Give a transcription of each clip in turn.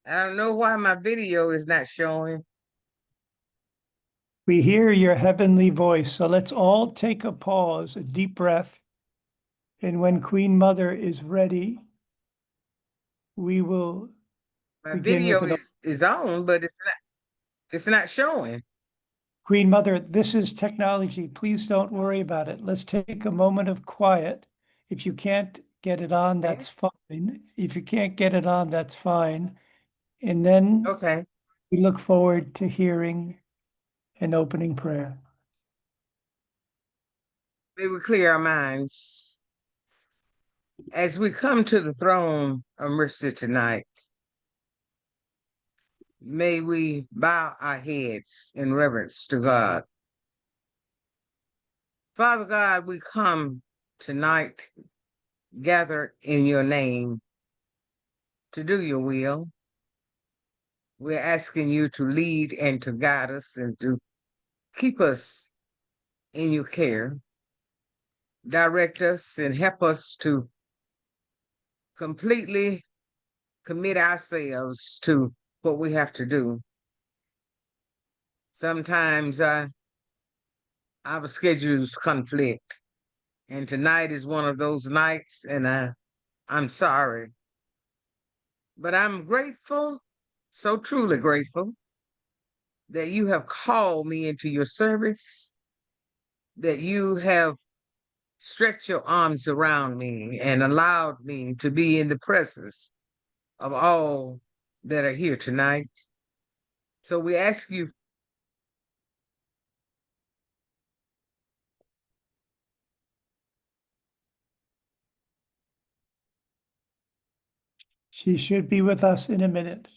I don't know why my video is not showing. We hear your heavenly voice. So let's all take a pause, a deep breath. And when Queen Mother is ready, we will My begin with video an. is on, but it's not showing. Queen Mother, this is technology. Please don't worry about it. Let's take a moment of quiet. If you can't get it on, that's fine. If you can't get it on, that's fine. And then Okay. we look forward to hearing an opening prayer. May we clear our minds as we come to the throne of mercy tonight. May we bow our heads in reverence to God. Father God, we come tonight gathered in your name to do your will. We're asking you to lead and to guide us and to keep us in your care. Direct us and help us to completely commit ourselves to what we have to do. Sometimes our schedules conflict, and tonight is one of those nights, and I'm sorry. But I'm grateful, so truly grateful, that you have called me into your service, that you have stretched your arms around me and allowed me to be in the presence of all that are here tonight. So we ask you. She should be with us in a minute.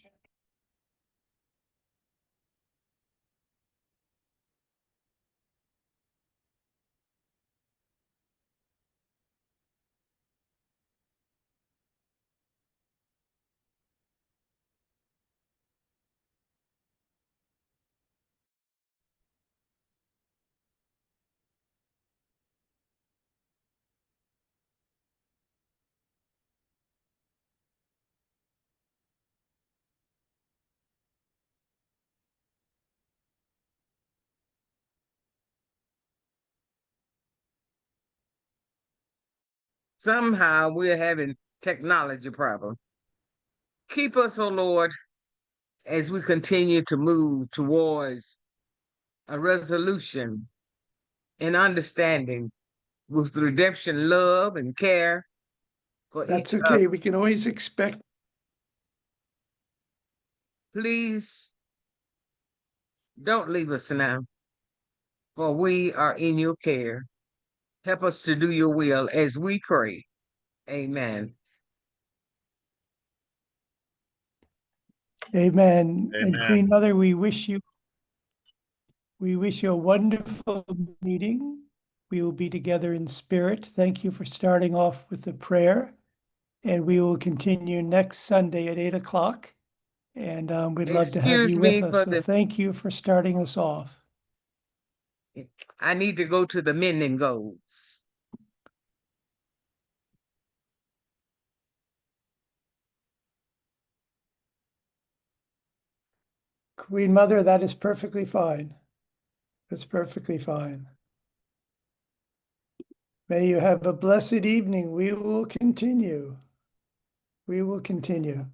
Somehow we're having technology problem. Keep us, oh Lord, as we continue to move towards a resolution and understanding with redemption, love, and care for That's each other. okay. We can always expect. Please don't leave us now, for we are in your care. Help us to do your will as we pray. Amen. Amen. And Amen. Queen Mother, we wish you a wonderful meeting. We will be together in spirit. Thank you for starting off with the prayer. And we will continue next Sunday at 8 o'clock. And we'd love to have Excuse you me with us. for So thank you for starting us off. I need to go to the mending goals. Queen Mother, that is perfectly fine. That's perfectly fine. May you have a blessed evening. We will continue. We will continue.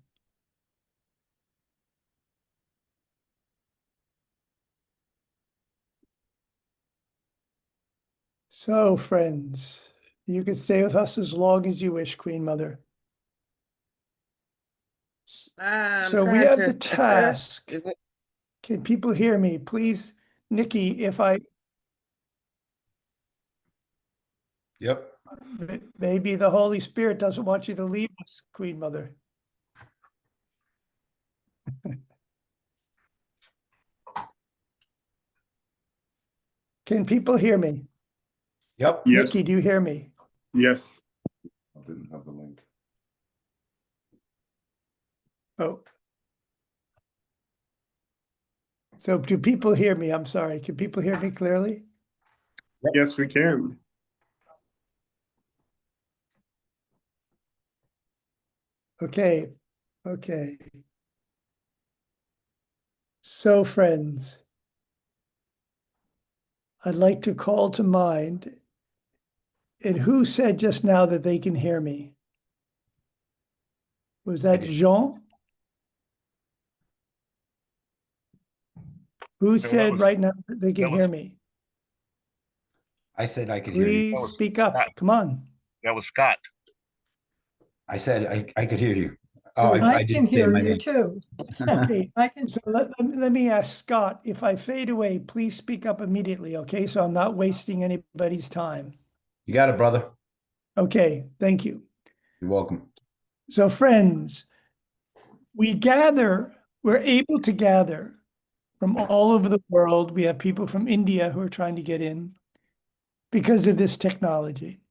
So, friends, you can stay with us as long as you wish, Queen Mother. So we have the task. Can people hear me? Please, Nikki, if I... Yep. Maybe the Holy Spirit doesn't want you to leave us, Queen Mother. Can people hear me? Yep. Yes. Nikki, do you hear me? Yes. I didn't have the link. Oh. So do people hear me? I'm sorry. Can people hear me clearly? Yes, we can. Okay. Okay. So, friends, I'd like to call to mind, and who said just now that they can hear me? Was that Jean? Who said right now that they can hear me? I said I could hear you. Please speak up. Come on. That was Scott. I said I could hear you. Oh, I I can didn't say hear my you name. too. Okay, I can, so let me ask Scott, if I fade away, please speak up immediately, okay? So I'm not wasting anybody's time. You got it, brother. Okay, thank you. You're welcome. So friends, we're able to gather from all over the world. We have people from India who are trying to get in because of this technology.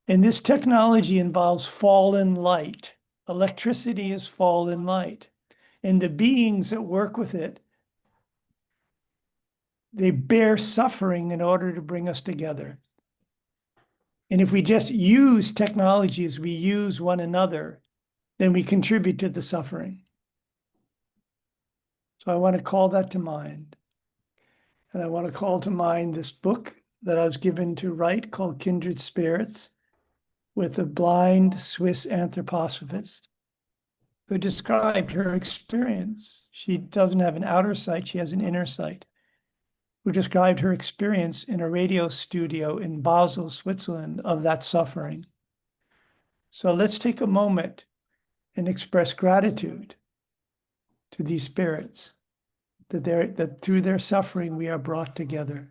And this technology involves fallen light. Electricity is fallen light. And the beings that work with it, they bear suffering in order to bring us together. And if we just use technology as we use one another, then we contribute to the suffering. So I want to call that to mind. And I want to call to mind this book that I was given to write called Kindred Spirits, with a blind Swiss anthroposophist who described her experience. She doesn't have an outer sight, she has an inner sight, who described her experience in a radio studio in Basel, Switzerland, of that suffering. So let's take a moment and express gratitude to these spirits, that through their suffering we are brought together.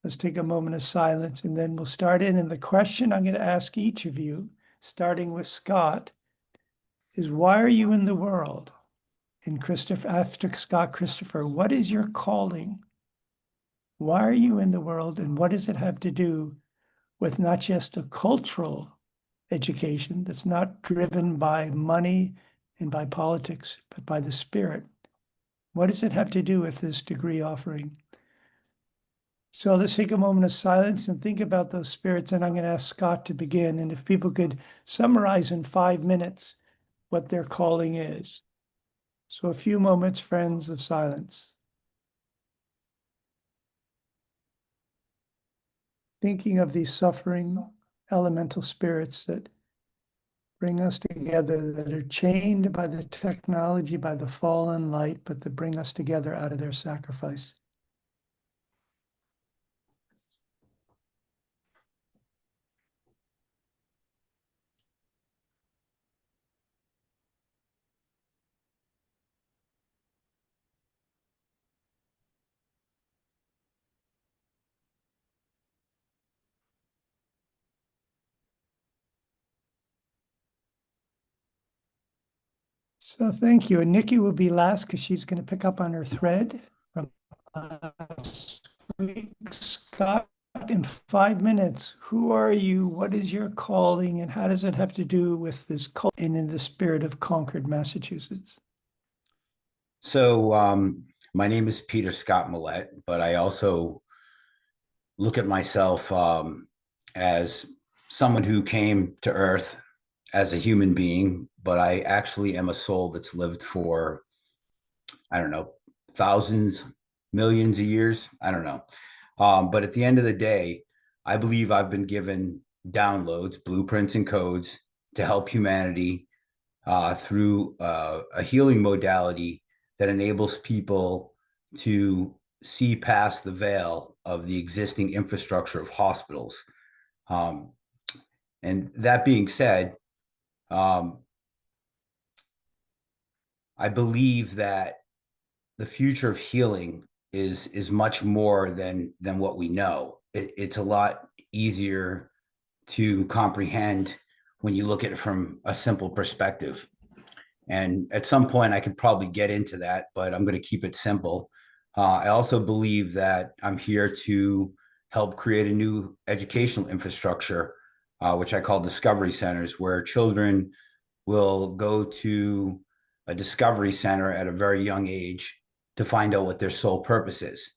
Let's take a moment of silence, and then we'll start in. And the question I'm going to ask each of you, starting with Scott, is why are you in the world? And Christopher, after Scott, Christopher, what is your calling? Why are you in the world, and what does it have to do with not just a cultural education that's not driven by money and by politics, but by the spirit? What does it have to do with this degree offering? So let's take a moment of silence and think about those spirits, and I'm going to ask Scott to begin. And if people could summarize in 5 minutes what their calling is. So a few moments, friends, of silence. Thinking of these suffering elemental spirits that bring us together, that are chained by the technology, by the fallen light, but that bring us together out of their sacrifice. So thank you. And Nikki will be last because she's going to pick up on her thread from last week. Scott, in 5 minutes, who are you? What is your calling? And how does it have to do with this cult and in the spirit of Concord, Massachusetts? So my name is Peter Scott Millette, but I also look at myself as someone who came to Earth as a human being, but I actually am a soul that's lived for, I don't know, thousands, millions of years. I don't know. But at the end of the day, I believe I've been given downloads, blueprints, and codes to help humanity through a healing modality that enables people to see past the veil of the existing infrastructure of hospitals. And that being said, I believe that the future of healing is much more than what we know. It's a lot easier to comprehend when you look at it from a simple perspective. And at some point I could probably get into that, but I'm going to keep it simple. I also believe that I'm here to help create a new educational infrastructure, which I call discovery centers, where children will go to a discovery center at a very young age to find out what their sole purpose is.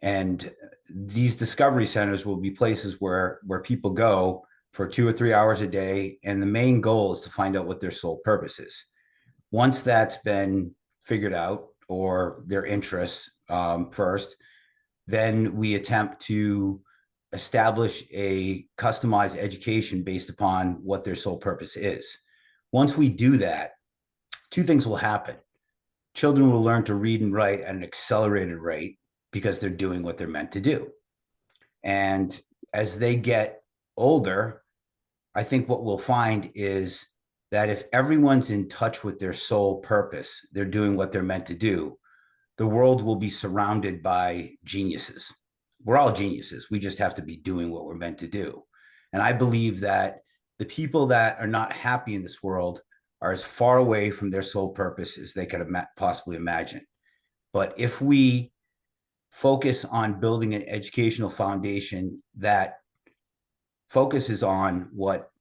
And these discovery centers will be places where people go for 2 or 3 hours a day. And the main goal is to find out what their sole purpose is. Once that's been figured out, or their interests first. Then we attempt to establish a customized education based upon what their sole purpose is. Once we do that, two things will happen. Children will learn to read and write at an accelerated rate because they're doing what they're meant to do. And as they get older, I think what we'll find is that if everyone's in touch with their sole purpose, they're doing what they're meant to do, the world will be surrounded by geniuses. We're all geniuses. We just have to be doing what we're meant to do. And I believe that the people that are not happy in this world are as far away from their sole purpose as they could possibly imagine. But if we focus on building an educational foundation that focuses on what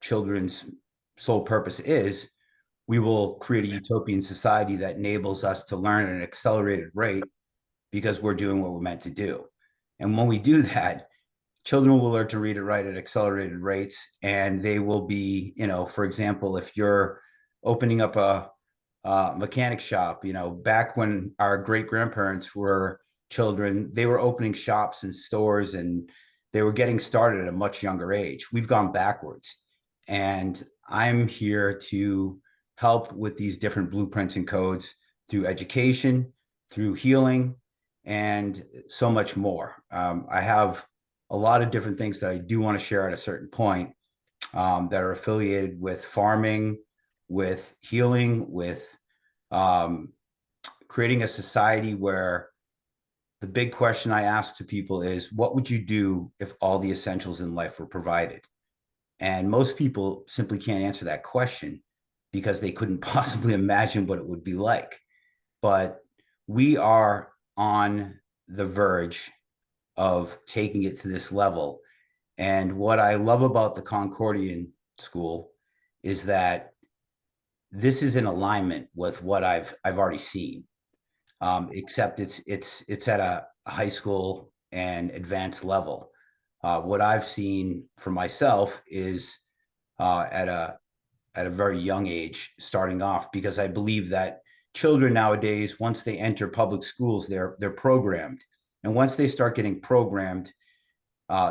children's sole purpose is, we will create a utopian society that enables us to learn at an accelerated rate because we're doing what we're meant to do. And when we do that, children will learn to read and write at accelerated rates, and they will be, you know, for example, if you're opening up a mechanic shop, you know, back when our great grandparents were children, they were opening shops and stores, and they were getting started at a much younger age. We've gone backwards, and I'm here to help with these different blueprints and codes through education, through healing, and so much more. I have a lot of different things that I do want to share at a certain point that are affiliated with farming, with healing, with creating a society where the big question I ask to people is, what would you do if all the essentials in life were provided? And most people simply can't answer that question because they couldn't possibly imagine what it would be like. But we are on the verge of taking it to this level. And what I love about the Concordian School is that this is in alignment with what I've already seen, except it's at a high school and advanced level. What I've seen for myself is at a very young age starting off, because I believe that children nowadays, once they enter public schools, they're programmed. And once they start getting programmed,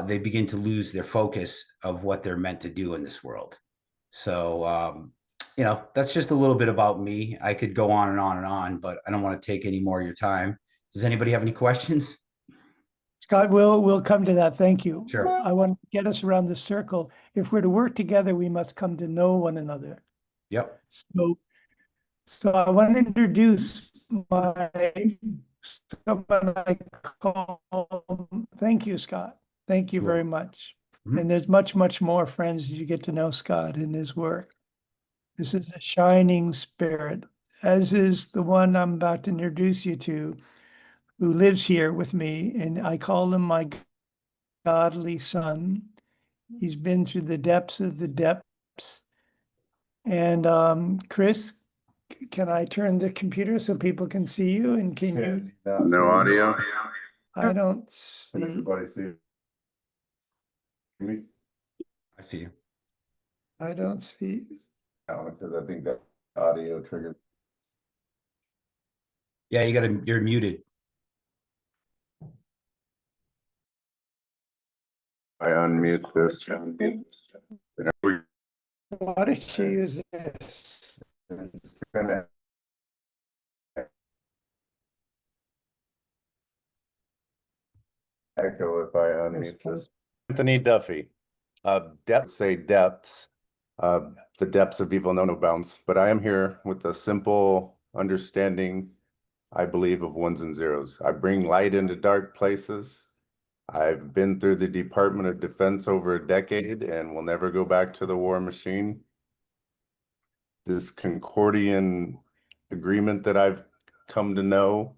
they begin to lose their focus of what they're meant to do in this world. So, you know, that's just a little bit about me. I could go on and on and on, but I don't want to take any more of your time. Does anybody have any questions? Scott, we'll come to that. Thank you. Sure. I want to get us around the circle. If we're to work together, we must come to know one another. Yep. So I want to introduce someone I call, thank you, Scott. Thank you very much. Mhm. And there's much, much more, friends, as you get to know Scott and his work. This is a shining spirit, as is the one I'm about to introduce you to, who lives here with me, and I call him my godly son. He's been through the depths of the depths. And Chris, can I turn the computer so people can see you? And can you? No audio. I don't Can see. everybody see me? I see you. I don't see. Because I think that audio triggered. Yeah, you're muted. I unmute this. Why don't you use this? It's gonna echo if I unmute this. Anthony Duffy. Depths say depths. The depths of evil know no bounds. But I am here with a simple understanding, I believe, of ones and zeros. I bring light into dark places. I've been through the Department of Defense over a decade and will never go back to the war machine. This Concordian agreement that I've come to know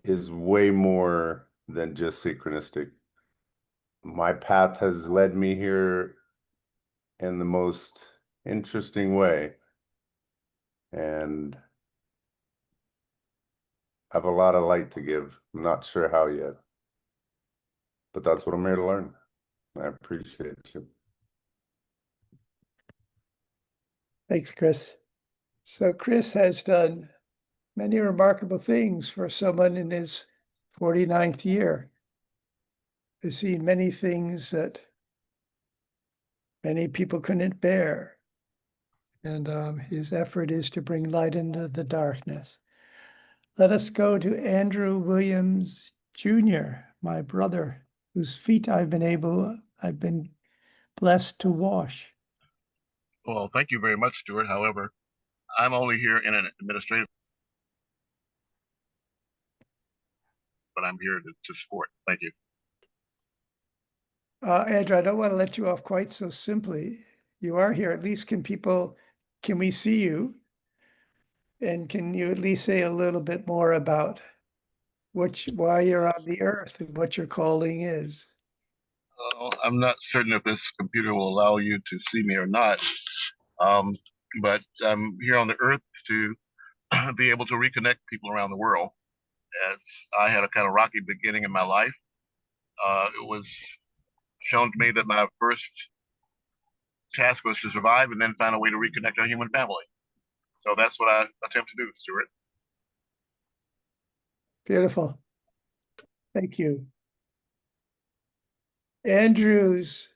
is way more than just synchronistic. My path has led me here in the most interesting way. And I have a lot of light to give. I'm not sure how yet. But that's what I'm here to learn. I appreciate you. Thanks, Chris. So Chris has done many remarkable things for someone in his 49th year. Has seen many things that many people couldn't bear. And his effort is to bring light into the darkness. Let us go to Andrew Williams Jr., my brother, whose feet I've been blessed to wash. Well, thank you very much, Stuart. However, I'm only here in an administrative, but I'm here to support. Thank you. Andrew, I don't want to let you off quite so simply. You are here. At least can we see you? And can you at least say a little bit more about why you're on the earth and what your calling is? I'm not certain if this computer will allow you to see me or not, but I'm here on the earth to be able to reconnect people around the world. As I had a kind of rocky beginning in my life, it was shown to me that my first task was to survive and then find a way to reconnect our human family. So that's what I attempt to do, Stuart. Beautiful. Thank you. Andrew's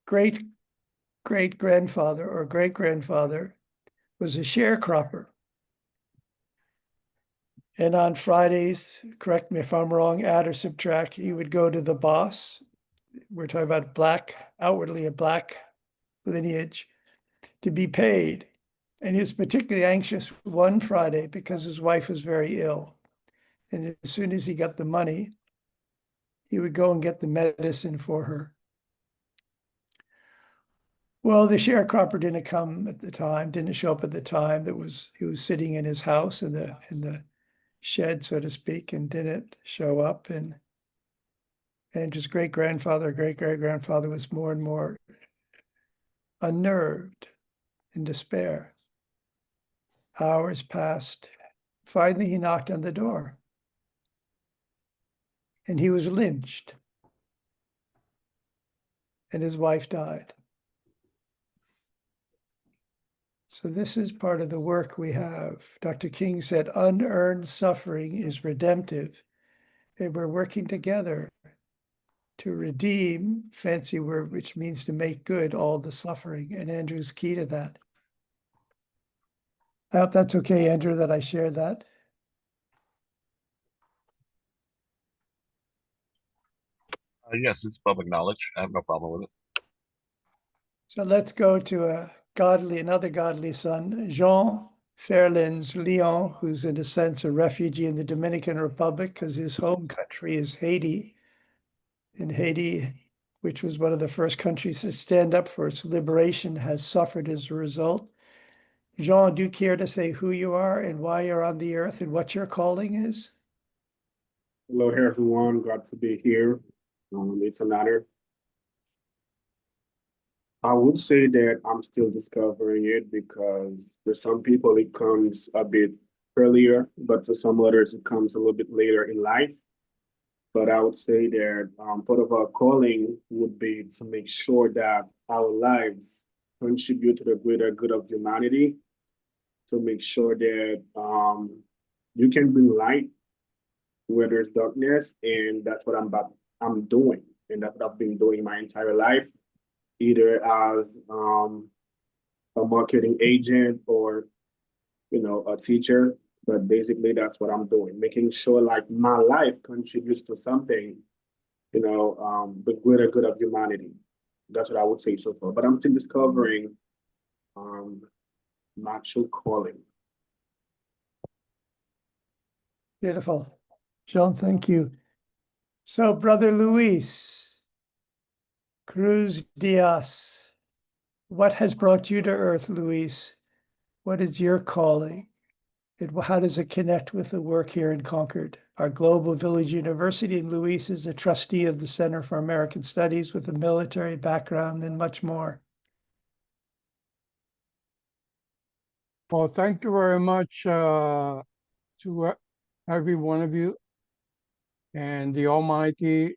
great-grandfather or great-grandfather was a sharecropper. And on Fridays, correct me if I'm wrong, add or subtract, he would go to the boss. We're talking about outwardly a black lineage, to be paid. And he was particularly anxious one Friday because his wife was very ill. And as soon as he got the money, he would go and get the medicine for her. Well, the sharecropper didn't show up at the time. He was sitting in his house in the shed, so to speak, and didn't show up. And his great-great-grandfather was more and more unnerved, in despair. Hours passed. Finally, he knocked on the door. And he was lynched. And his wife died. So this is part of the work we have. Dr. King said, unearned suffering is redemptive. And we're working together to redeem, fancy word, which means to make good all the suffering. And Andrew's key to that. I hope that's okay, Andrew, that I share that. Yes, it's public knowledge. I have no problem with it. So let's go to another godly son, Jean Ferlyns Leon, who's in a sense a refugee in the Dominican Republic because his home country is Haiti. And Haiti, which was one of the first countries to stand up for its liberation, has suffered as a result. Jean, do you care to say who you are and why you're on the earth and what your calling is? Hello, everyone. Glad to be here. It's an honor. I would say that I'm still discovering it because for some people it comes a bit earlier, but for some others it comes a little bit later in life. But I would say that part of our calling would be to make sure that our lives contribute to the greater good of humanity, to make sure that you can bring light where there's darkness, and that's what I'm doing, and that's what I've been doing my entire life, either as a marketing agent or a teacher. But basically that's what I'm doing, making sure like my life contributes to something, the greater good of humanity. That's what I would say so far. But I'm still discovering my true calling. Beautiful. Jean, thank you. So, Brother Luis, Cruz Diaz, what has brought you to earth, Luis? What is your calling? How does it connect with the work here in Concord, our Global Village University? And Luis is a trustee of the Center for American Studies with a military background and much more. Well, thank you very much to every one of you. And the Almighty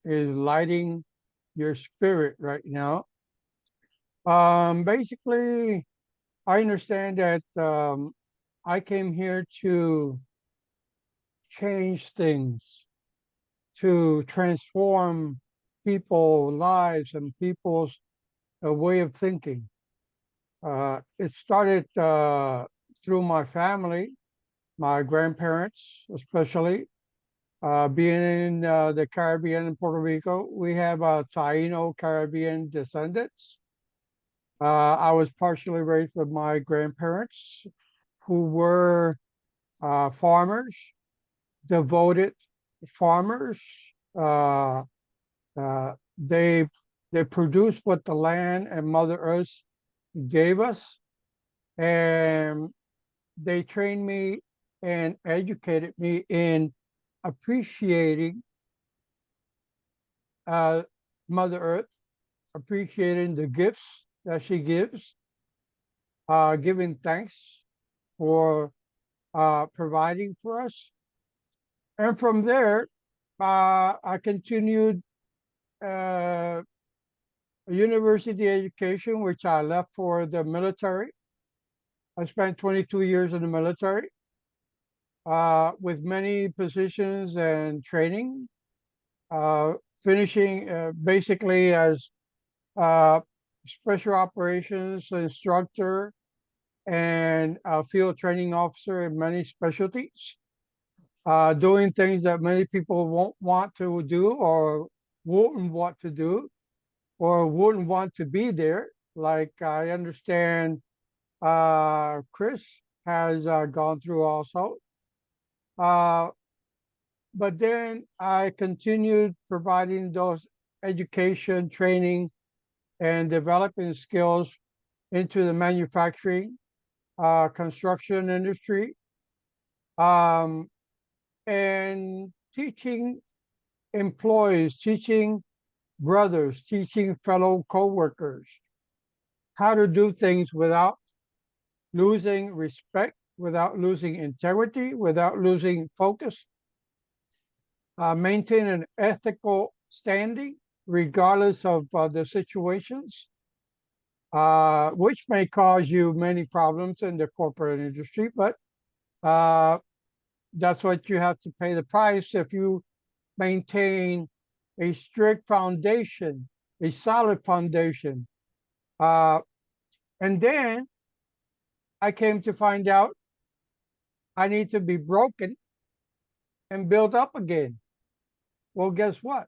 is lighting your spirit right now. Basically, I understand that I came here to change things, to transform people's lives and people's way of thinking. It started through my family, my grandparents, especially. Being in the Caribbean in Puerto Rico, we have Taino Caribbean descendants. I was partially raised with my grandparents, who were farmers, devoted farmers. Uh, they produced what the land and Mother Earth gave us, and they trained me and educated me in appreciating Mother Earth, appreciating the gifts that she gives, giving thanks for providing for us. And from there, I continued university education, which I left for the military. I spent 22 years in the military with many positions and training, finishing basically as special operations instructor and a field training officer in many specialties, doing things that many people won't want to do or wouldn't want to do or wouldn't want to be there. Like I understand Chris has gone through also. But then I continued providing those education, training, and developing skills into the manufacturing, construction industry, and teaching employees, teaching brothers, teaching fellow co-workers how to do things without losing respect, without losing integrity, without losing focus, maintain an ethical standing regardless of the situations, which may cause you many problems in the corporate industry, but that's what you have to pay the price if you maintain a strict foundation, a solid foundation. And then I came to find out I need to be broken and built up again. Well, guess what?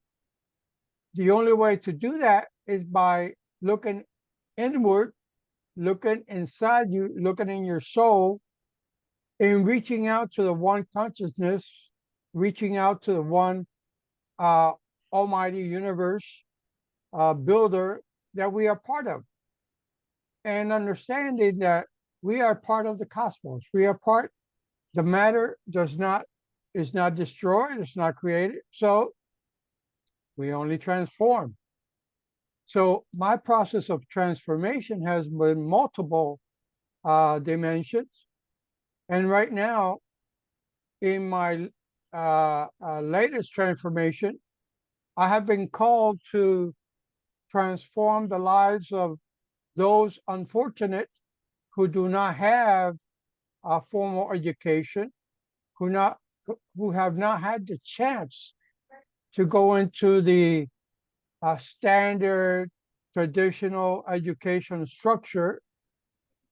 The only way to do that is by looking inward, looking inside you, looking in your soul, and reaching out to the one consciousness, reaching out to the one almighty universe builder that we are part of, and understanding that we are part of the cosmos. We are part. The matter is not destroyed. It's not created. So we only transform. So my process of transformation has been multiple dimensions, and right now, in my latest transformation, I have been called to transform the lives of those unfortunate who do not have a formal education, who have not had the chance to go into the standard traditional education structure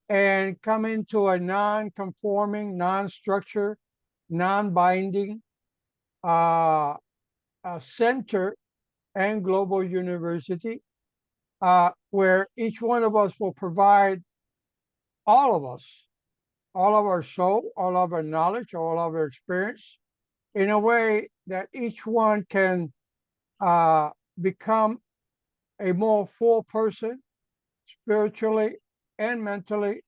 and come into a non-conforming, non-structured, non-binding center and global university, where each one of us will provide all of us, all of our soul, all of our knowledge, all of our experience, in a way that each one can become a more full person, spiritually and mentally,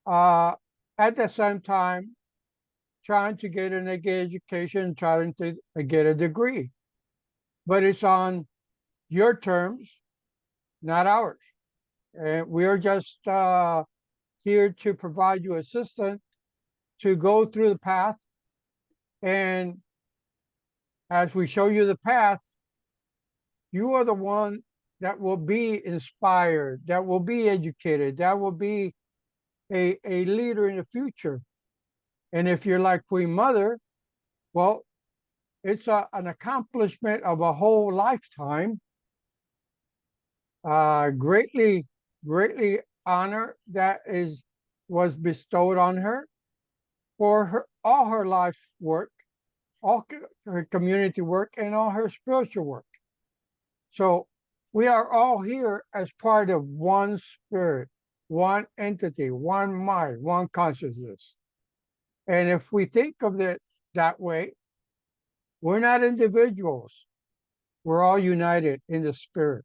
at the same time, trying to get an education, trying to get a degree. But it's on your terms, not ours. And we are just here to provide you assistance to go through the path. And as we show you the path, you are the one that will be inspired, that will be educated, that will be a leader in the future. And if you're like Queen Mother, well, it's an accomplishment of a whole lifetime. Greatly, greatly honor that was bestowed on her for all her life work, all her community work, and all her spiritual work. So we are all here as part of one spirit, one entity, one mind, one consciousness. And if we think of it that way, we're not individuals. We're all united in the spirit.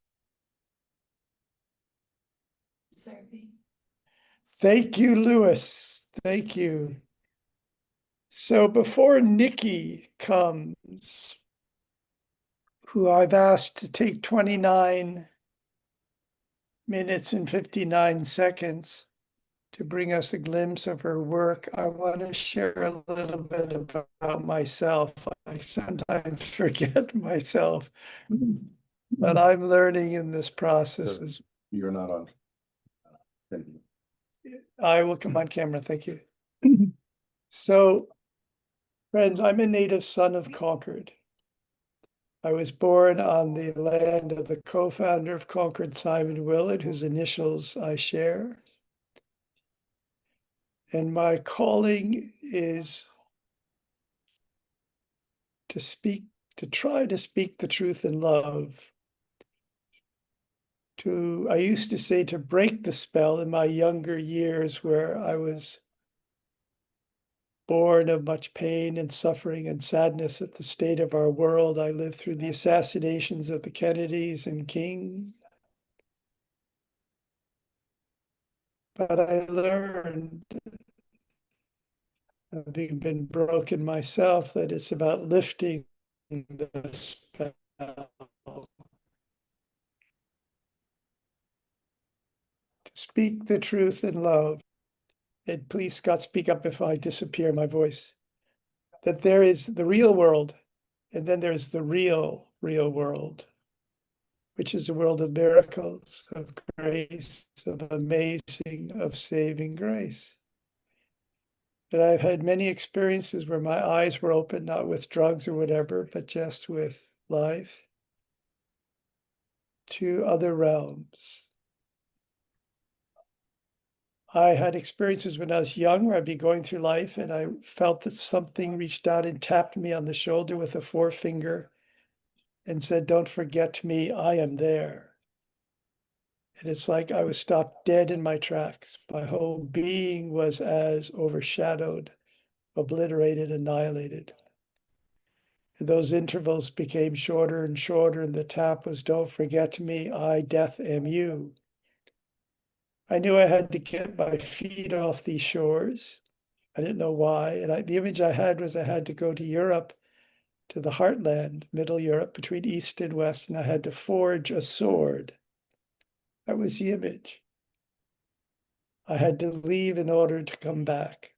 Thank you, Louis. Thank you. So before Nikki comes, who I've asked to take 29 minutes and 59 seconds to bring us a glimpse of her work, I want to share a little bit about myself. I sometimes forget myself, but I'm learning in this process. So you're not on. I will come on camera, thank you. So, friends, I'm a native son of Concord. I was born on the land of the co-founder of Concord, Simon Willard, whose initials I share. And my calling is to try to speak the truth in love. I used to say to break the spell in my younger years where I was born of much pain and suffering and sadness at the state of our world. I lived through the assassinations of the Kennedys and King. But I learned, having been broken myself, that it's about lifting the spell. To speak the truth in love. And please, Scott, speak up if I disappear my voice. That there is the real world, and then there's the real world, which is a world of miracles, of grace, of amazing, of saving grace. And I've had many experiences where my eyes were open, not with drugs or whatever, but just with life, to other realms. I had experiences when I was young where I'd be going through life and I felt that something reached out and tapped me on the shoulder with a forefinger and said, "Don't forget me, I am there." And it's like I was stopped dead in my tracks. My whole being was as overshadowed, obliterated, annihilated. And those intervals became shorter and shorter, and the tap was, "Don't forget me, I, death, am you." I knew I had to get my feet off these shores. I didn't know why. And the image I had was I had to go to Europe, to the heartland, Middle Europe, between East and West, and I had to forge a sword. That was the image. I had to leave in order to come back.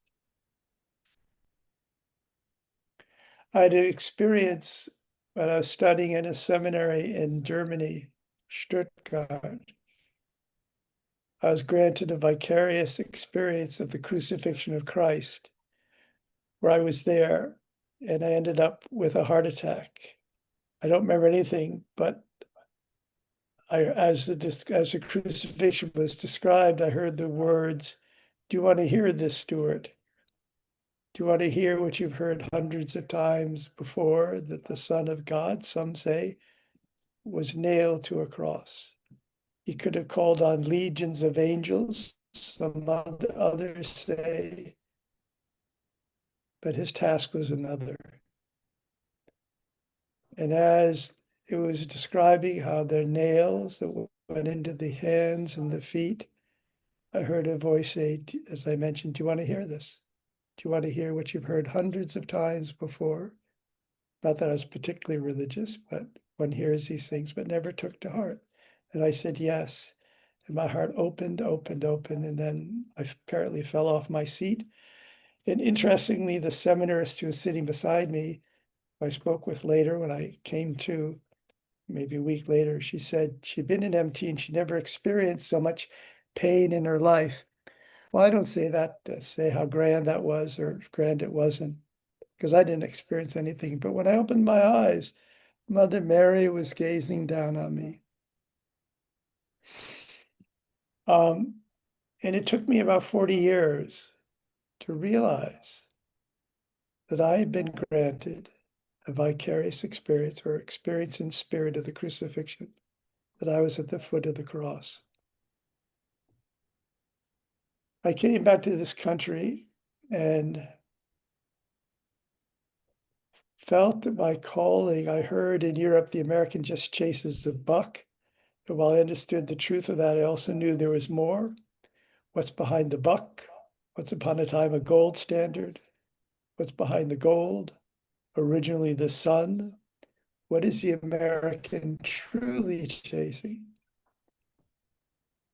I had an experience when I was studying in a seminary in Germany, Stuttgart. I was granted a vicarious experience of the crucifixion of Christ, where I was there and I ended up with a heart attack. I don't remember anything, but as the crucifixion was described, I heard the words, "Do you want to hear this, Stuart? Do you want to hear what you've heard hundreds of times before, that the Son of God, some say, was nailed to a cross? He could have called on legions of angels, some others say, but his task was another." And as it was describing how their nails that went into the hands and the feet, I heard a voice say, as I mentioned, "Do you want to hear this? Do you want to hear what you've heard hundreds of times before?" Not that I was particularly religious, but one hears these things, but never took to heart. And I said, yes. And my heart opened, and then I apparently fell off my seat. And interestingly, the seminarist who was sitting beside me, who I spoke with later when I came to, maybe a week later, she said she'd been in MT and she never experienced so much pain in her life. Well, I don't say that to say how grand that was or grand it wasn't, because I didn't experience anything. But when I opened my eyes, Mother Mary was gazing down on me. And it took me about 40 years to realize that I had been granted a vicarious experience or experience in spirit of the crucifixion, that I was at the foot of the cross. I came back to this country and felt that my calling, I heard in Europe, the American just chases the buck. And while I understood the truth of that, I also knew there was more. What's behind the buck? Once upon a time, a gold standard. What's behind the gold? Originally the sun. What is the American truly chasing?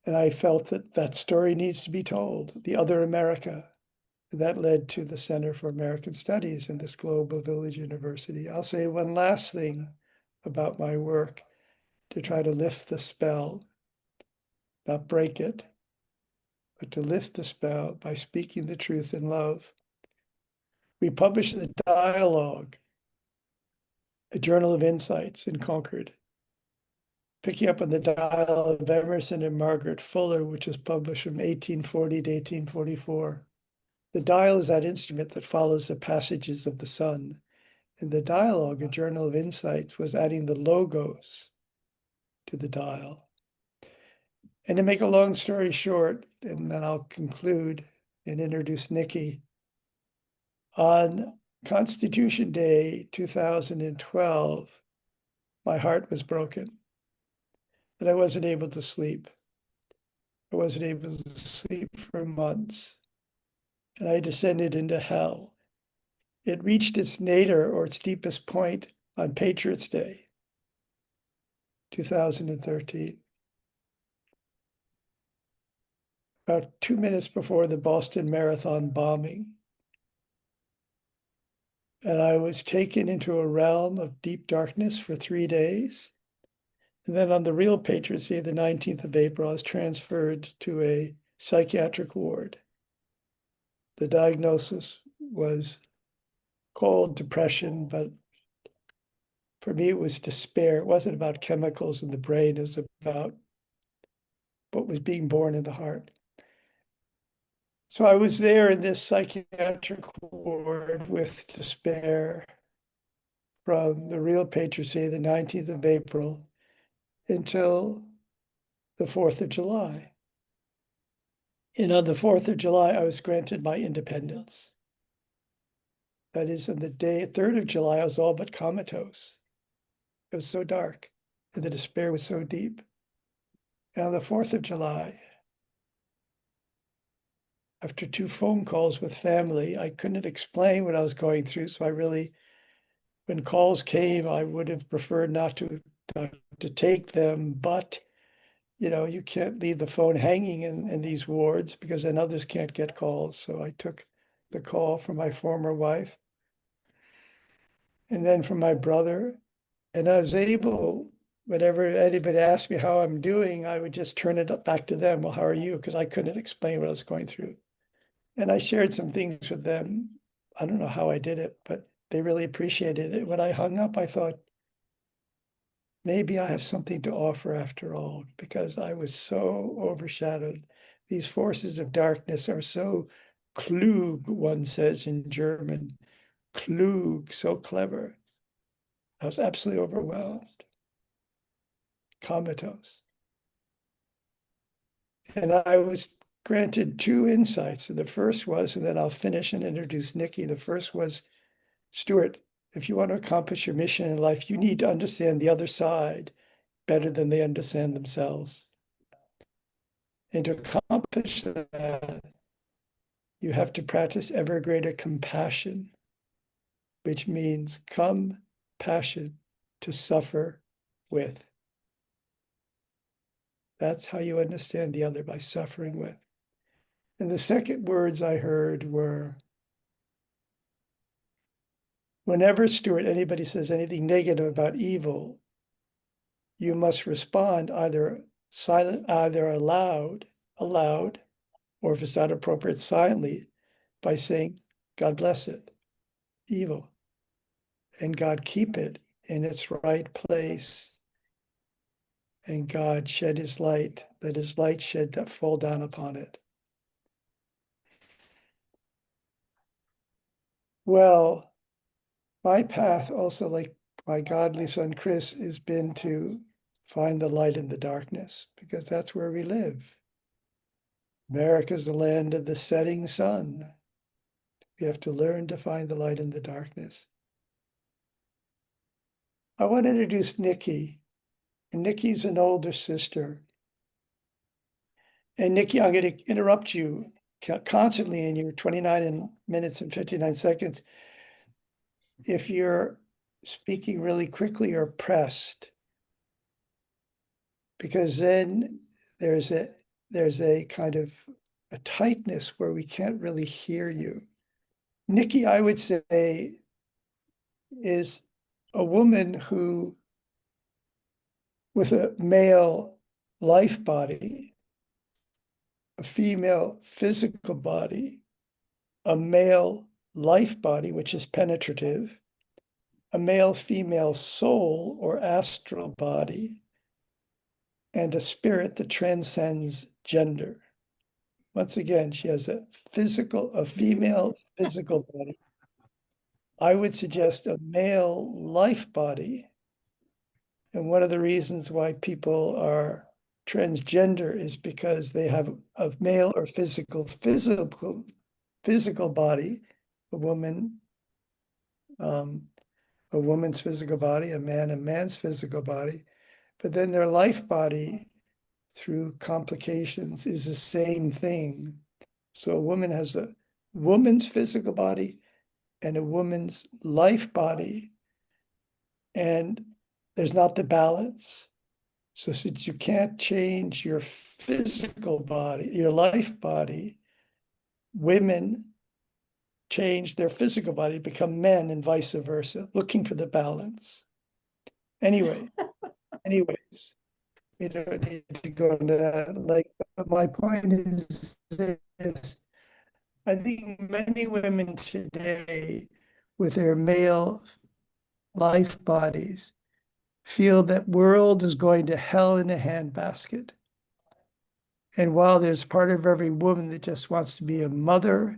And I felt that that story needs to be told, the other America. And that led to the Center for American Studies in this Global Village University. I'll say one last thing about my work to try to lift the spell, not break it, but to lift the spell by speaking the truth in love. We published the Dialogue, a journal of insights in Concord, picking up on the dialogue of Emerson and Margaret Fuller, which was published from 1840 to 1844. The dial is that instrument that follows the passages of the sun. And the Dialogue, a journal of insights, was adding the logos to the dial. And to make a long story short, and then I'll conclude and introduce Nikki. On Constitution Day 2012, my heart was broken. And I wasn't able to sleep. I wasn't able to sleep for months. And I descended into hell. It reached its nadir or its deepest point on Patriots' Day, 2013. About 2 minutes before the Boston Marathon bombing. And I was taken into a realm of deep darkness for 3 days. And then on the real Patriots' Day, the 19th of April, I was transferred to a psychiatric ward. The diagnosis was called depression, but for me, it was despair. It wasn't about chemicals in the brain. It was about what was being born in the heart. So I was there in this psychiatric ward with despair from the real Patriots' Day, the 19th of April, until the 4th of July. And on the 4th of July, I was granted my independence. That is, on the day, 3rd of July, I was all but comatose. It was so dark, and the despair was so deep. And on the 4th of July, after 2 phone calls with family, I couldn't explain what I was going through. So I really, when calls came, I would have preferred not to take them, but you know, you can't leave the phone hanging in these wards because then others can't get calls. So I took the call from my former wife and then from my brother. And I was able, whenever anybody asked me how I'm doing, I would just turn it back to them. Well, how are you? Because I couldn't explain what I was going through. And I shared some things with them. I don't know how I did it, but they really appreciated it. When I hung up, I thought, maybe I have something to offer after all, because I was so overshadowed. These forces of darkness are so klug, one says in German, klug, so clever. I was absolutely overwhelmed, comatose. And I was granted 2 insights. And the first was, and then I'll finish and introduce Nikki. The first was, Stuart, if you want to accomplish your mission in life, you need to understand the other side better than they understand themselves. And to accomplish that, you have to practice ever greater compassion, which means compassion to suffer with. That's how you understand the other, by suffering with. And the second words I heard were, whenever, Stuart, anybody says anything negative about evil, you must respond either silent, either aloud, or if it's not appropriate, silently, by saying, God bless it, evil, and God keep it in its right place. And God shed his light, let his light fall down upon it. Well, my path also, like my godly son Chris, has been to find the light in the darkness, because that's where we live. America's the land of the setting sun. We have to learn to find the light in the darkness. I want to introduce Nikki. And Nikki's an older sister. And Nikki, I'm going to interrupt you constantly in your 29 minutes and 59 seconds. If you're speaking really quickly or pressed, because then there's a kind of a tightness where we can't really hear you. Nikki, I would say, is a woman who, with a male life body, a female physical body, a male life body, which is penetrative, a male-female soul or astral body, and a spirit that transcends gender. Once again, she has a female physical body. I would suggest a male life body. And one of the reasons why people are transgender is because they have a male or physical body, a woman, a woman's physical body, a man's physical body, but then their life body through complications is the same thing. So a woman has a woman's physical body and a woman's life body, and there's not the balance. So since you can't change your physical body, your life body, women change their physical body, become men, and vice versa, looking for the balance. Anyways, we don't need to go into that. Like, but my point is this: I think many women today, with their male life bodies, feel that world is going to hell in a handbasket. And while there's part of every woman that just wants to be a mother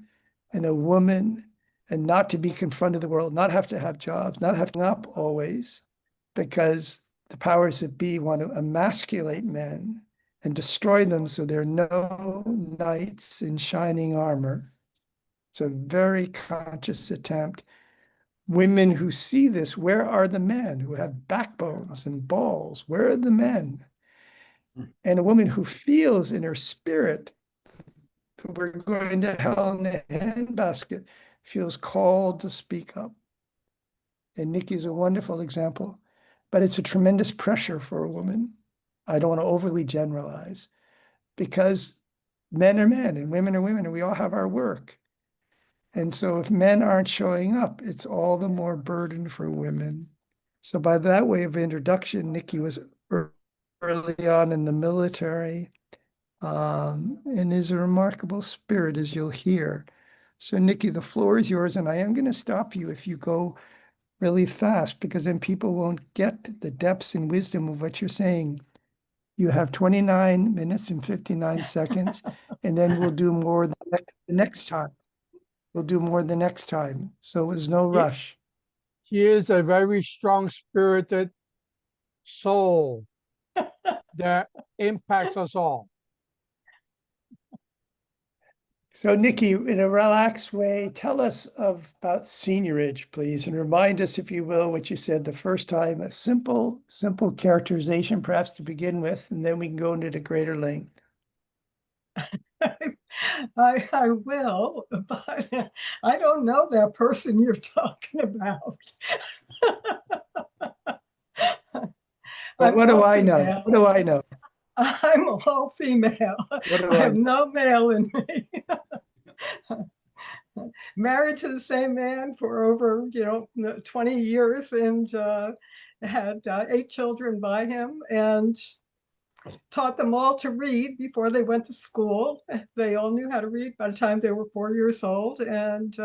and a woman and not to be confronted the world, not have to have jobs, not have to up always, because the powers that be want to emasculate men and destroy them so there are no knights in shining armor. It's a very conscious attempt. Women who see this, where are the men who have backbones and balls? Where are the men? And a woman who feels in her spirit that we're going to hell in a handbasket feels called to speak up. And Nikki's a wonderful example, but it's a tremendous pressure for a woman. I don't want to overly generalize, because men are men and women are women, and we all have our work. And so if men aren't showing up, it's all the more burden for women. So by that way of introduction, Nikki was early on in the military, and is a remarkable spirit, as you'll hear. So Nikki, the floor is yours, and I am going to stop you if you go really fast, because then people won't get the depths and wisdom of what you're saying. You have 29 minutes and 59 seconds, and then we'll do more the next time. We'll do more the next time. So there's no rush. She is a very strong spirited soul that impacts us all. So Nikki, in a relaxed way, tell us about seniorage, please, and remind us, if you will, what you said the first time, a simple characterization, perhaps to begin with, and then we can go into the greater length. I will, but I don't know that person you're talking about. What do I know? What do I know? I'm all female. I have no male in me. Married to the same man for over 20 years, and had 8 children by him, and taught them all to read before they went to school. They all knew how to read by the time they were 4 years old. And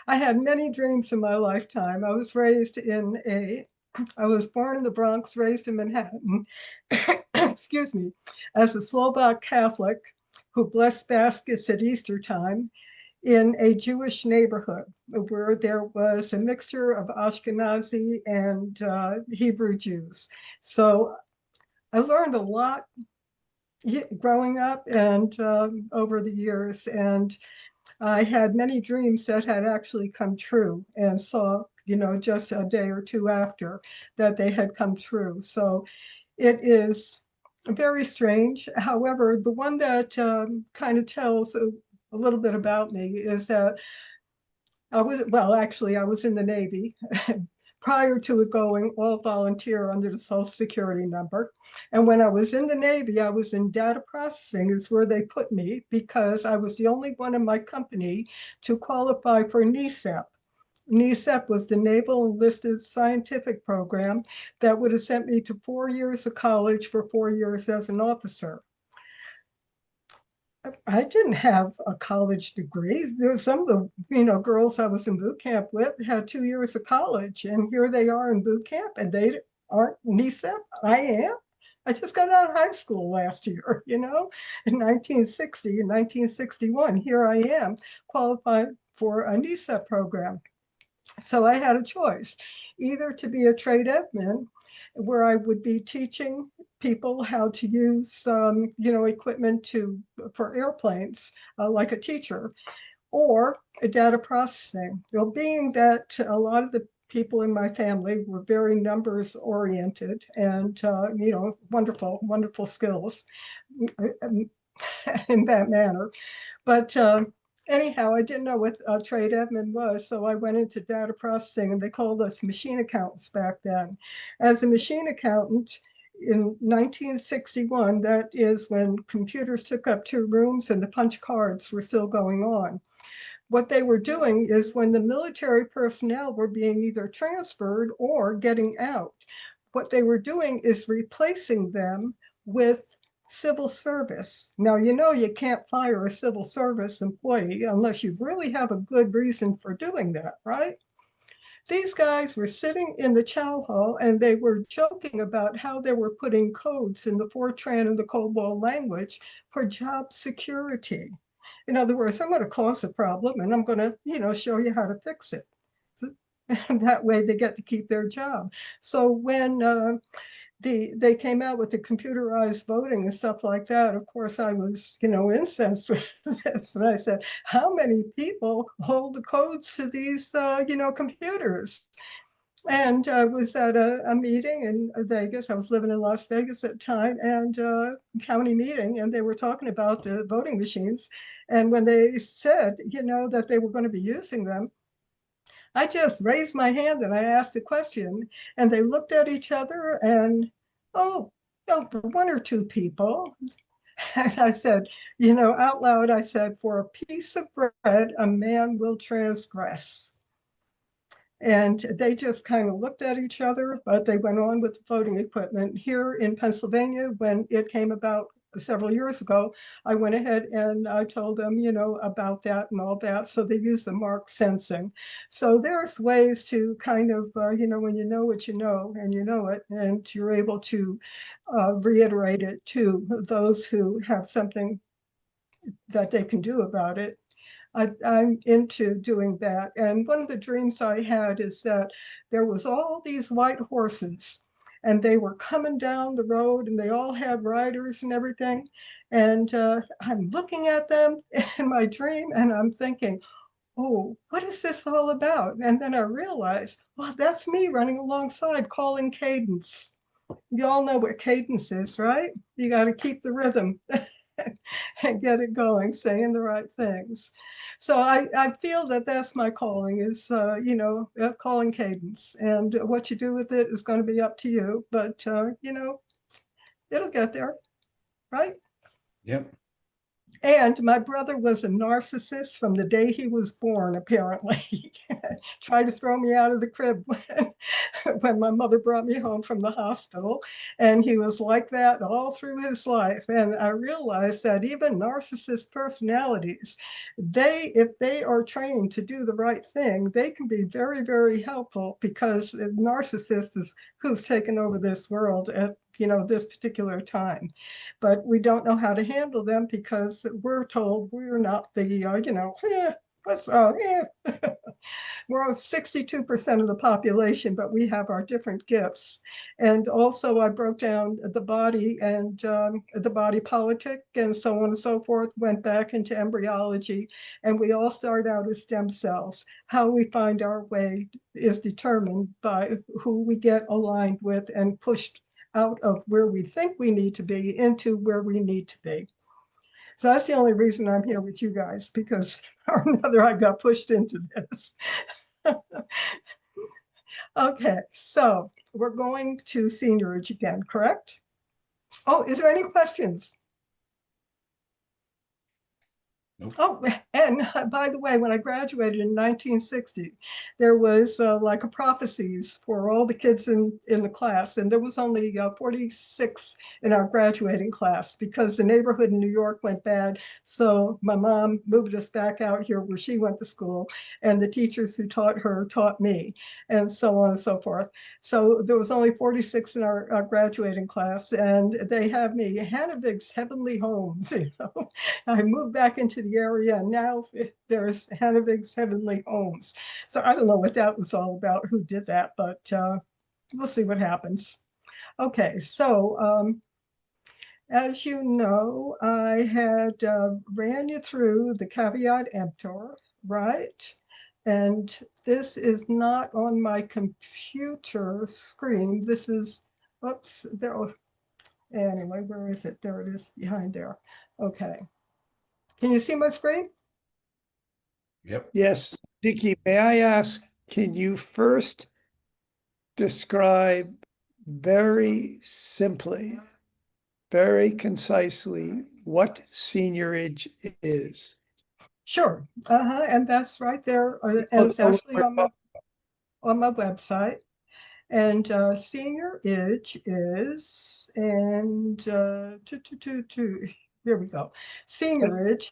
I had many dreams in my lifetime. I was born in the Bronx, raised in Manhattan, excuse me, as a Slovak Catholic who blessed baskets at Easter time in a Jewish neighborhood where there was a mixture of Ashkenazi and Hebrew Jews. So I learned a lot growing up and over the years, and I had many dreams that had actually come true, and saw, just a day or two after that they had come true. So it is very strange. However, the one that kind of tells a little bit about me is that I was in the Navy prior to it going all volunteer under the Social Security number. And when I was in the Navy, I was in data processing is where they put me, because I was the only one in my company to qualify for NESEP. NESEP was the Naval Enlisted Scientific Program that would have sent me to 4 years of college for 4 years as an officer. I didn't have a college degree. There some of the girls I was in boot camp with had 2 years of college, and here they are in boot camp, and they aren't NESEP. I am. I just got out of high school last year, in 1960 and 1961. Here I am, qualified for a NESEP program. So I had a choice, either to be a trade admin, where I would be teaching people how to use, equipment for airplanes, like a teacher, or a data processing. Well, being that a lot of the people in my family were very numbers oriented and, wonderful, wonderful skills in that manner. But anyhow, I didn't know what a trade admin was, so I went into data processing, and they called us machine accountants back then. As a machine accountant in 1961, that is when computers took up 2 rooms and the punch cards were still going on. What they were doing is when the military personnel were being either transferred or getting out, what they were doing is replacing them with civil service. Now, you can't fire a civil service employee unless you really have a good reason for doing that, right? These guys were sitting in the chow hall, and they were joking about how they were putting codes in the Fortran and the COBOL language for job security. In other words, I'm going to cause a problem, and I'm going to, show you how to fix it. So, and that way they get to keep their job. So when they came out with the computerized voting and stuff like that, of course, I was, incensed with this. And I said, how many people hold the codes to these, computers? And I was at a meeting in Vegas. I was living in Las Vegas at the time, and county meeting, and they were talking about the voting machines. And when they said, that they were going to be using them, I just raised my hand and I asked a question, and they looked at each other and, oh, 1 or 2 people. And I said, out loud, I said, for a piece of bread, a man will transgress. And they just kind of looked at each other, but they went on with the voting equipment. Here in Pennsylvania, when it came about several years ago, I went ahead and I told them, about that and all that. So they use the mark sensing. So there's ways to kind of, when you know what you know, and you know it, and you're able to reiterate it to those who have something that they can do about it. I'm into doing that. And one of the dreams I had is that there was all these white horses, and they were coming down the road, and they all had riders and everything. And I'm looking at them in my dream, and I'm thinking, oh, what is this all about? And then I realized, well, that's me running alongside calling cadence. You all know what cadence is, right? You got to keep the rhythm and get it going, saying the right things. So I feel that that's my calling is, calling cadence. And what you do with it is going to be up to you. But, it'll get there, right? Yep. And my brother was a narcissist from the day he was born, apparently. Tried to throw me out of the crib when my mother brought me home from the hospital. And he was like that all through his life. And I realized that even narcissist personalities, if they are trained to do the right thing, they can be very, very helpful, because the narcissist is who's taken over this world at this particular time. But we don't know how to handle them, because we're told we're not the what's wrong? We're 62% of the population, but we have our different gifts. And also I broke down the body and the body politic and so on and so forth, went back into embryology, and we all start out as stem cells. How we find our way is determined by who we get aligned with and pushed out of where we think we need to be into where we need to be. So that's the only reason I'm here with you guys, because or another I got pushed into this. Okay, so we're going to seniorage again, correct? Oh, is there any questions? Nope. Oh, and by the way, when I graduated in 1960, there was like a prophecies for all the kids in the class, and there was only 46 in our graduating class, because the neighborhood in New York went bad. So my mom moved us back out here where she went to school, and the teachers who taught her taught me, and so on and so forth. So there was only 46 in our graduating class, and they have me Hanavig's Heavenly Homes. I moved back into the area, and now there's Hanavig's Heavenly Homes. So I don't know what that was all about, who did that, but we'll see what happens. Okay, so as you know, I had ran you through the caveat emptor, right? And this is not on my computer screen. This is, oops, there. Anyway, where is it? There it is, behind there. Okay. Can you see my screen? Yep. Yes, Nikki, may I ask, can you first describe very simply, very concisely what seniorage is? Sure. And that's right there. And it's actually on my website. And seniorage is, and here we go. Seniorage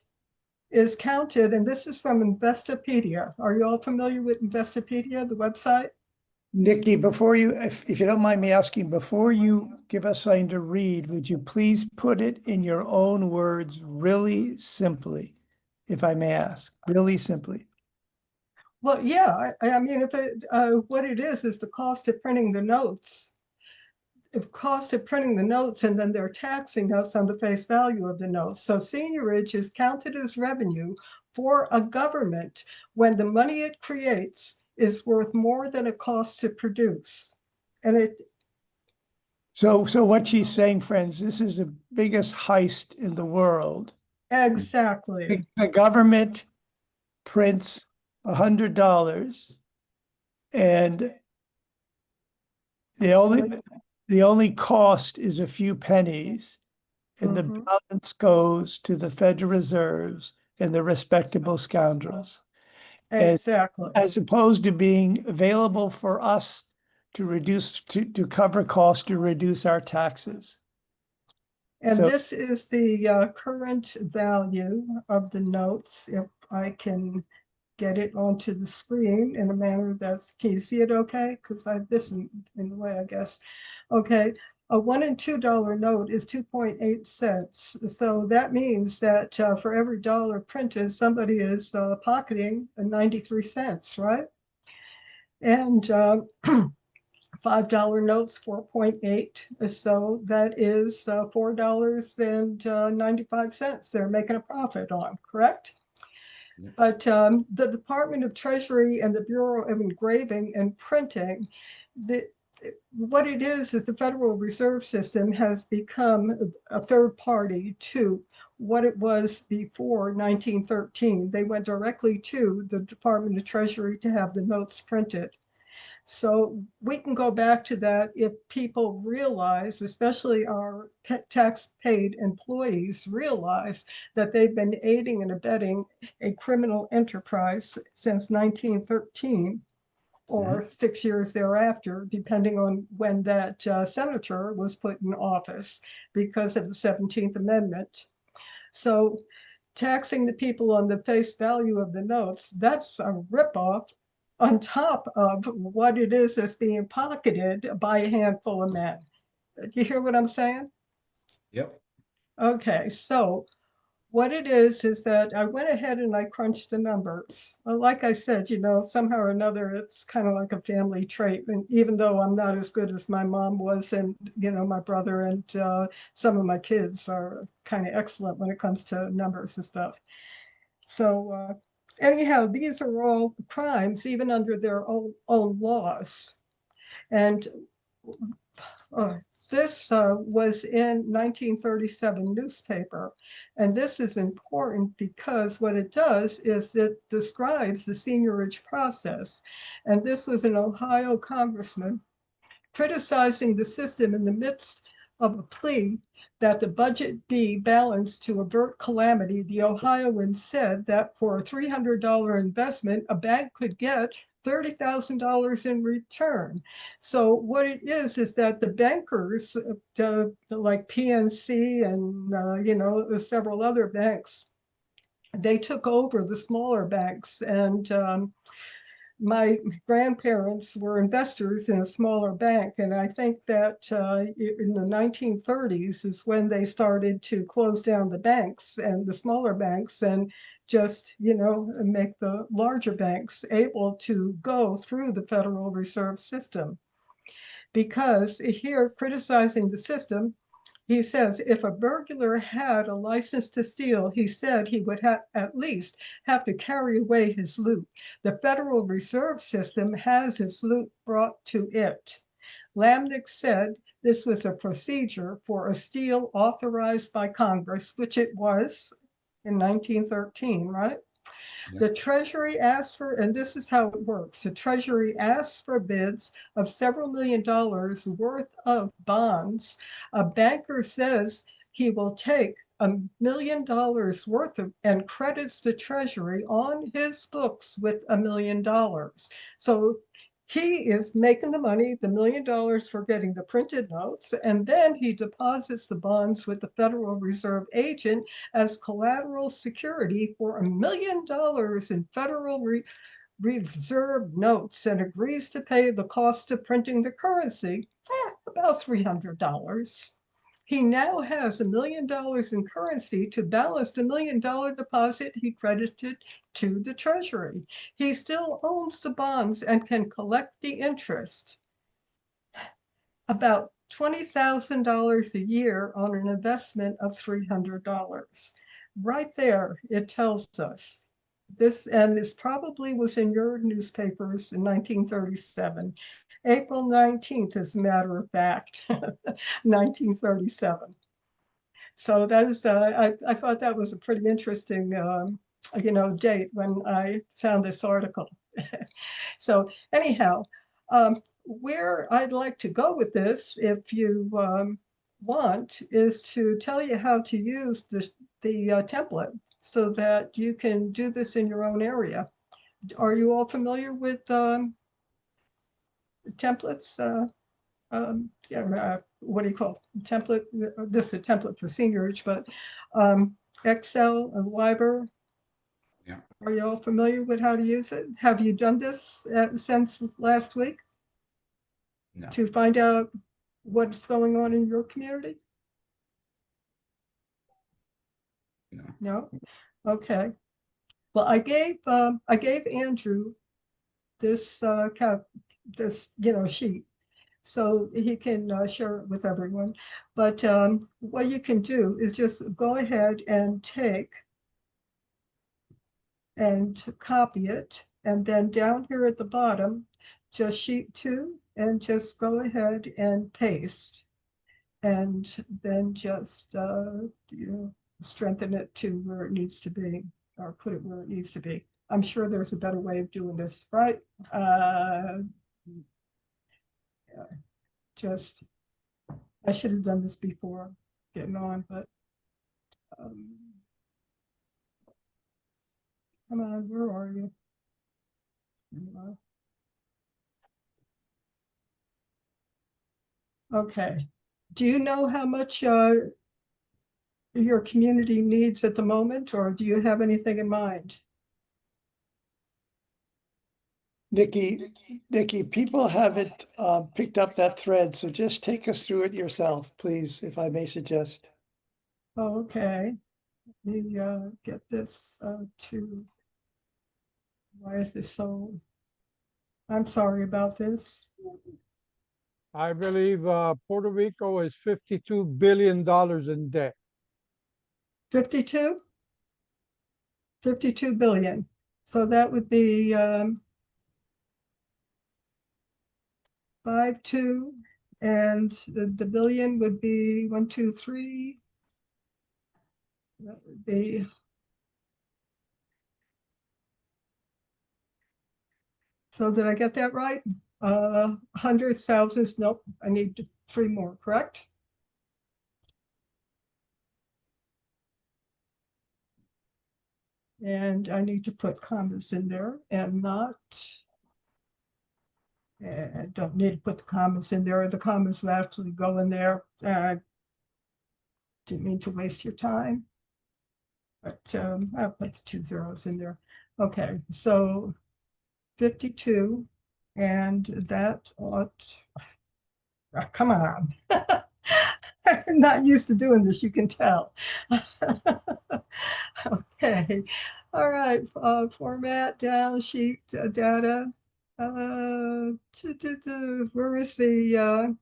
is counted, and this is from Investopedia. Are you all familiar with Investopedia, the website? Nikki, before you, if you don't mind me asking, before you give us something to read, would you please put it in your own words, really simply, if I may ask, really simply? Well, yeah, I mean, what it is the cost of printing the notes. If cost of printing the notes, and then they're taxing us on the face value of the notes. So seniorage is counted as revenue for a government when the money it creates is worth more than it costs to produce. And So what she's saying, friends, this is the biggest heist in the world. exactly. The government prints $100, and the only cost is a few pennies, and the balance goes to the Federal Reserves and the respectable scoundrels. Exactly. As opposed to being available for us to reduce, to cover costs, to reduce our taxes. And So, this is the current value of the notes. If I can get it onto the screen in a manner that's, can you see it okay? Because this in the way, I guess. Okay, a $1 and $2 note is 2.8 cents. So that means that for every dollar printed, somebody is pocketing 93 cents, right? And $5 notes, 4.8. So that is $4.95 they're making a profit on, correct? Yeah. But the Department of Treasury and the Bureau of Engraving and Printing, what it is the Federal Reserve System has become a third party to what it was before 1913. They went directly to the Department of Treasury to have the notes printed. So we can go back to that if people realize, especially our tax paid employees realize that they've been aiding and abetting a criminal enterprise since 1913 or 6 years thereafter, depending on when that senator was put in office because of the 17th Amendment. So taxing the people on the face value of the notes, that's a ripoff on top of what it is that's being pocketed by a handful of men. Do you hear what I'm saying? Yep. Okay, so what it is that I went ahead and I crunched the numbers. Like I said, somehow or another, it's kind of like a family trait. And even though I'm not as good as my mom was, and, my brother and some of my kids are kind of excellent when it comes to numbers and stuff. So anyhow, these are all crimes, even under their own laws. And this was in 1937 newspaper. And this is important because what it does is it describes the seigniorage process. And this was an Ohio congressman criticizing the system in the midst of a plea that the budget be balanced to avert calamity. The Ohioan said that for a $300 investment, a bank could get $30,000 in return. So what it is that the bankers, like PNC and several other banks, they took over the smaller banks. And my grandparents were investors in a smaller bank. And I think that in the 1930s is when they started to close down the banks and the smaller banks and just, make the larger banks able to go through the Federal Reserve System. Because here, criticizing the system, he says if a burglar had a license to steal, he said he would at least have to carry away his loot. The Federal Reserve System has his loot brought to it. Lamnick said this was a procedure for a steal authorized by Congress, which it was in 1913, right? The Treasury asked for, and this is how it works, the Treasury asks for bids of several $1 million worth of bonds. A banker says he will take $1 million worth of and credits the Treasury on his books with $1 million. So he is making the money, the $1 million for getting the printed notes, and then he deposits the bonds with the Federal Reserve agent as collateral security for $1 million in Federal Reserve notes and agrees to pay the cost of printing the currency, about $300. He now has $1 million in currency to balance the $1 million deposit he credited to the Treasury. He still owns the bonds and can collect the interest. About $20,000 a year on an investment of $300. Right there, it tells us this, and this probably was in your newspapers in 1937. April 19th, as a matter of fact, 1937. So that is, I thought that was a pretty interesting, date when I found this article. So anyhow, where I'd like to go with this, if you want, is to tell you how to use the template so that you can do this in your own area. Are you all familiar with templates? What do you call it? Template? This is a template for seigniorage, but Excel and Liber. Yeah. Are you all familiar with how to use it? Have you done this since last week? No. To find out what's going on in your community? No. No? Okay. Well, I gave Andrew this sheet so he can share it with everyone. But what you can do is just go ahead and take and copy it, and then down here at the bottom, just sheet 2, and just go ahead and paste, and then just strengthen it to where it needs to be, or put it where it needs to be. I'm sure there's a better way of doing this, right? Just, I should have done this before getting on, but come on, where are you? Okay. Do you know how much your community needs at the moment, or do you have anything in mind? Nikki, people haven't picked up that thread, so just take us through it yourself, please, if I may suggest. Okay. Let me get this to, why is this so, I'm sorry about this. I believe Puerto Rico is $52 billion in debt. 52? 52 billion. So that would be 5-2, and the billion would be 1, 2, 3. That would be so. Did I get that right? Hundreds, thousands. Nope. I need 3 more. Correct. And I need to put commas in there and not. I don't need to put the commas in there. The commas will actually go in there. Didn't mean to waste your time, but I'll put the 2 zeros in there. Okay, so 52, and that ought, oh, come on. I'm not used to doing this, you can tell. Okay, all right, format, down sheet, data. Where is the,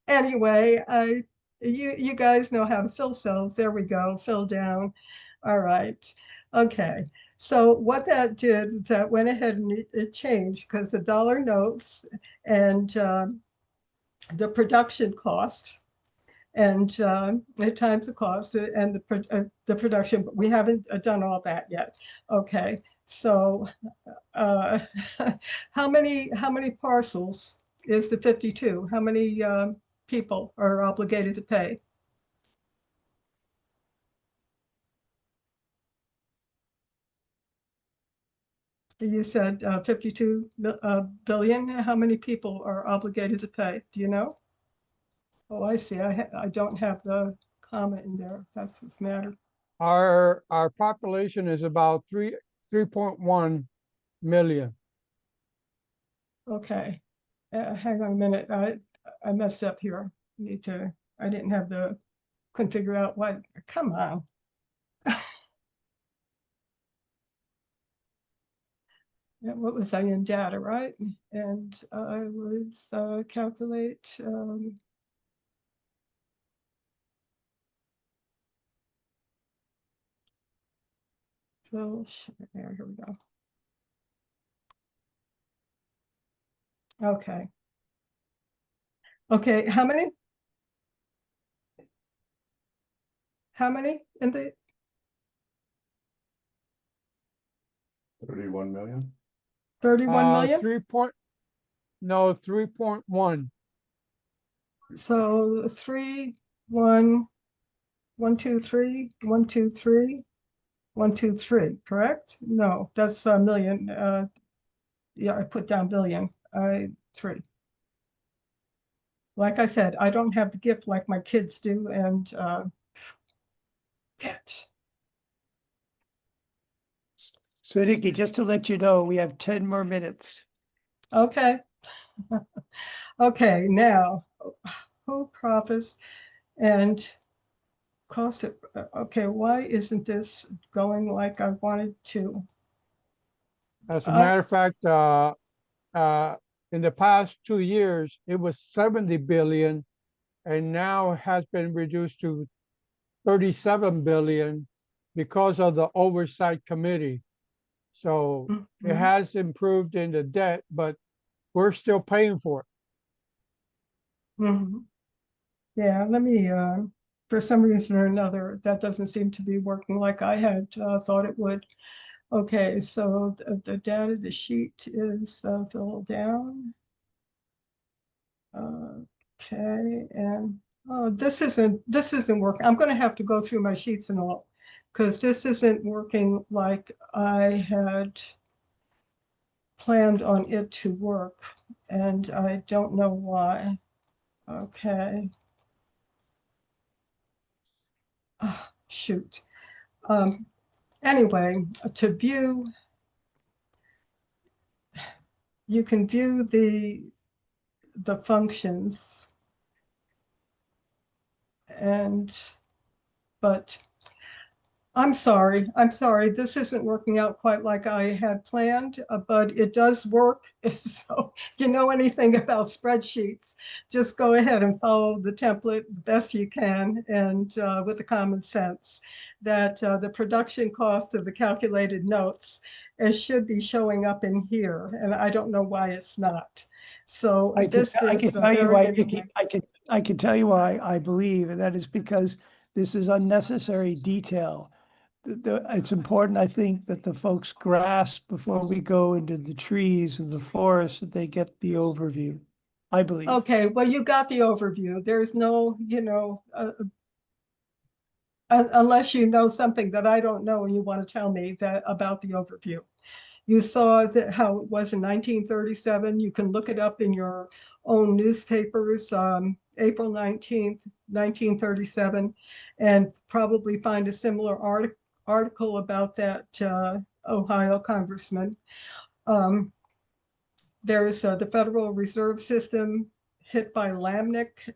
anyway, you guys know how to fill cells. There we go, fill down. All right, okay. So what that did, that went ahead and it changed because the dollar notes and the production cost and times the cost and the production, but we haven't done all that yet. Okay, so how many parcels is the 52? How many people are obligated to pay? You said 52 billion. How many people are obligated to pay? Do you know? Oh, I see. I don't have the comma in there. That's what's matter. Our population is about 3.1 million. Okay. Hang on a minute. I messed up here. I didn't have couldn't figure out what. Come on. What was I in data, right? And I was calculate. So here we go. Okay. Okay, how many? How many in the 31 million. 31 million? 3.1. So 3, 1, 1, 2, 3, 1, 2, 3, 1, 2, 3, correct? No, that's a million. Yeah, I put down billion. 3. Like I said, I don't have the gift like my kids do, and So Nikki, just to let you know, we have 10 more minutes. okay. Okay, now who profits and cost it? Okay, why isn't this going like I wanted to? As a matter of fact, in the past 2 years, it was 70 billion, and now has been reduced to 37 billion because of the oversight committee. So it has improved in the debt, but we're still paying for it. Yeah, let me, for some reason or another, that doesn't seem to be working like I had thought it would. Okay, so the data, the sheet is filled down. Okay, and oh, this isn't working. I'm going to have to go through my sheets and all, because this isn't working like I had planned on it to work, and I don't know why. Okay. Oh, shoot. Anyway, to view, you can view the functions, but I'm sorry. This isn't working out quite like I had planned, but it does work. So if you know anything about spreadsheets, just go ahead and follow the template the best you can, and with the common sense that the production cost of the calculated notes should be showing up in here, and I don't know why it's not. So I can tell you why. I can tell you why I believe, and that is because this is unnecessary detail. It's important, I think, that the folks grasp before we go into the trees and the forest, that they get the overview. I believe. Okay, well, you got the overview. There's no, unless you know something that I don't know and you want to tell me that about the overview. You saw that how it was in 1937. You can look it up in your own newspapers, April 19th, 1937, and probably find a similar article about that Ohio congressman. There's the Federal Reserve System hit by Lamnick.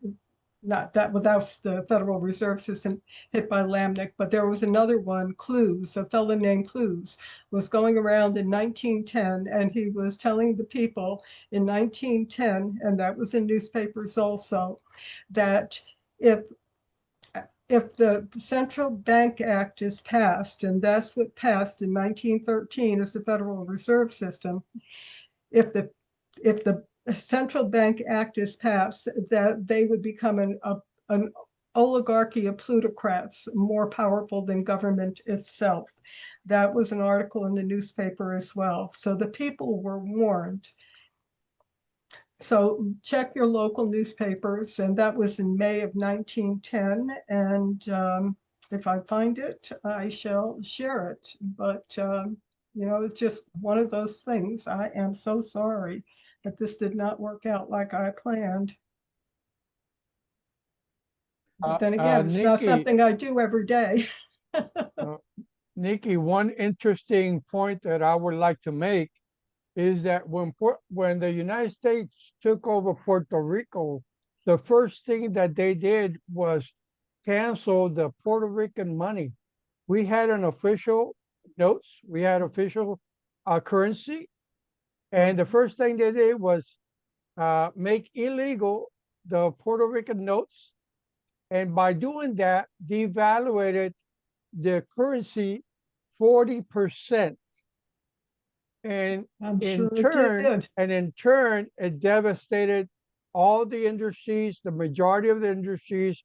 Not that without the Federal Reserve System hit by Lamnick, but there was another one, Clues, a fellow named Clues, was going around in 1910, and he was telling the people in 1910, and that was in newspapers also, that if the Central Bank Act is passed, and that's what passed in 1913 as the Federal Reserve System, if the Central Bank Act is passed, that they would become an oligarchy of plutocrats more powerful than government itself. That was an article in the newspaper as well. So the people were warned. So check your local newspapers, and that was in May of 1910. And if I find it, I shall share it. But it's just one of those things. I am so sorry that this did not work out like I planned. But then again, it's not Nikki, something I do every day. Nikki, one interesting point that I would like to make is that when the United States took over Puerto Rico, the first thing that they did was cancel the Puerto Rican money. We had an official notes, we had official currency, and the first thing they did was make illegal the Puerto Rican notes, and by doing that, devaluated the currency 40%. And in turn, it devastated all the industries, the majority of the industries,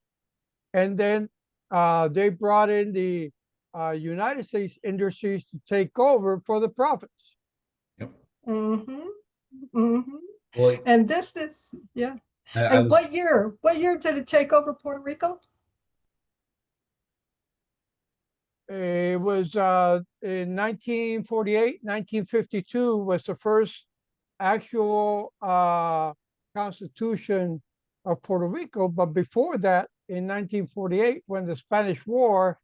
and then they brought in the United States industries to take over for the profits. Yep. Well, and this is, yeah. And what year did it take over Puerto Rico? It was in 1948, 1952 was the first actual constitution of Puerto Rico. But before that, in 1948, when the Spanish War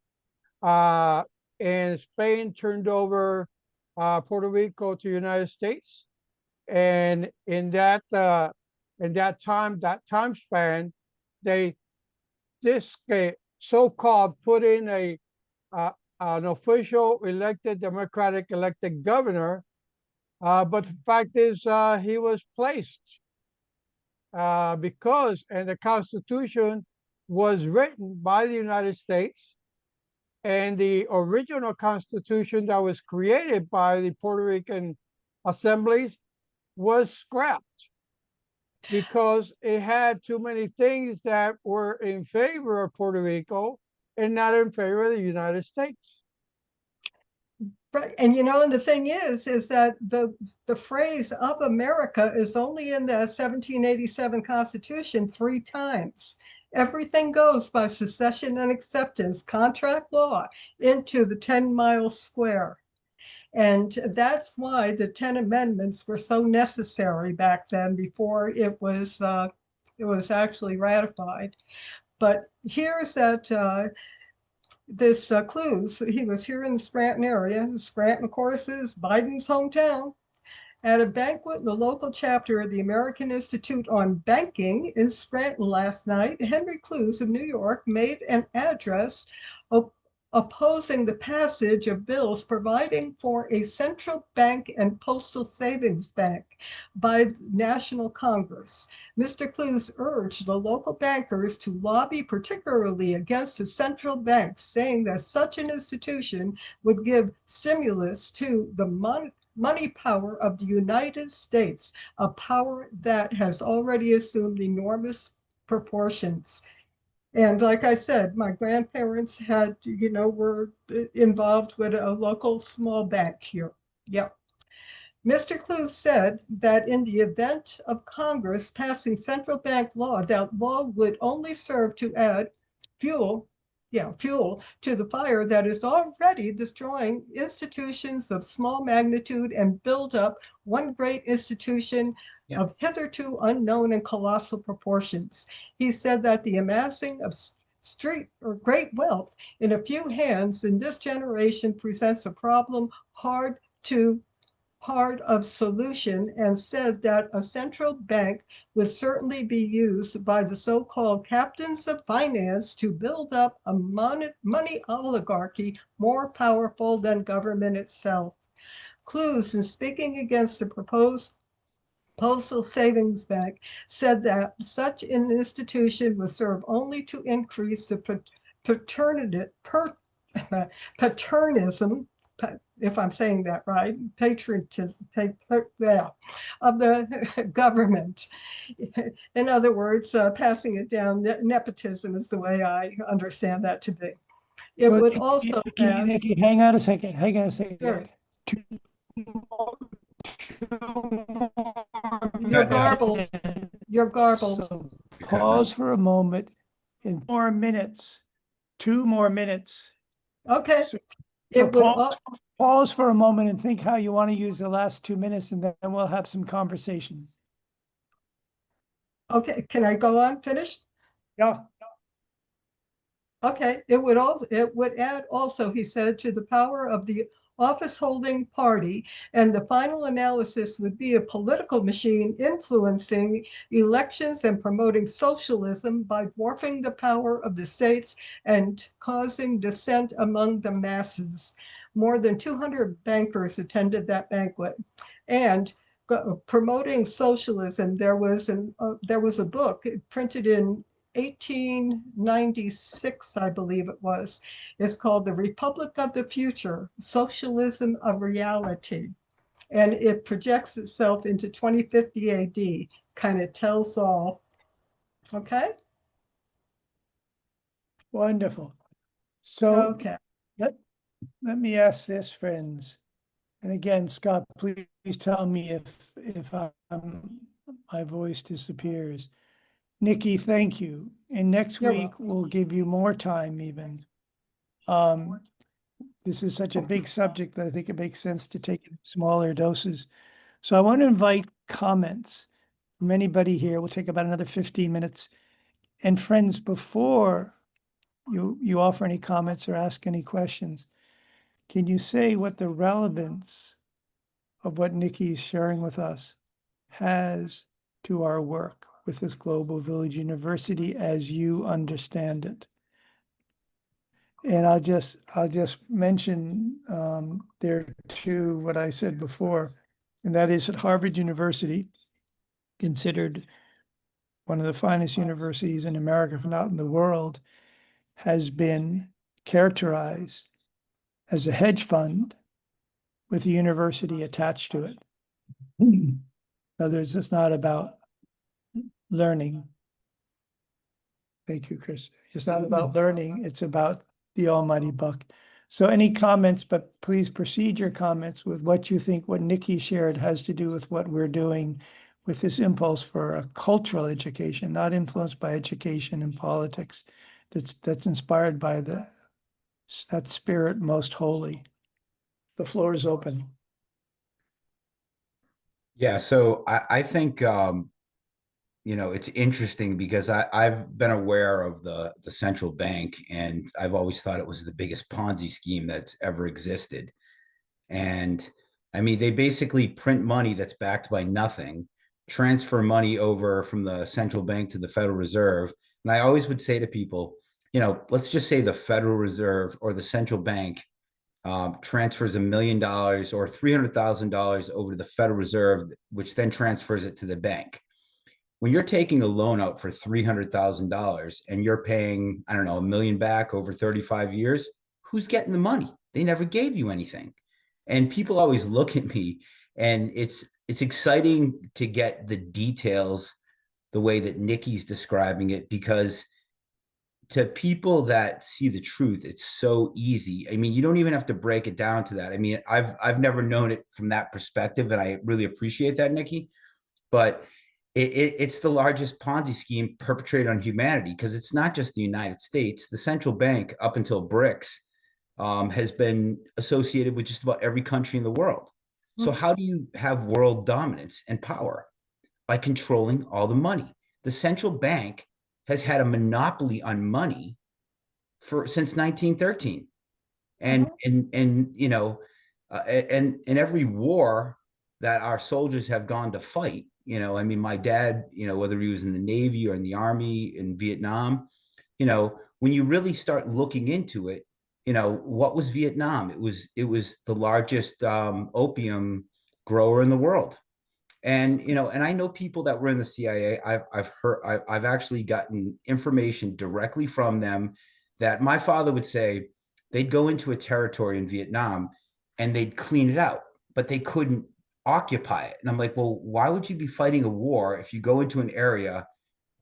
and Spain turned over Puerto Rico to the United States, and in that time span, they so-called put in an official democratic elected governor, but the fact is he was placed because the Constitution was written by the United States, and the original Constitution that was created by the Puerto Rican assemblies was scrapped because it had too many things that were in favor of Puerto Rico and not in favor of the United States. Right, and and the thing is that the phrase "of America" is only in the 1787 Constitution 3 times. Everything goes by secession and acceptance, contract law, into the 10 mile square. And that's why the 10 amendments were so necessary back then before it was actually ratified. But here's that this Cruz, he was here in the Scranton area. Scranton, of course, is Biden's hometown. At a banquet in the local chapter of the American Institute on Banking in Scranton last night, Henry Cruz of New York made an address opposing the passage of bills providing for a central bank and postal savings bank by the National Congress. Mr. Cruz urged the local bankers to lobby particularly against the central banks, saying that such an institution would give stimulus to the money power of the United States, a power that has already assumed enormous proportions. And like I said, my grandparents had, were involved with a local small bank here. Yep. Mr. Cruz said that in the event of Congress passing central bank law, that law would only serve to add fuel to the fire that is already destroying institutions of small magnitude and build up one great institution of hitherto unknown and colossal proportions. He said that the amassing of great wealth in a few hands in this generation presents a problem hard of solution, and said that a central bank would certainly be used by the so-called captains of finance to build up a money oligarchy more powerful than government itself. Cruz, in speaking against the proposed Postal Savings Bank, said that such an institution would serve only to increase the patronism, if I'm saying that right, patriotism of the government. In other words, passing it down, nepotism is the way I understand that to be. It would also have, Nikki, hang on a second. Sure. You're garbled. You're garbled. So pause for a moment. In 4 minutes, 2 more minutes. Okay. So It would pause for a moment and think how you want to use the last 2 minutes, and then we'll have some conversation. Okay, can I go on? Finish? Yeah. Okay, it would add also, he said, to the power of the office holding party, and the final analysis would be a political machine influencing elections and promoting socialism by dwarfing the power of the states and causing dissent among the masses. More than 200 bankers attended that banquet. And promoting socialism, there was a book printed in 1896, I believe it was. It's called The Republic of the Future, Socialism of Reality. And it projects itself into 2050 AD, kind of tells all. Okay? Wonderful. So okay. Let me ask this, friends. And again, Scott, please tell me if my voice disappears. Nikki, thank you. And next week, we'll give you more time even. This is such a big subject that I think it makes sense to take it in smaller doses. So I want to invite comments from anybody here. We'll take about another 15 minutes. And friends, before you offer any comments or ask any questions, can you say what the relevance of what Nikki is sharing with us has to our work with this Global Village University as you understand it? And I'll just mention there too what I said before, and that is that Harvard University, considered one of the finest universities in America, if not in the world, has been characterized as a hedge fund with a university attached to it. In other words, it's not about learning. Thank you, Chris. It's not about learning, it's about the almighty buck. So any comments, but please proceed your comments with what you think what Nikki shared has to do with what we're doing with this impulse for a cultural education, not influenced by education and politics, that's inspired by that spirit most holy. The floor is open. Yeah, so I think you know, it's interesting because I've been aware of the central bank, and I've always thought it was the biggest Ponzi scheme that's ever existed. And I mean, they basically print money that's backed by nothing, transfer money over from the central bank to the Federal Reserve. And I always would say to people, you know, let's just say the Federal Reserve or the central bank transfers $1 million or $300,000 over to the Federal Reserve, which then transfers it to the bank. When you're taking a loan out for $300,000 and you're paying, I don't know, $1 million back over 35 years, who's getting the money? They never gave you anything. And people always look at me, and it's exciting to get the details the way that Nikki's describing it, because to people that see the truth, it's so easy. I mean, you don't even have to break it down to that. I mean, I've never known it from that perspective, and I really appreciate that, Nikki. But it's the largest Ponzi scheme perpetrated on humanity, because it's not just the United States. The central bank, up until BRICS, has been associated with just about every country in the world. So how do you have world dominance and power? By controlling all the money. The central bank has had a monopoly on money since 1913. And you know, and in every war that our soldiers have gone to fight, you know, I mean, my dad, you know, whether he was in the Navy or in the Army in Vietnam, you know, when you really start looking into it, you know, what was Vietnam? It was the largest opium grower in the world. And, you know, and I know people that were in the CIA. I've actually gotten information directly from them that my father would say they'd go into a territory in Vietnam and they'd clean it out, but they couldn't occupy it. And I'm like, well, why would you be fighting a war if you go into an area,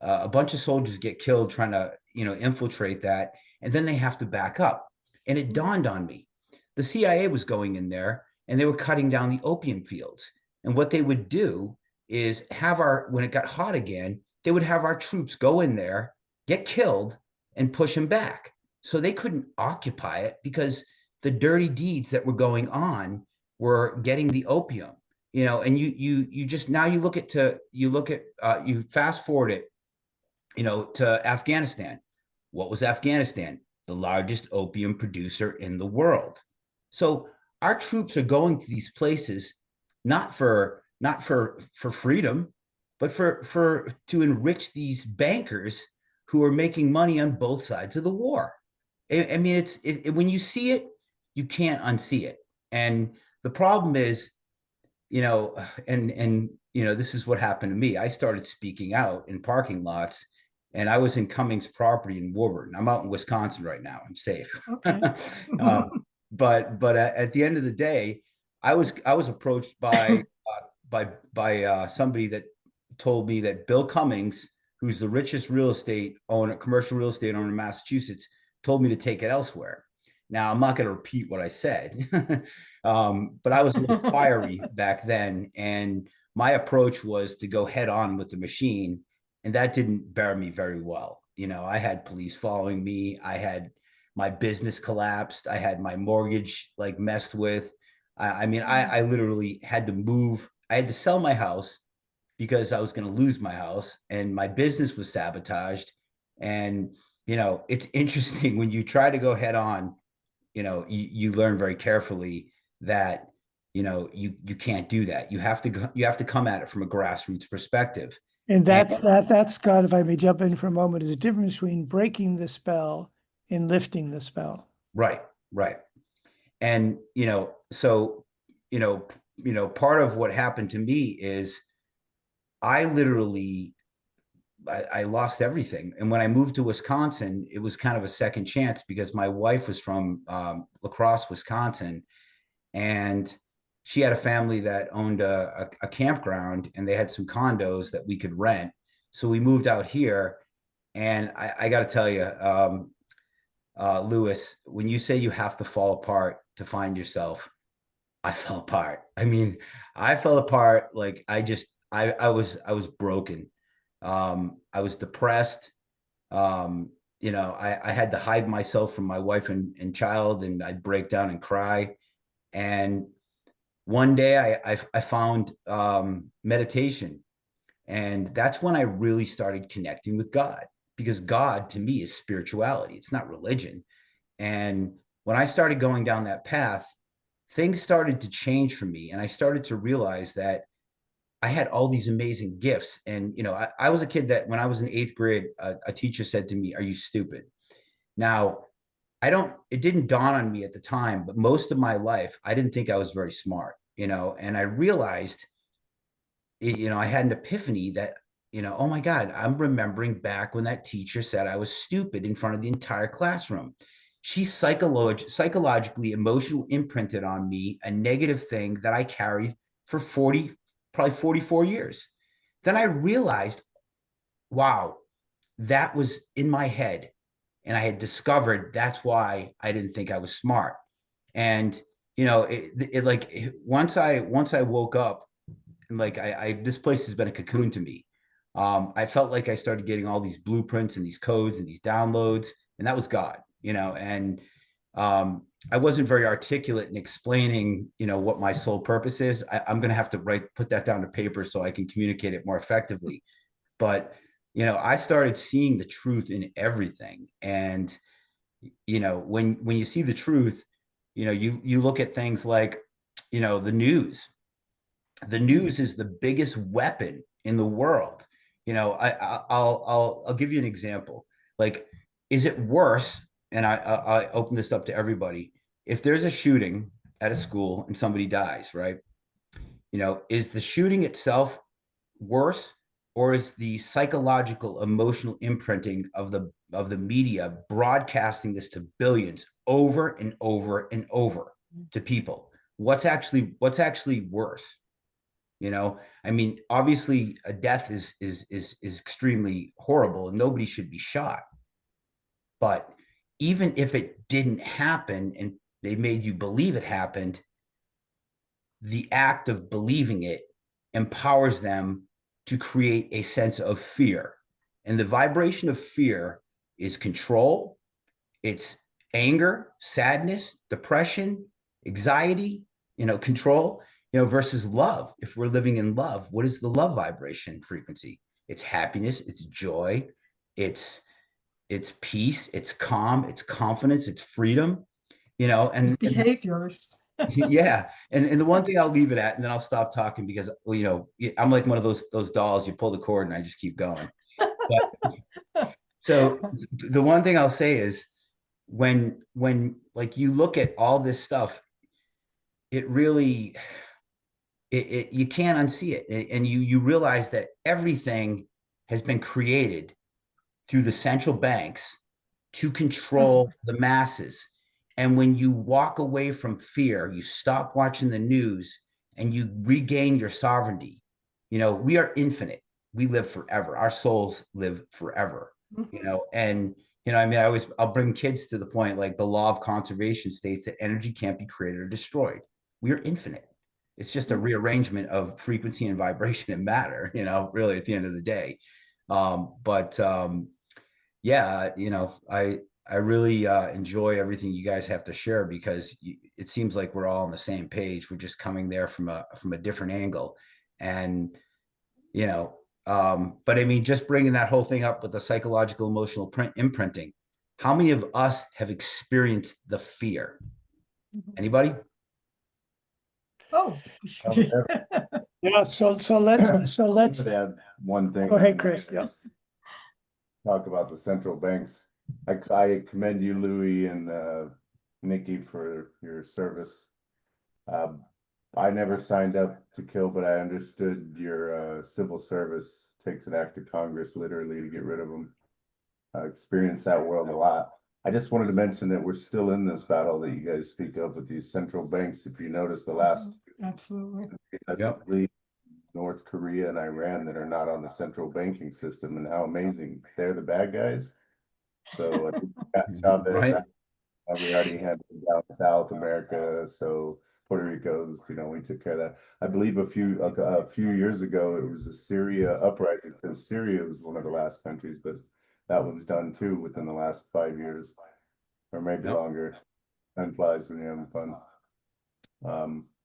a bunch of soldiers get killed trying to, you know, infiltrate that, and then they have to back up? And it dawned on me, the CIA was going in there and they were cutting down the opium fields. And what they would do is when it got hot again, they would have our troops go in there, get killed, and push them back. So they couldn't occupy it because the dirty deeds that were going on were getting the opium. You know, and you just, now you fast forward it, you know, to Afghanistan. What was Afghanistan? The largest opium producer in the world. So our troops are going to these places not for freedom, but to enrich these bankers who are making money on both sides of the war. I mean, when you see it, you can't unsee it. And the problem is, you know, and you know, this is what happened to me. I started speaking out in parking lots, and I was in Cummings property in Woburn. I'm out in Wisconsin right now. I'm safe. Okay. But at the end of the day, I was approached by somebody that told me that Bill Cummings, who's the richest commercial real estate owner in Massachusetts, told me to take it elsewhere. Now, I'm not going to repeat what I said, but I was a little fiery back then. And my approach was to go head on with the machine. And that didn't bear me very well. You know, I had police following me. I had my business collapsed. I had my mortgage like messed with. I mean, I literally had to move. I had to sell my house because I was going to lose my house, and my business was sabotaged. And, you know, it's interesting when you try to go head on, you know, you learn very carefully that, you know, you can't do that. You have to come at it from a grassroots perspective. And that's Scott, if I may jump in for a moment, is a difference between breaking the spell and lifting the spell. Right. And, you know, so, you know, part of what happened to me is I literally, I lost everything. And when I moved to Wisconsin, it was kind of a second chance because my wife was from La Crosse, Wisconsin, and she had a family that owned a campground, and they had some condos that we could rent. So we moved out here, and I got to tell you, Lewis, when you say you have to fall apart to find yourself, I fell apart. I mean, I fell apart. Like I was broken. I was depressed. You know, I had to hide myself from my wife and child, and I'd break down and cry. And one day I found meditation. And that's when I really started connecting with God, because God to me is spirituality. It's not religion. And when I started going down that path, things started to change for me. And I started to realize that I had all these amazing gifts. And, you know, I was a kid that when I was in 8th grade, a teacher said to me, "Are you stupid?" Now, it didn't dawn on me at the time, but most of my life, I didn't think I was very smart, you know, and I realized, you know, I had an epiphany that, you know, oh my God, I'm remembering back when that teacher said I was stupid in front of the entire classroom. She psychologically, emotionally imprinted on me a negative thing that I carried for probably 44 years. Then I realized, wow, that was in my head. And I had discovered that's why I didn't think I was smart. And, you know, once I woke up, and like this place has been a cocoon to me. I felt like I started getting all these blueprints and these codes and these downloads, and that was God, you know. And I wasn't very articulate in explaining, you know, what my sole purpose is. I'm going to have to put that down to paper so I can communicate it more effectively. But, you know, I started seeing the truth in everything. And, you know, when you see the truth, you know, you look at things like, you know, the news. The news is the biggest weapon in the world. You know, I'll give you an example. Like, is it worse? And I open this up to everybody. If there's a shooting at a school and somebody dies, right? You know, is the shooting itself worse, or is the psychological, emotional imprinting of the media broadcasting this to billions over and over and over to people? What's actually worse? You know, I mean, obviously a death is extremely horrible and nobody should be shot. But even if it didn't happen and they made you believe it happened, the act of believing it empowers them to create a sense of fear. And the vibration of fear is control, it's anger, sadness, depression, anxiety, you know, control, you know, versus love. If we're living in love, what is the love vibration frequency? It's happiness, it's joy, it's peace, it's calm, it's confidence, it's freedom, you know, and Behaviors. yeah. And the one thing I'll leave it at, and then I'll stop talking because, well, you know, I'm like one of those dolls, you pull the cord and I just keep going. But, so the one thing I'll say is when like you look at all this stuff, it really, you can't unsee it. And you realize that everything has been created through the central banks to control the masses. And when you walk away from fear, you stop watching the news and you regain your sovereignty. You know, we are infinite. We live forever. Our souls live forever, you know, and, you know, I mean, I'll bring kids to the point, like the law of conservation states that energy can't be created or destroyed. We are infinite. It's just a rearrangement of frequency and vibration and matter, you know, really at the end of the day. Yeah, you know, I really enjoy everything you guys have to share because it seems like we're all on the same page. We're just coming there from a different angle, and you know, but I mean, just bringing that whole thing up with the psychological, emotional imprinting. How many of us have experienced the fear? Anybody? Oh. Yeah, so let's add one thing. go ahead, Chris. Yeah. Talk about the central banks. I commend you, Louis and Nikki, for your service. I never signed up to kill, but I understood your civil service takes an act of Congress literally to get rid of them. I experienced that world a lot. I just wanted to mention that we're still in this battle that you guys speak of with these central banks. If you notice the last, Absolutely. Yep. North Korea and Iran that are not on the central banking system, and how amazing they're the bad guys. So South Right. we already had down South America, so Puerto Rico's, we took care of that. I believe a few years ago it was a Syria uprising, because Syria was one of the last countries, but that one's done too within the last 5 years, or maybe Yep. longer. Time flies when you're having fun.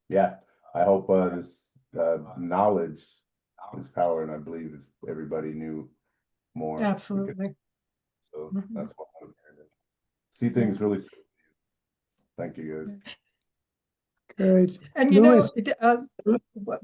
Yeah, I hope this knowledge is power, and I believe if everybody knew more, we could. Absolutely. So Mhm. that's what I'm here to see things really. Thank you, guys. Good. And Louis, what-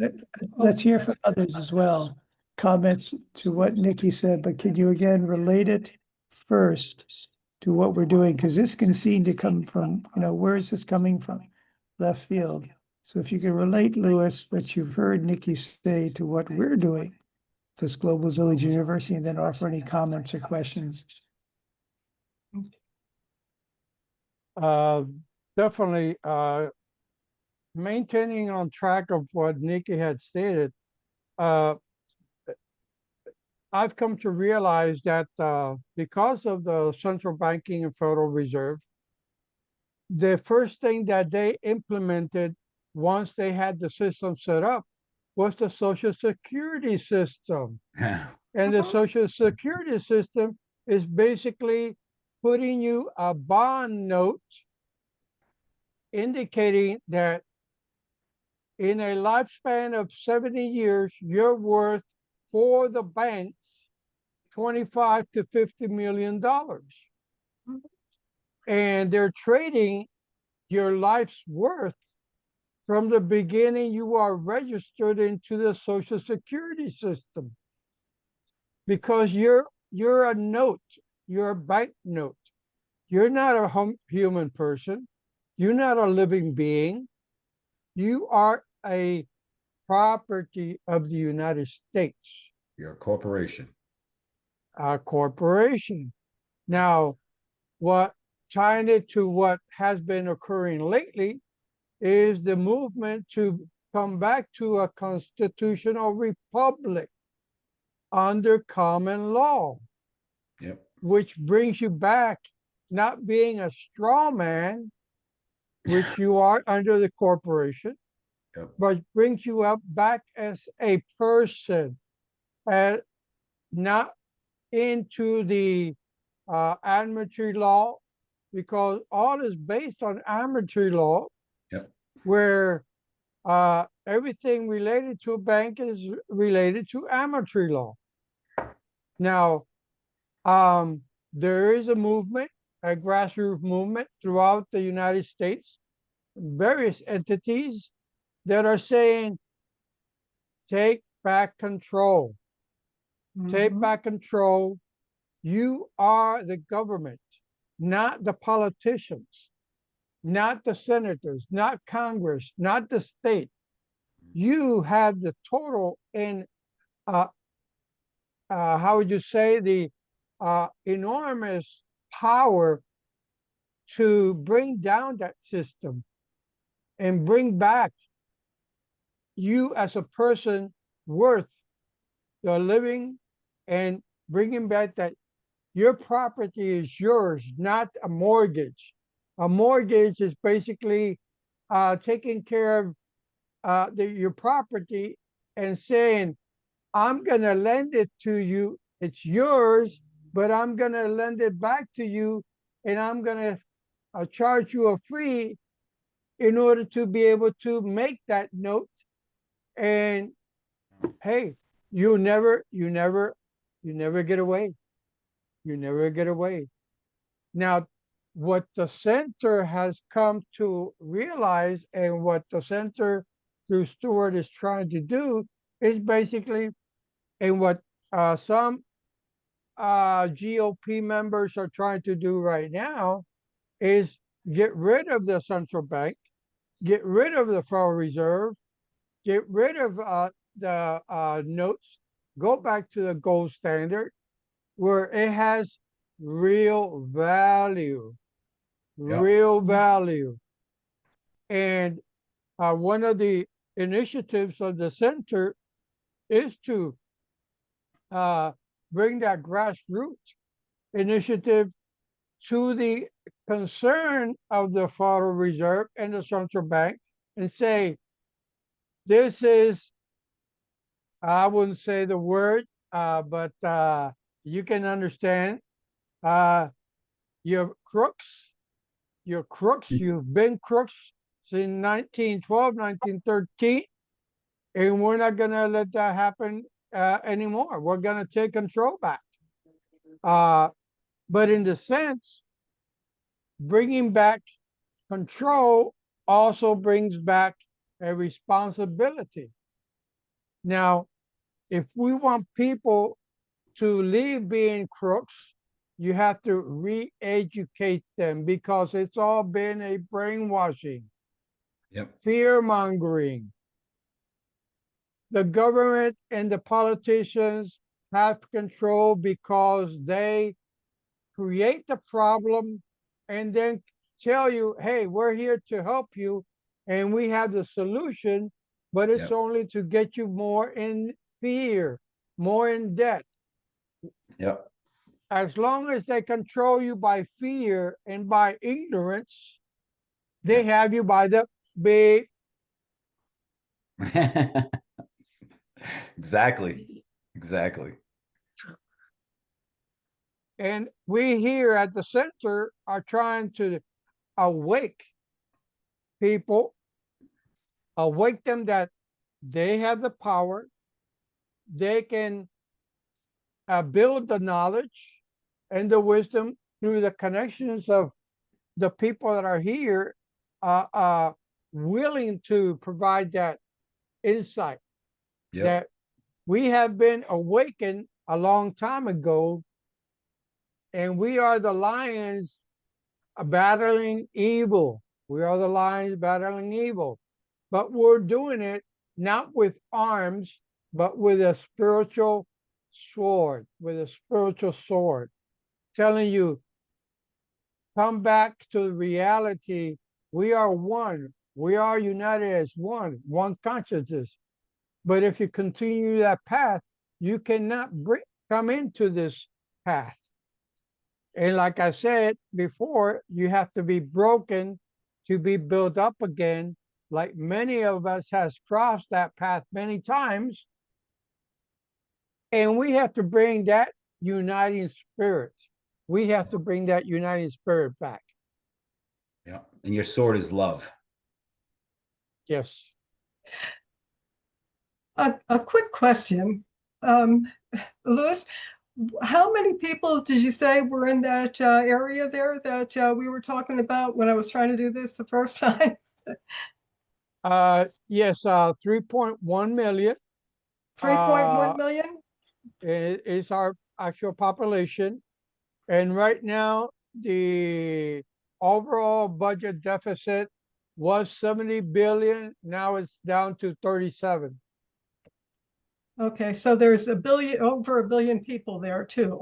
let's hear from others as well. Comments to what Nikki said, but can you again relate it first to what we're doing? Because this can seem to come from, where is this coming from? Left field. So if you can relate, Louis, what you've heard Nikki say to what we're doing, this Global Village University, and then offer any comments or questions. Definitely, maintaining on track of what Nikki had stated, I've come to realize that because of the central banking and Federal Reserve, the first thing that they implemented once they had the system set up was the Social Security system. And the Social Security system is basically putting you a bond note indicating that in a lifespan of 70 years, you're worth for the banks 25 to 50 million dollars. And they're trading your life's worth from the beginning you are registered into the Social Security system, because you're a note, you're a bank note. You're not a human person. You're not a living being. You are a property of the United States. You're a corporation. A corporation. Now, what tying it to what has been occurring lately is the movement to come back to a constitutional republic under common law. Yep. Which brings you back not being a straw man, which you are under the corporation, Yep. but brings you up back as a person, not into the amatory law, because all is based on amatory law. Yep. Where everything related to a bank is related to amatory law. Now, there is a movement, a grassroots movement throughout the United States, various entities that are saying, take back control. Take back control. You are the government, not the politicians, not the senators, not Congress, not the state. You have the total in, how would you say, the enormous power to bring down that system and bring back you as a person worth the living, and bringing back that your property is yours, not a mortgage. A mortgage is basically taking care of your property and saying, I'm going to lend it to you. It's yours, but I'm going to lend it back to you, and I'm going to charge you a fee in order to be able to make that note. And hey, you never get away. You never get away. Now, what the center has come to realize, and what the center through Stewart is trying to do, is basically, and what some GOP members are trying to do right now, is get rid of the central bank, get rid of the Federal Reserve, get rid of the notes, go back to the gold standard, where it has real value. Yep. Real value. And one of the initiatives of the center is to bring that grassroots initiative to the concern of the Federal Reserve and the central bank and say, this is, I wouldn't say the word, but you can understand, you're crooks. You're crooks. You've been crooks since 1912, 1913, and we're not going to let that happen anymore. We're going to take control back. But in the sense, bringing back control also brings back a responsibility. Now, if we want people to leave being crooks, you have to re-educate them, because it's all been a brainwashing, fear-mongering. The government and the politicians have control because they create the problem and then tell you, hey, we're here to help you and we have the solution, but it's only to get you more in fear, more in debt. Yep. As long as they control you by fear and by ignorance, they have you by the big. Exactly. Exactly. And we here at the center are trying to awake people, awake them that they have the power, they can build the knowledge and the wisdom through the connections of the people that are here, willing to provide that insight. That we have been awakened a long time ago, and we are the lions battling evil. We are the lions battling evil, but we're doing it not with arms, but with a spiritual sword, telling you, come back to reality. We are one. We are united as one consciousness. But if you continue that path, you cannot come into this path. And like I said before, you have to be broken to be built up again. Like many of us has crossed that path many times. And we have to bring that uniting spirit. We have to bring that uniting spirit back. Yeah. And your sword is love. Yes. A quick question. Louis, how many people did you say were in that area there that we were talking about when I was trying to do this the first time? Yes, 3.1 million. 3.1 million? Is our actual population. And right now, the overall budget deficit was 70 billion. Now it's down to 37. Okay, so there's over a billion people there too.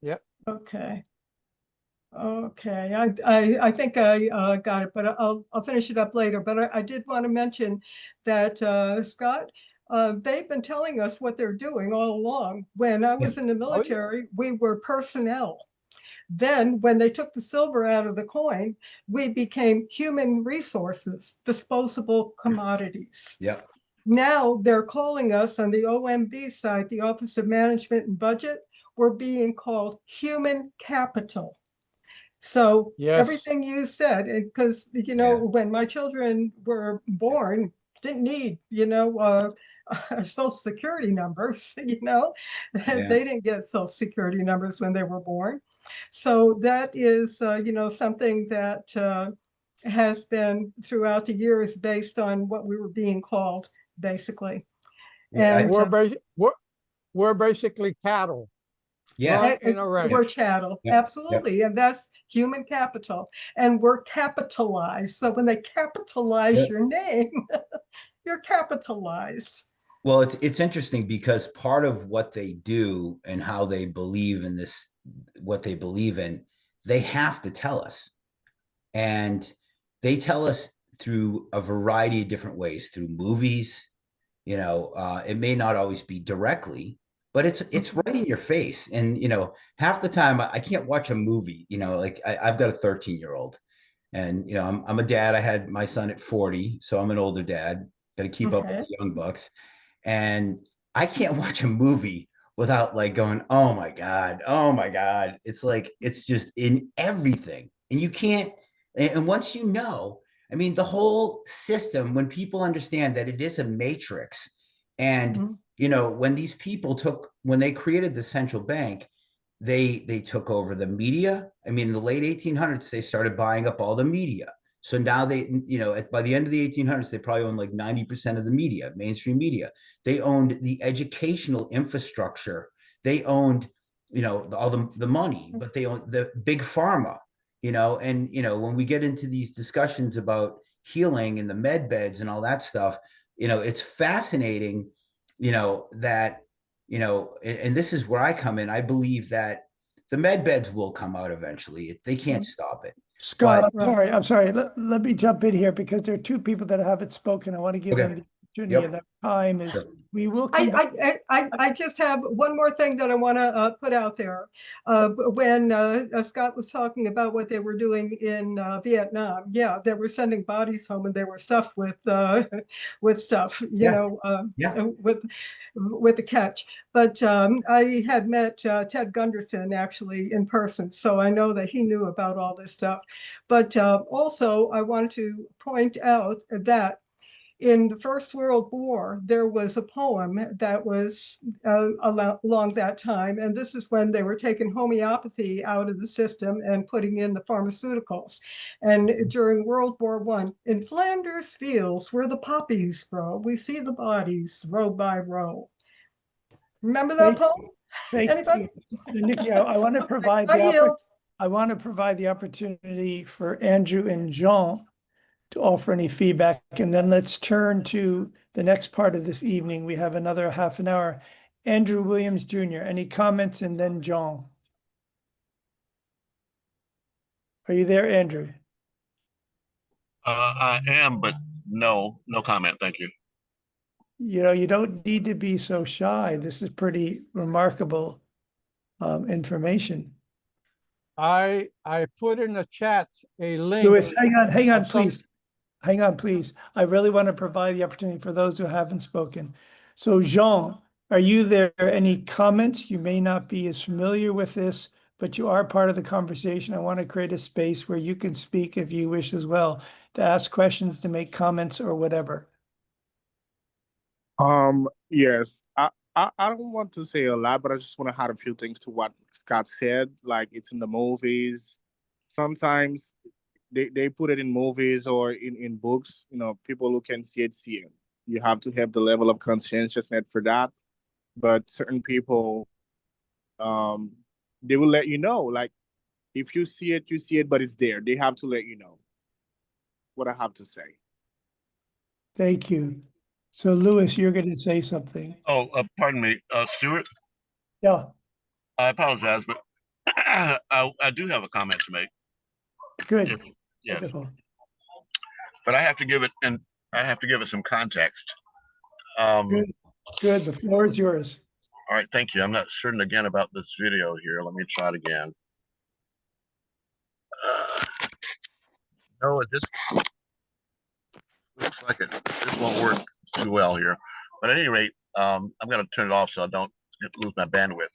Yep. Okay. Okay, I think I got it, but I'll finish it up later. But I did want to mention that Scott, they've been telling us what they're doing all along. When I was in the military, we were personnel. Then when they took the silver out of the coin, we became human resources, disposable commodities. Yeah. Now they're calling us on the OMB side, the Office of Management and Budget, we're being called human capital. So everything you said, because, when my children were born, didn't need, social security numbers, they didn't get social security numbers when they were born. So that is, something that has been throughout the years based on what we were being called, basically. Yeah, and we're basically cattle. Yeah. We're chattel. Absolutely. And that's human capital. And we're capitalized. So when they capitalize your name, you're capitalized. Well, it's interesting because part of what they do and how they believe in this, what they believe in, they have to tell us. And they tell us through a variety of different ways, through movies. It may not always be directly, but it's right in your face. And, you know, half the time I can't watch a movie, you know, like I've got a 13-year-old and, you know, I'm a dad. I had my son at 40, so I'm an older dad, got to keep up with Okay. the young bucks. And I can't watch a movie without like going, oh my God, oh my God. It's like, it's just in everything. And you can't, and once you know, I mean, the whole system, when people understand that it is a matrix, and you know, when these people when they created the central bank, they took over the media. I mean, in the late 1800s, they started buying up all the media. So now they, you know, by the end of the 1800s, they probably owned like 90% of the media, mainstream media. They owned the educational infrastructure. They owned, you know, all the money, but they owned the big pharma, you know. And, you know, when we get into these discussions about healing and the med beds and all that stuff, you know, it's fascinating, you know, that, you know, and this is where I come in. I believe that the med beds will come out eventually. They can't stop it. Scott, But, I'm sorry. Let me jump in here because there are two people that haven't spoken. I want to give them the opportunity, and their time is. Sure. We will come back. I just have one more thing that I want to put out there. When Scott was talking about what they were doing in Vietnam, yeah, they were sending bodies home and they were stuffed with stuff, you know, with the catch. But I had met Ted Gunderson actually in person, so I know that he knew about all this stuff. But also, I want to point out that in the First World War, there was a poem that was along that time. And this is when they were taking homeopathy out of the system and putting in the pharmaceuticals. And during World War I, in Flanders fields where the poppies grow, we see the bodies row by row. Remember that poem? Anybody? Nikki, I want to provide I want to provide the opportunity for Andrew and Jean to offer any feedback, and then let's turn to the next part of this evening. We have another half an hour. Andrew Williams Jr., any comments, and then Jean. Are you there, Andrew? I am, but no comment. Thank you. You know, you don't need to be so shy. This is pretty remarkable information. I put in the chat a link. Louis, hang on, please. Hang on, please. I really want to provide the opportunity for those who haven't spoken. So, Jean, are you there? Any comments? You may not be as familiar with this, but you are part of the conversation. I want to create a space where you can speak if you wish as well, to ask questions, to make comments, or whatever. Yes. I don't want to say a lot, but I just want to add a few things to what Scott said. Like, it's in the movies. Sometimes they put it in movies or in books. You know, people who can see it. You have to have the level of conscientiousness for that. But certain people, they will let you know. Like, if you see it, you see it, but it's there. They have to let you know what I have to say. Thank you. So, Louis, you're going to say something. Oh, pardon me, Stuart. Yeah. I apologize, but I do have a comment to make. Good. Yes. Wonderful. But I have to give it some context. Good. Good. The floor is yours. All right, thank you. I'm not certain again about this video here. Let me try it again. No, it just looks like this won't work too well here. But at any rate, I'm going to turn it off so I don't lose my bandwidth.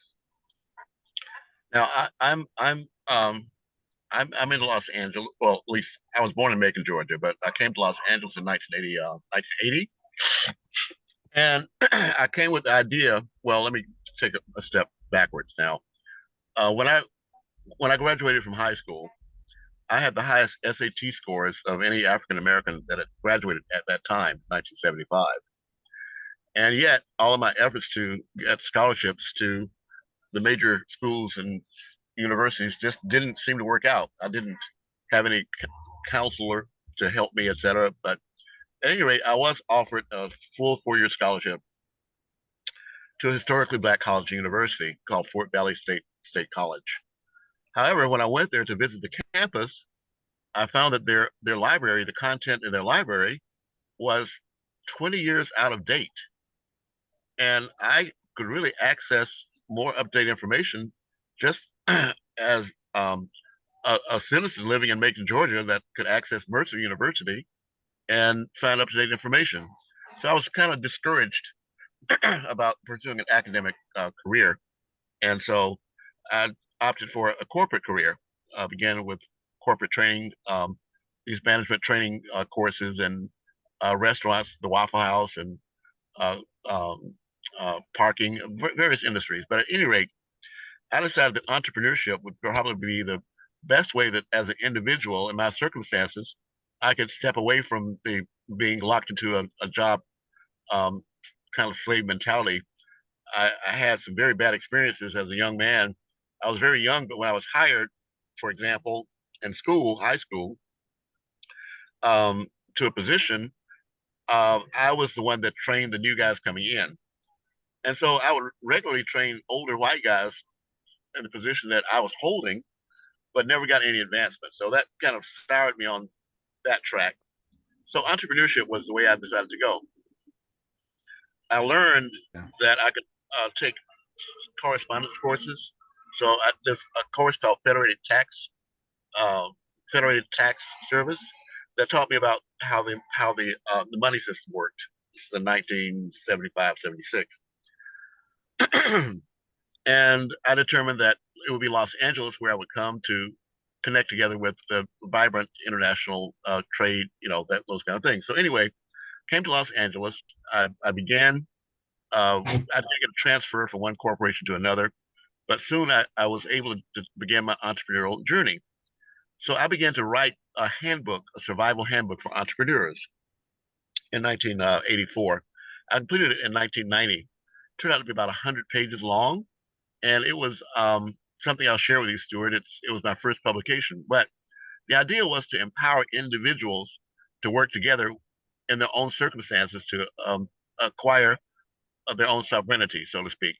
Now, I'm in Los Angeles. Well, at least I was born in Macon, Georgia, but I came to Los Angeles in 1980. And I came with the idea. Well, let me take a step backwards now. When I graduated from high school, I had the highest SAT scores of any African American that had graduated at that time, 1975. And yet, all of my efforts to get scholarships to the major schools and universities just didn't seem to work out. I didn't have any counselor to help me, etc. But at any rate, I was offered a full 4-year scholarship to a historically black college and university called Fort Valley State College. However, when I went there to visit the campus, I found that their library, the content in their library, was 20 years out of date. And I could really access more updated information just as a citizen living in Macon, Georgia, that could access Mercer University and find up-to-date information. So I was kind of discouraged about pursuing an academic career. And so I opted for a corporate career. Began with corporate training, these management training courses and restaurants, the Waffle House, and uh, um, parking, various industries. But at any rate, I decided that entrepreneurship would probably be the best way that, as an individual in my circumstances, I could step away from the being locked into a job um, kind of slave mentality. I had some very bad experiences as a young man. I was very young, but when I was hired, for example, in school, high school, to a position, I was the one that trained the new guys coming in. And so I would regularly train older white guys in the position that I was holding, but never got any advancement. So that kind of soured me on that track. So entrepreneurship was the way I decided to go. I learned that I could take correspondence courses. So there's a course called Federated Tax Service that taught me about how the money system worked. This is in 1975, 76. And I determined that it would be Los Angeles where I would come to connect together with the vibrant international trade, those kind of things. So anyway, came to Los Angeles. I began, I did get a transfer from one corporation to another, but soon I was able to begin my entrepreneurial journey. So I began to write a handbook, a survival handbook for entrepreneurs in 1984. I completed it in 1990. It turned out to be about 100 pages long, and it was something I'll share with you, Stuart. It was my first publication, but the idea was to empower individuals to work together in their own circumstances to acquire their own sovereignty, so to speak.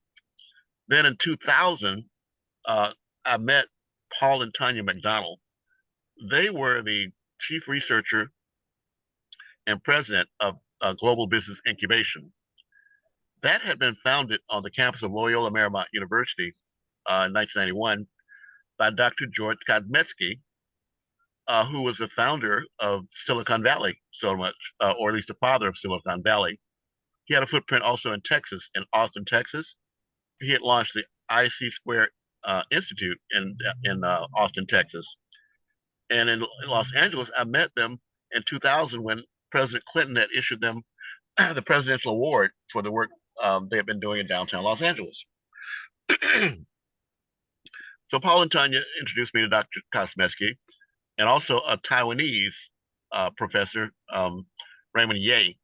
Then in 2000, I met Paul and Tanya McDonald. They were the chief researcher and president of Global Business Incubation. That had been founded on the campus of Loyola Marymount University in 1991 by Dr. George Kosmetsky, who was the founder of Silicon Valley, so much, or at least the father of Silicon Valley. He had a footprint also in Texas, in Austin, Texas. He had launched the IC Square Institute in Austin, Texas. And in Los Angeles, I met them in 2000 when President Clinton had issued them the Presidential Award for the work they had been doing in downtown Los Angeles. So Paul and Tanya introduced me to Dr. Kosmetsky and also a Taiwanese professor, Raymond Ye.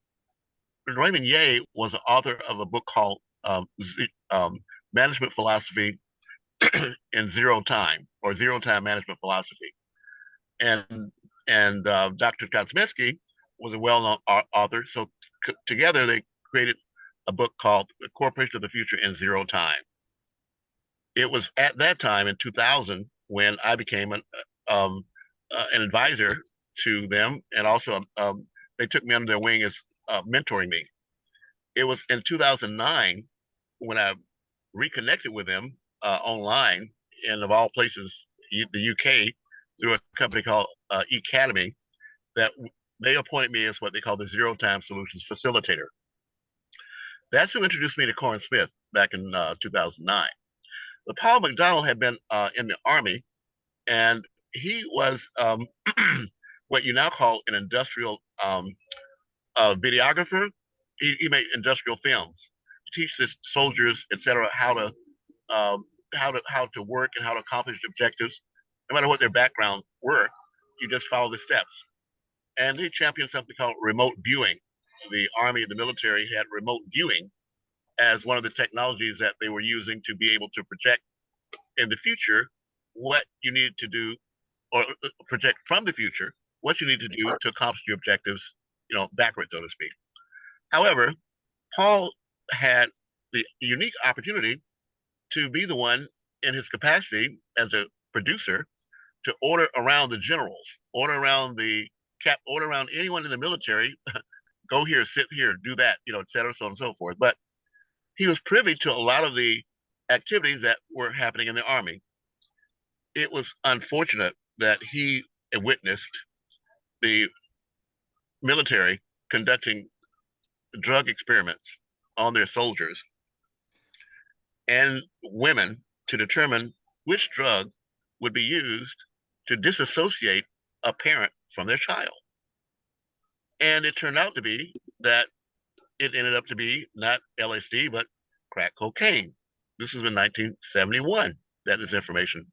Raymond Ye was the author of a book called Management Philosophy in Zero Time, or Zero Time Management Philosophy. And Dr. Kosmetsky was a well-known author. So together they created a book called The Corporation of the Future in Zero Time. It was at that time in 2000 when I became an advisor to them, and also they took me under their wing as mentoring me. It was in 2009 when I reconnected with them online, and of all places, the UK, through a company called Academy, that they appointed me as what they call the Zero Time Solutions Facilitator. That's who introduced me to Corin Smith back in 2009. But Paul McDonald had been in the Army, and he was what you now call an industrial videographer. He made industrial films to teach the soldiers, etc., how to work and how to accomplish objectives, no matter what their background were. You just follow the steps. And he championed something called remote viewing. The Army and the military had remote viewing as one of the technologies that they were using to be able to project in the future what you needed to do, or project from the future what you need to do to accomplish your objectives, backward, so to speak. However, Paul had the unique opportunity to be the one in his capacity as a producer to order around the generals, order around anyone in the military, go here, sit here, do that, et cetera, so on and so forth. But he was privy to a lot of the activities that were happening in the Army. It was unfortunate that he witnessed the military conducting drug experiments on their soldiers and women to determine which drug would be used to disassociate a parent from their child. And it turned out to be that it ended up to be not LSD, but crack cocaine. This was in 1971 that this information,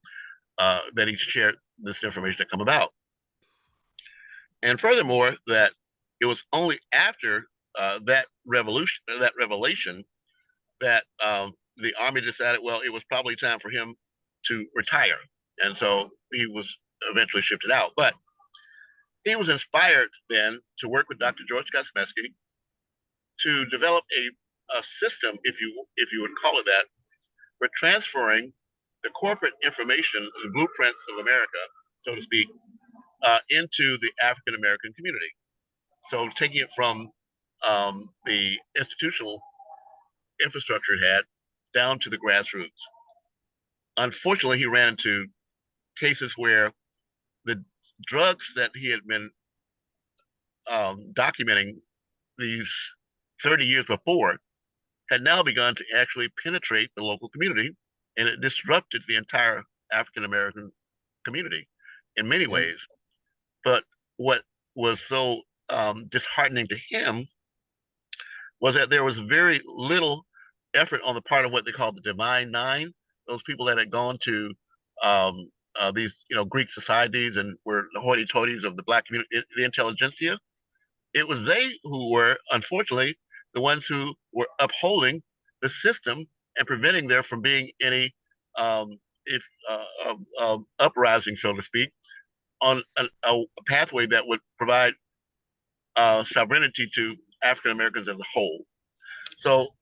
that he shared this information that come about. And furthermore, that it was only after that revelation that the Army decided, well, it was probably time for him to retire. And so he was eventually shifted out. But he was inspired then to work with Dr. George Kosmeski to develop a system, if you would call it that, for transferring the corporate information, the blueprints of America, so to speak, into the African American community. So taking it from the institutional infrastructure it had down to the grassroots. Unfortunately, he ran into cases where the drugs that he had been documenting these 30 years before had now begun to actually penetrate the local community, and it disrupted the entire African American community in many ways. But what was so disheartening to him was that there was very little effort on the part of what they call the Divine Nine, those people that had gone to these Greek societies and were the hoity-toities of the black community, the intelligentsia. It was they who were, unfortunately, the ones who were upholding the system and preventing there from being any uprising, so to speak, on a pathway that would provide sovereignty to African Americans as a whole. So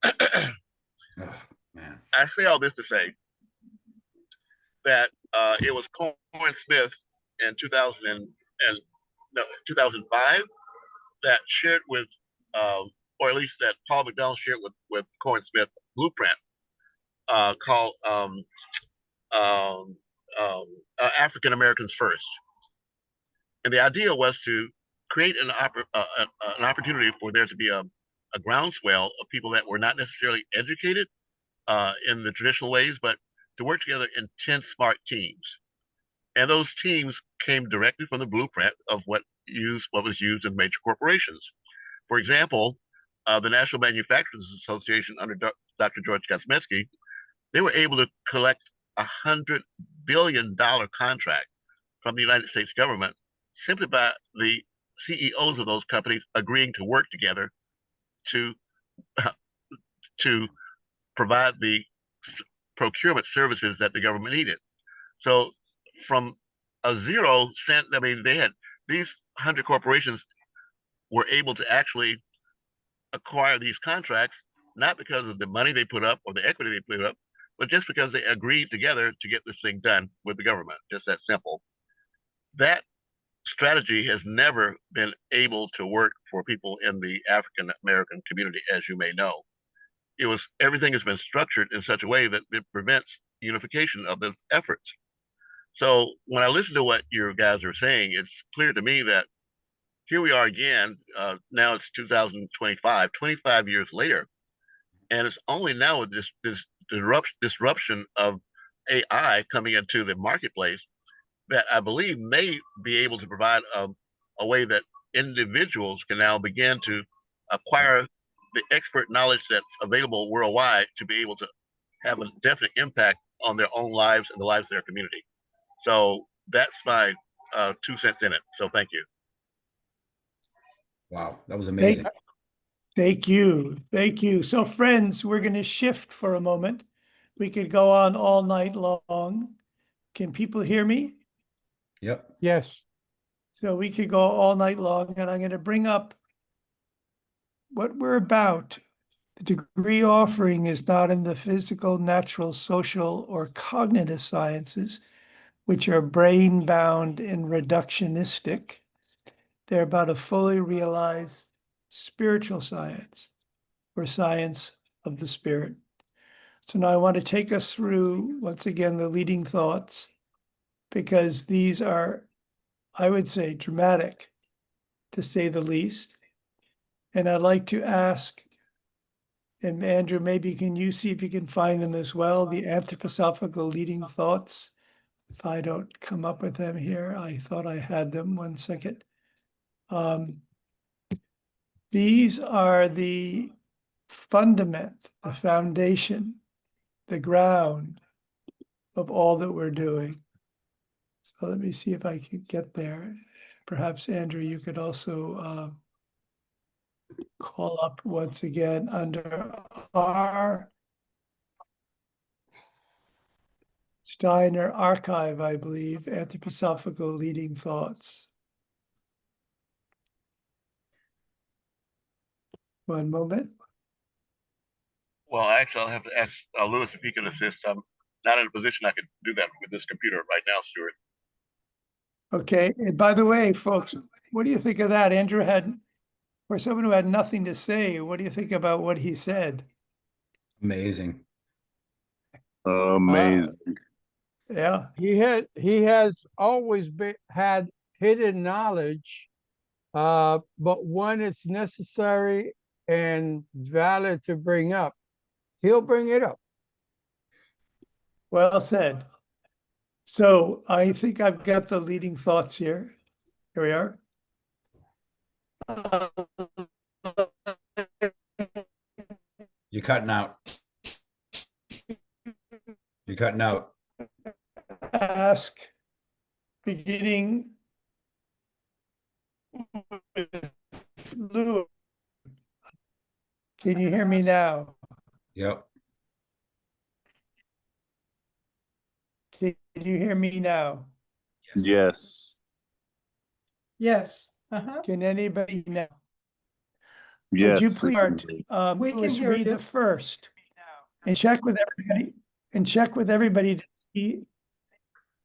Oh, man. I say all this to say that it was Cohen Smith in 2005 that shared with, or at least that Paul McDonald shared with Cohen Smith, blueprint called African Americans First. And the idea was to create an opportunity for there to be a groundswell of people that were not necessarily educated in the traditional ways, but to work together in 10 smart teams. And those teams came directly from the blueprint of what was used in major corporations. For example, the National Manufacturers Association under Dr. George Kosmeski, they were able to collect $100 billion contract from the United States government simply by the CEOs of those companies agreeing to work together to provide the procurement services that the government needed. So from a 0 cent, I mean, they had these 100 corporations were able to actually acquire these contracts, not because of the money they put up or the equity they put up, but just because they agreed together to get this thing done with the government. Just that simple. That strategy has never been able to work for people in the African American community, as you may know. Everything has been structured in such a way that it prevents unification of those efforts. So when I listen to what you guys are saying, it's clear to me that here we are again. Now it's 2025, 25 years later, and it's only now with this disruption of AI coming into the marketplace that I believe may be able to provide a way that individuals can now begin to acquire the expert knowledge that's available worldwide to be able to have a definite impact on their own lives and the lives of their community. So that's my 2 cents in it. So thank you. Wow, that was amazing. Thank you. Thank you. So friends, we're going to shift for a moment. We could go on all night long. Can people hear me? Yep. Yes. So we could go all night long, and I'm going to bring up what we're about. The degree offering is not in the physical, natural, social, or cognitive sciences, which are brain-bound and reductionistic. They're about a fully realized spiritual science, or science of the spirit. So now I want to take us through, once again, the leading thoughts, because these are, I would say, dramatic, to say the least. And I'd like to ask, and Andrew, maybe can you see if you can find them as well, the anthroposophical leading thoughts? If I don't come up with them here, I thought I had them. 1 second. These are the fundament, the foundation, the ground of all that we're doing. So let me see if I can get there. Perhaps, Andrew, you could also call up once again under our Steiner archive, I believe, anthroposophical leading thoughts. One moment. Well, actually, I'll have to ask Lewis if he can assist. I'm not in a position I could do that with this computer right now, Stuart. Okay, and by the way, folks, what do you think of that? Andrew had, for someone who had nothing to say, what do you think about what he said? Amazing. Amazing. Yeah, He has always had hidden knowledge, but when it's necessary and valid to bring up, he'll bring it up. well said. So I think I've got the leading thoughts here. Here we are. You're cutting out. You're cutting out. Ask, beginning with Lou. Can you hear me now? Yep. Can you hear me now? Yes. Yes. Can anybody now? Would Yes. you we please, can hear you. We can Louis, hear read you. the first and check with everybody to see.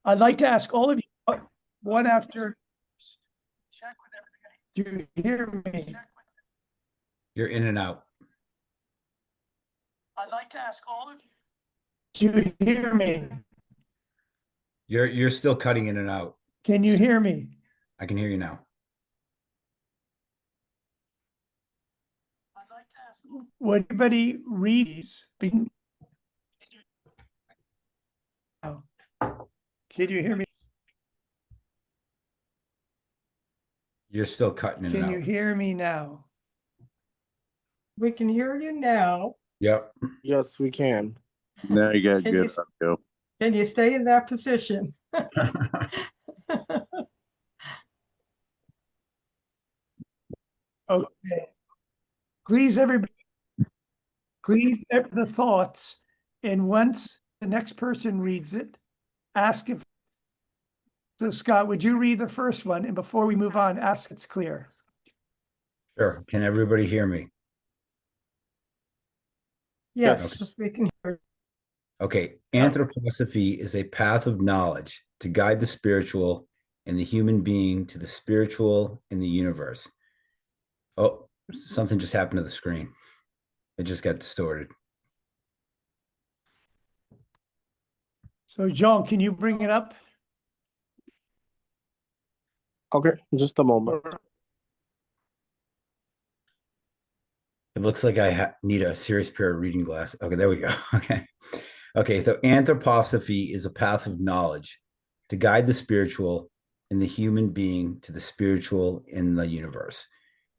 I'd like to ask all of you, one after. Do you hear me? You're in and out. I'd like to ask all of you. Do you hear me? You're still cutting in and out. Can you hear me? I can hear you now. Would everybody read these? Oh. Can you hear me? You're still cutting in Can and you out. hear me now? We can hear you now. Yep. Yes, we can. Now you got Can good you- audio. Can you stay in that position? Okay. Please, everybody, the thoughts. And once the next person reads it, ask if. So Scott, would you read the first one? And before we move on, ask it's clear. Sure. Can everybody hear me? Yes, Okay. we can hear. Okay. Anthroposophy is a path of knowledge to guide the spiritual and the human being to the spiritual in the universe. Oh, something just happened to the screen. It just got distorted. So John, can you bring it up? Okay, just a moment. It looks like I need a serious pair of reading glasses. Okay, there we go. Okay. Okay, so anthroposophy is a path of knowledge to guide the spiritual in the human being to the spiritual in the universe.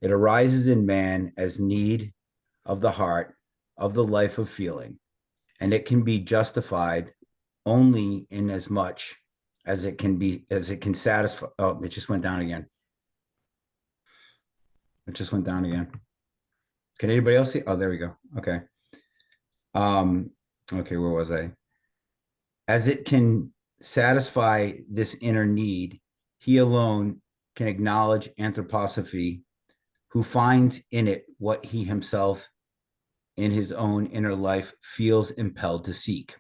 It arises in man as need of the heart, of the life of feeling, and it can be justified only in as much as it can satisfy. Oh, it just went down again. It just went down again. Can anybody else see? Oh, there we go. Okay. Okay, where was I? As it can satisfy this inner need, he alone can acknowledge anthroposophy, who finds in it what he himself in his own inner life feels impelled to seek.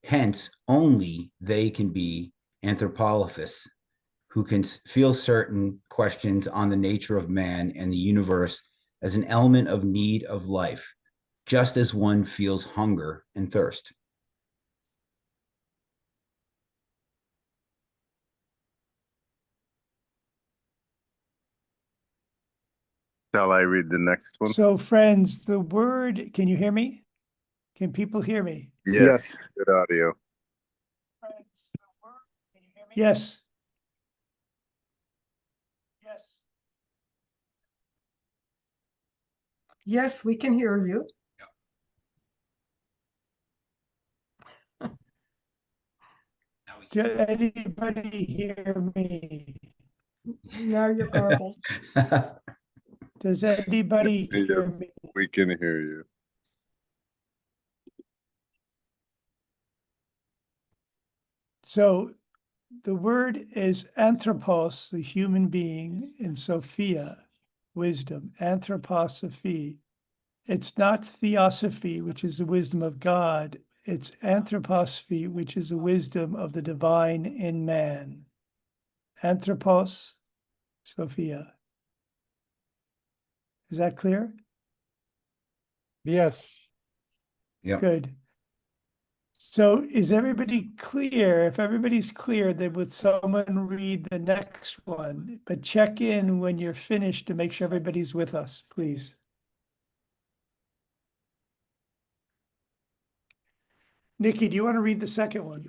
Hence, only they can be anthropologhists, who can feel certain questions on the nature of man and the universe as an element of need of life, just as one feels hunger and thirst. Shall I read the next one? So friends, the word, can you hear me? Can people hear me? Yes. Good audio. Friends, the word, can you hear me? Yes. Yes. Yes, we can hear you. Did anybody hear me? Now you're garbled. Does anybody hear Yes, me? we can hear you. So the word is anthropos, the human being, and Sophia, wisdom, anthroposophy. It's not theosophy, which is the wisdom of God. It's anthroposophy, which is the wisdom of the divine in man. Anthropos, Sophia. Is that clear? Yes. Yep. Good. So is everybody clear? If everybody's clear, then would someone read the next one? But check in when you're finished to make sure everybody's with us, please. Nikki, do you want to read the second one?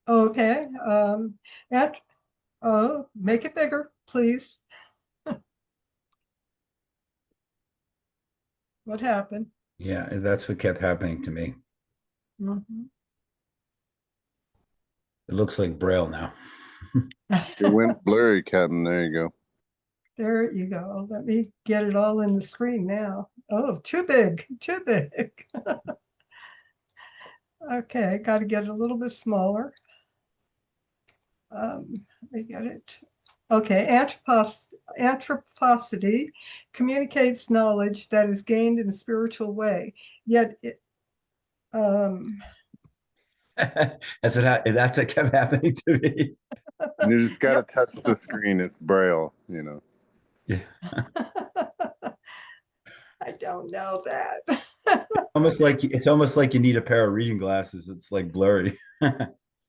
Okay. Make it bigger, please. What happened? Yeah, that's what kept happening to me. Mhm. It looks like Braille now. It went blurry, Captain. There you go. There you go. Let me get it all in the screen now. Oh, too big, too big. Okay, got to get it a little bit smaller. Let me get it. Okay, anthroposity communicates knowledge that is gained in a spiritual way, yet it, That's what kept happening to me. You just got to Yep. touch the screen. It's Braille, you know. Yeah. I don't know that. It's almost like you need a pair of reading glasses. It's like blurry.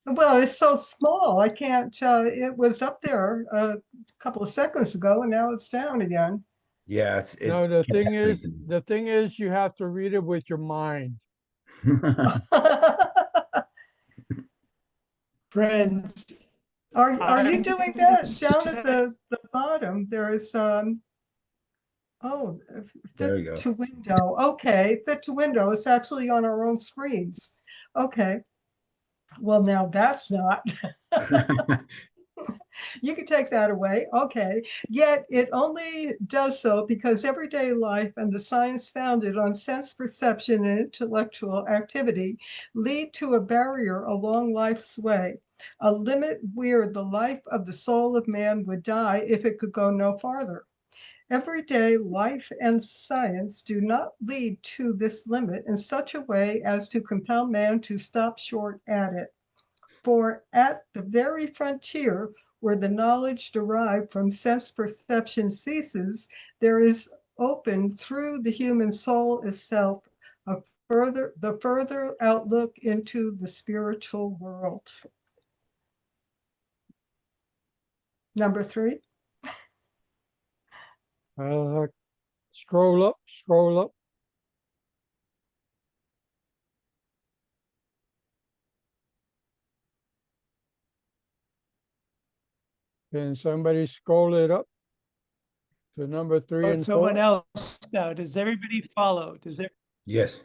Well, it's so small. I can't, it was up there a couple of seconds ago and now it's down again. Yeah, No, the kept thing happening is, you have to read it with your mind. to me. Friends, Are you I'm doing gonna that? Down at say- the bottom, there is, There fit you go. to window. Okay, fit to window. It's actually on our own screens. Okay. Well, now that's not. You can take that away. Okay. Yet it only does so because everyday life and the science founded on sense perception and intellectual activity lead to a barrier along life's way, a limit where the life of the soul of man would die if it could go no farther. Everyday life and science do not lead to this limit in such a way as to compel man to stop short at it. For at the very frontier where the knowledge derived from sense perception ceases, there is open through the human soul itself the further outlook into the spiritual world. Number 3. Scroll up, scroll up. Can somebody scroll it up to number 3 and someone 4? else now. Does everybody follow? Yes. Does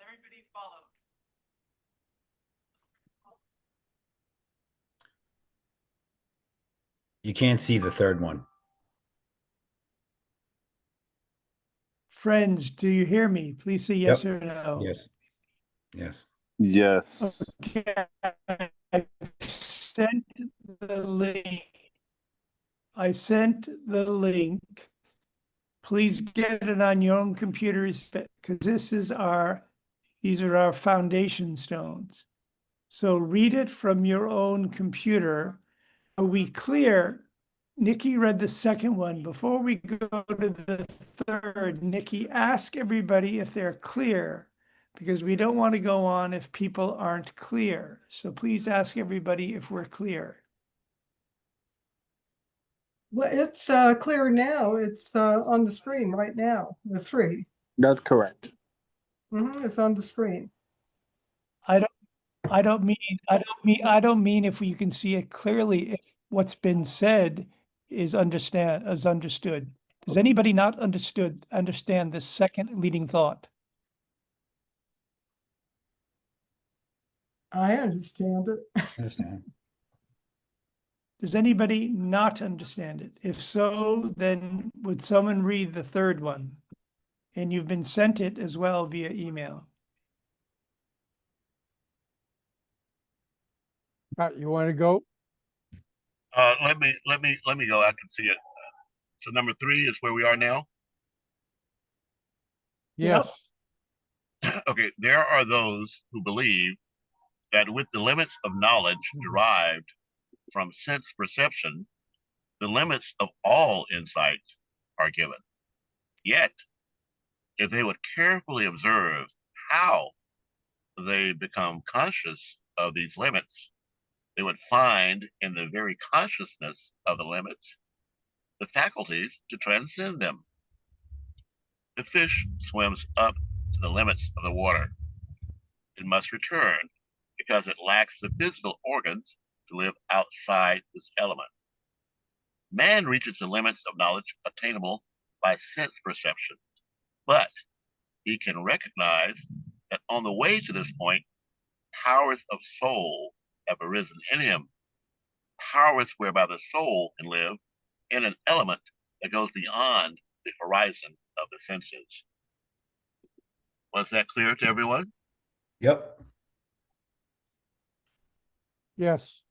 everybody follow? You can't see the third one. Friends, do you hear me? Please say yes Yep. or no. Yes. Yes. Yes. Okay. I sent the link. I sent the link. Please get it on your own computers because these are our foundation stones. So read it from your own computer. Are we clear Nikki read the second one. Before we go to the third, Nikki, ask everybody if they're clear, because we don't want to go on if people aren't clear. So please ask everybody if we're clear. Well, it's clear now. It's on the screen right now. The three. That's correct. It's on the screen. I don't mean if you can see it clearly, if what's been said is understood. Does anybody not understand the second leading thought? I understand it. Understand. Does anybody not understand it? If so, then would someone read the third one? And you've been sent it as well via email. You want to go? Let me go. I can see it. So number 3 is where we are now. Yes. Okay, there are those who believe that with the limits of knowledge derived from sense perception, the limits of all insight are given. Yet, if they would carefully observe how they become conscious of these limits, they would find in the very consciousness of the limits the faculties to transcend them. The fish swims up to the limits of the water. It must return because it lacks the physical organs to live outside this element. Man reaches the limits of knowledge attainable by sense perception, but he can recognize that on the way to this point, powers of soul have arisen in him, powers whereby the soul can live in an element that goes beyond the horizon of the senses. Was that clear to everyone? Yep. Yes.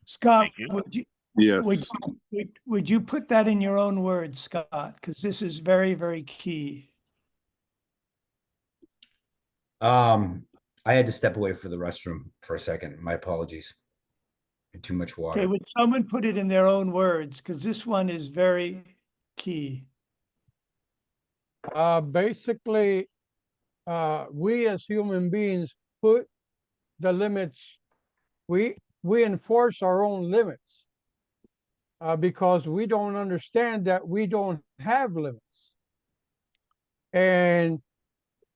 Scott, Thank you. Yes. would you put that in your own words, Scott? Because this is very, very key. I had to step away for the restroom for a second. My apologies. Too much water. Okay, would someone put it in their own words? Because this one is very key. Basically, we as human beings put the limits. We enforce our own limits because we don't understand that we don't have limits. And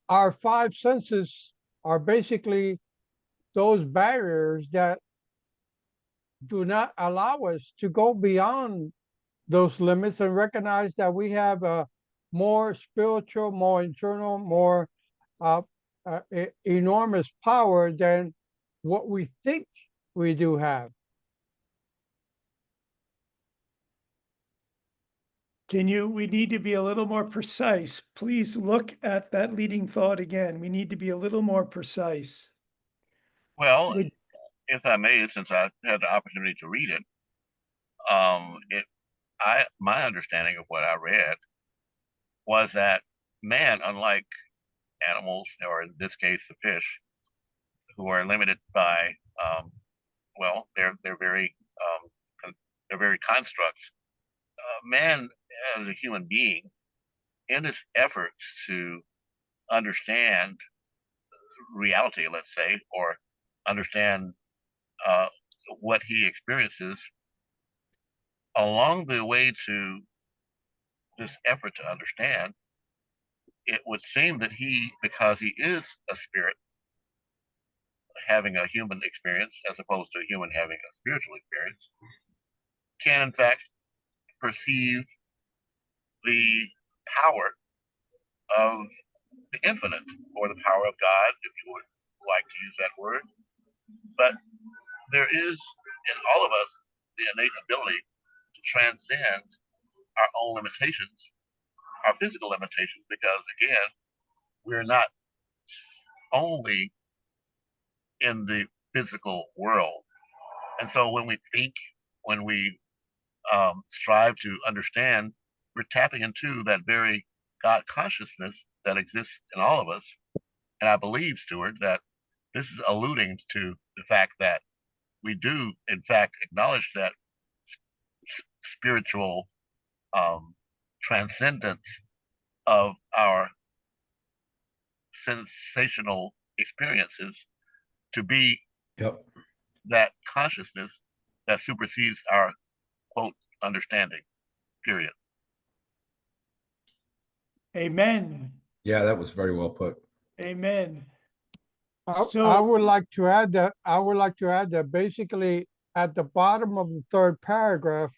our 5 senses are basically those barriers that do not allow us to go beyond those limits and recognize that we have a more spiritual, more internal, more enormous power than what we think we do have. We need to be a little more precise. Please look at that leading thought again. We need to be a little more precise. Well, if I may, since I had the opportunity to read it, my understanding of what I read was that man, unlike animals, or in this case, the fish, who are limited by, they're very constructs. Man, as a human being, in his efforts to understand reality, let's say, or understand what he experiences, along the way to this effort to understand, it would seem that because he is a spirit having a human experience as opposed to a human having a spiritual experience, can in fact perceive the power of the infinite, or the power of God, if you would like to use that word. But there is in all of us the innate ability to transcend our own limitations, our physical limitations, because again, we're not only in the physical world. And so when we think, when we strive to understand, we're tapping into that very God consciousness that exists in all of us. And I believe, Stuart, that this is alluding to the fact that we do, in fact, acknowledge that spiritual transcendence of our sensational experiences to be Yep. that consciousness that supersedes our quote understanding, period. Amen. Yeah, that was very well put. Amen. I So, would like to add that basically at the bottom of the third paragraph,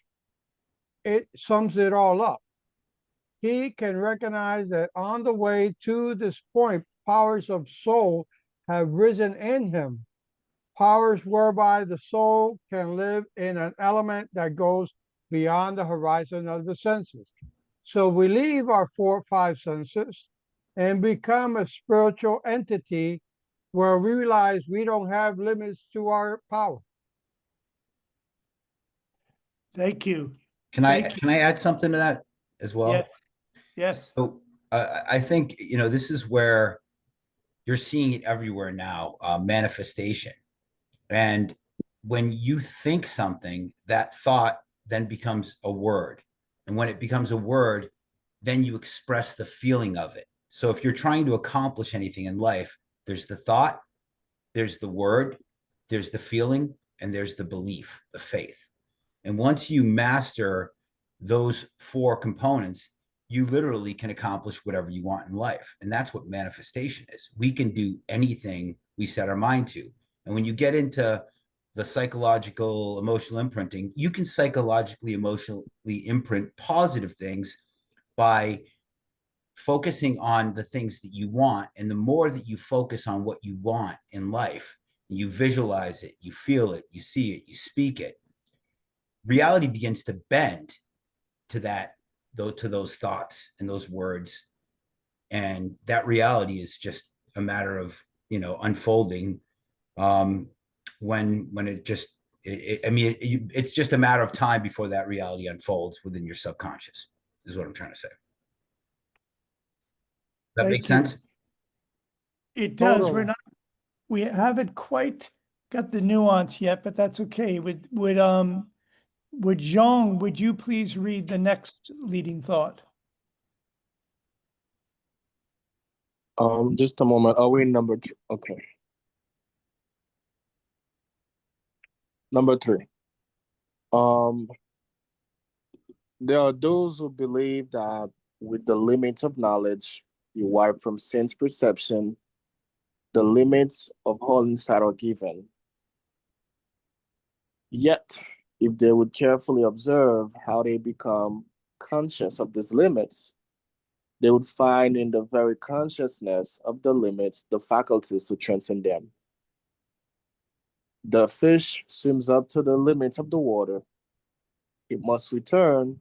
it sums it all up. He can recognize that on the way to this point, powers of soul have risen in him, powers whereby the soul can live in an element that goes beyond the horizon of the senses. So we leave our 4 or 5 senses and become a spiritual entity where we realize we don't have limits to our power. thank you. Can I Thank you. can I add something to that as well? Yes. Yes. So I think, you know, this is where you're seeing it everywhere now, manifestation. And when you think something, that thought then becomes a word. And when it becomes a word, then you express the feeling of it. So if you're trying to accomplish anything in life, there's the thought, there's the word, there's the feeling, and there's the belief, the faith. And once you master those 4 components, you literally can accomplish whatever you want in life. And that's what manifestation is. We can do anything we set our mind to. And when you get into the psychological, emotional imprinting, you can psychologically, emotionally imprint positive things by focusing on the things that you want. And the more that you focus on what you want in life, you visualize it, you feel it, you see it, you speak it, reality begins to bend to that, though, to those thoughts and those words. And that reality is just a matter of, you know, unfolding. When it just, it's just a matter of time before that reality unfolds within your subconscious, is what I'm trying to say. That makes sense? It does. Totally. We haven't quite got the nuance yet, but that's okay. Would Jean, would you please read the next leading thought? Just a moment. Are we in number 2? Okay. Number 3. There are those who believe that with the limits of knowledge derived from sense perception, the limits of all insight are given. Yet, if they would carefully observe how they become conscious of these limits, they would find in the very consciousness of the limits the faculties to transcend them. The fish swims up to the limits of the water. It must return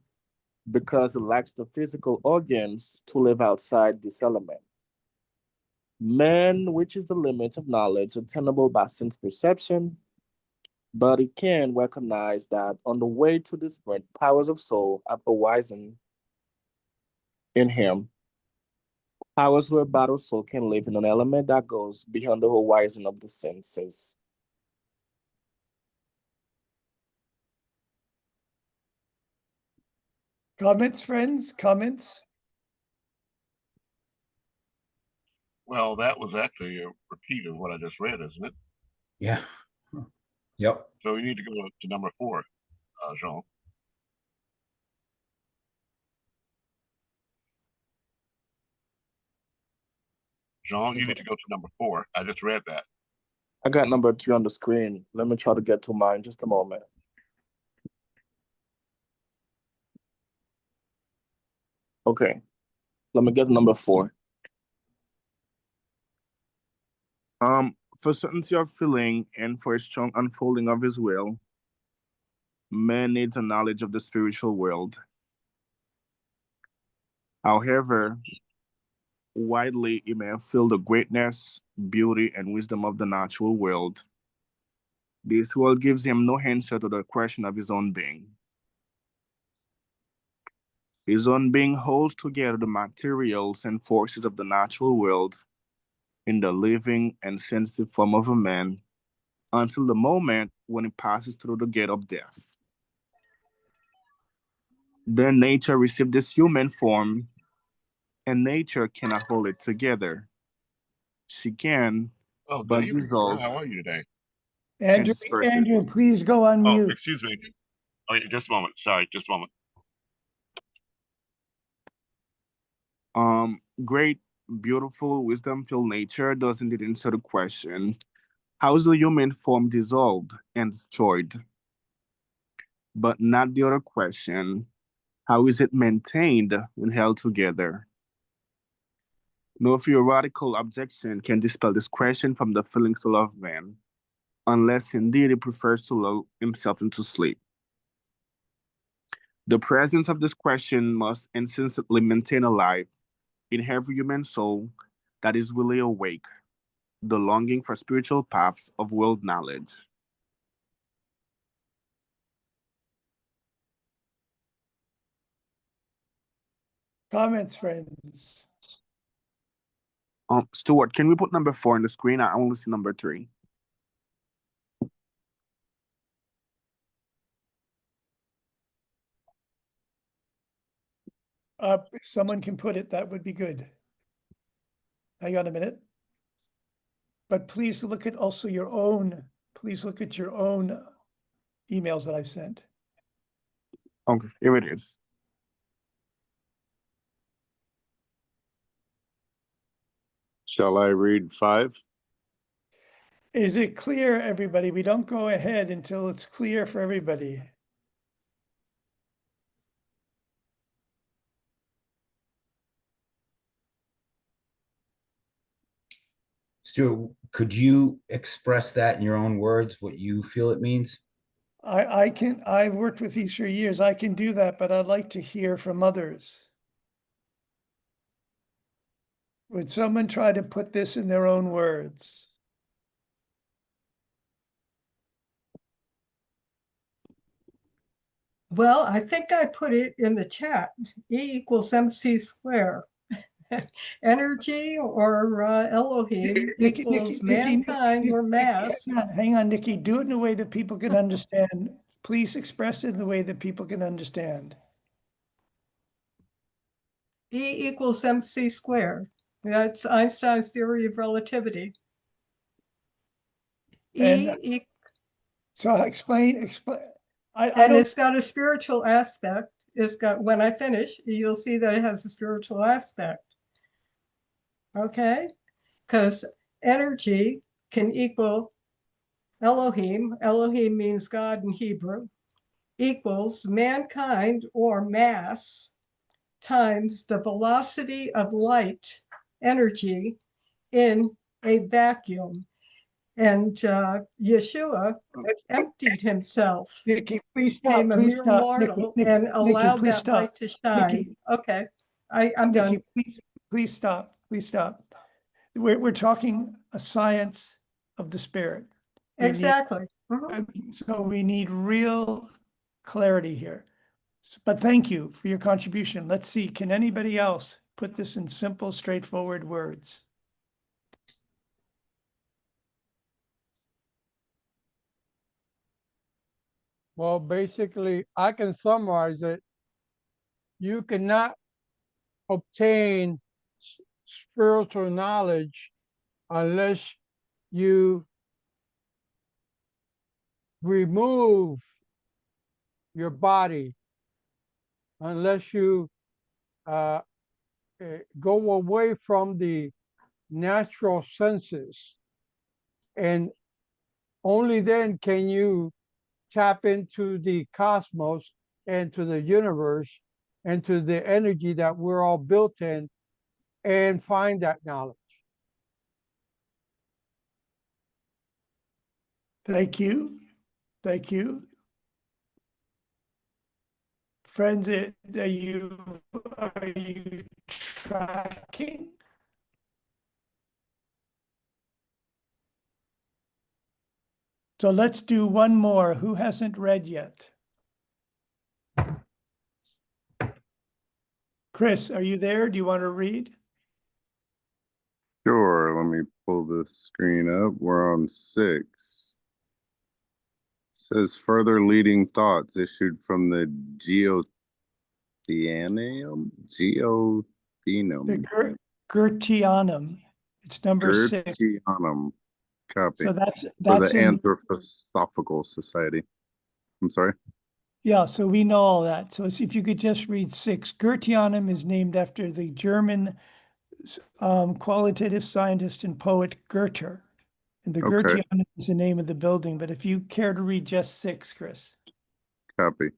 because it lacks the physical organs to live outside this element. Man, which is the limit of knowledge attainable by sense perception, but it can recognize that on the way to this point, powers of soul have arisen in him. Powers whereby the soul can live in an element that goes beyond the horizon of the senses. Comments, friends? Comments? Well, that was actually a repeat of what I just read, isn't it? Yeah. Yep. So we need to go to number 4, Jean. Jean, you need to go to number 4. I just read that. I got number 3 on the screen. Let me try to get to mine just a moment. Okay, let me get number 4. For certainty of feeling and for a strong unfolding of his will, man needs a knowledge of the spiritual world. However, widely he may feel the greatness, beauty, and wisdom of the natural world. This world gives him no answer to the question of his own being. His own being holds together the materials and forces of the natural world in the living and sensitive form of a man until the moment when he passes through the gate of death. Then nature received this human form, and nature cannot hold it together. She can, Oh, good but evening, sir. How dissolve are you today? and Andrew, disperse it. Andrew, please go on Oh, mute. excuse me. Oh, yeah, just a moment. Sorry, just a moment. Great, beautiful, wisdom-filled nature does indeed answer the question, how is the human form dissolved and destroyed? But not the other question, how is it maintained and held together? No theoretical objection can dispel this question from the feelings of man, unless indeed he prefers to lull himself into sleep. The presence of this question must insistently maintain alive in every human soul that is really awake, the longing for spiritual paths of world knowledge. Comments, friends? Stuart, can we put number 4 on the screen? I only see number 3. If someone can put it, that would be good. Hang on a minute. But please look at also your own, please look at your own emails that I sent. Okay, here it is. Shall I read 5? Is it clear, everybody? We don't go ahead until it's clear for everybody. Stuart, could you express that in your own words, what you feel it means? I've worked with these for years. I can do that, but I'd like to hear from others. Would someone try to put this in their own words? Well, I think I put it in the chat. E equals MC square. Energy or Elohim equals mankind or mass. Hang on, Nikki. Do it in a way that people can understand. Please express it in the way that people can understand. E equals MC squared. That's Einstein's theory of relativity. So explain. And it's got a spiritual aspect. It's got, when I finish, you'll see that it has a spiritual aspect. Okay? Because energy can equal Elohim. Elohim means God in Hebrew. Equals mankind or mass times the velocity of light energy in a vacuum. And Yeshua emptied himself, Nikki, please stop. became a Please mere stop. mortal, Nikki, and allowed please that stop. light to shine. Nikki, okay, I'm done. Nikki, please stop. Please stop. We're talking a science of the spirit. Exactly. So we need real clarity here. But thank you for your contribution. Let's see, can anybody else put this in simple, straightforward words? Well, basically, I can summarize it. You cannot obtain spiritual knowledge unless you remove your body, unless you go away from the natural senses. And only then can you tap into the cosmos and to the universe and to the energy that we're all built in and find that knowledge. Thank you. Thank you. Friends, are you tracking? So let's do one more. Who hasn't read yet? Chris, are you there? Do you want to read? Sure, let me pull the screen up. We're on 6. It says further leading thoughts issued from the Geotheanum? The Geothenum. Gertianum. It's number 6. Gertianum. Copy. So For that's the in, Anthroposophical Society. I'm sorry. yeah, so we know all that. So if you could just read 6. Gertianum is named after the German qualitative scientist and poet Goethe. And the Okay. Gertianum is the name of the building. But if you care to read just 6, Chris. Copy.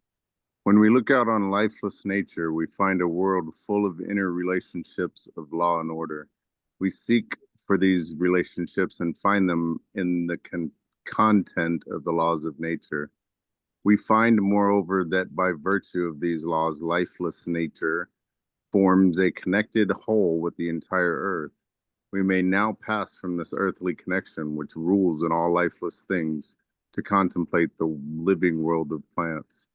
When we look out on lifeless nature, we find a world full of inner relationships of law and order. We seek for these relationships and find them in the content of the laws of nature. We find, moreover, that by virtue of these laws, lifeless nature forms a connected whole with the entire earth. We may now pass from this earthly connection, which rules in all lifeless things, to contemplate the living world of plants.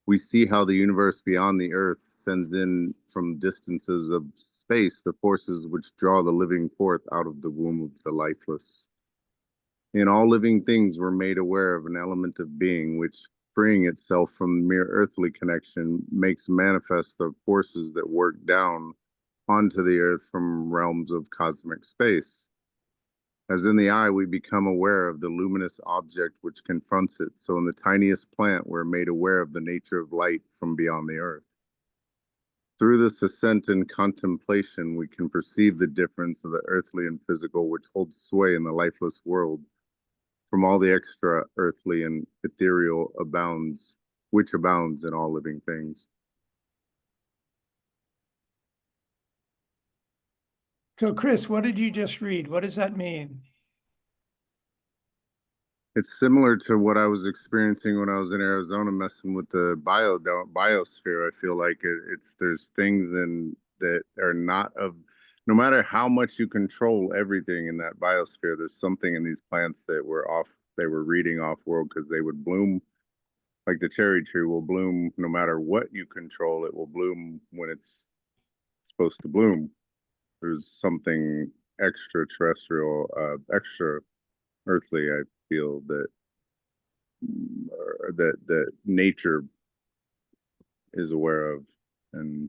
We see how the universe beyond the earth sends in from distances of space the forces which draw the living forth out of the womb of the lifeless. In all living things, we're made aware of an element of being which, freeing itself from mere earthly connection, makes manifest the forces that work down onto the earth from realms of cosmic space. As in the eye, we become aware of the luminous object which confronts it. So in the tiniest plant, we're made aware of the nature of light from beyond the earth. Through this ascent and contemplation, we can perceive the difference of the earthly and physical which holds sway in the lifeless world from all the extra earthly and ethereal which abounds in all living things. So Chris, what did you just read? What does that mean? It's similar to what I was experiencing when I was in Arizona messing with the biosphere. I feel like there's things that are not of, no matter how much you control everything in that biosphere, there's something in these plants that they were reading off world, because they would bloom, like the cherry tree will bloom no matter what you control. It will bloom when it's supposed to bloom. There's something extraterrestrial, extra earthly, I feel, that nature is aware of and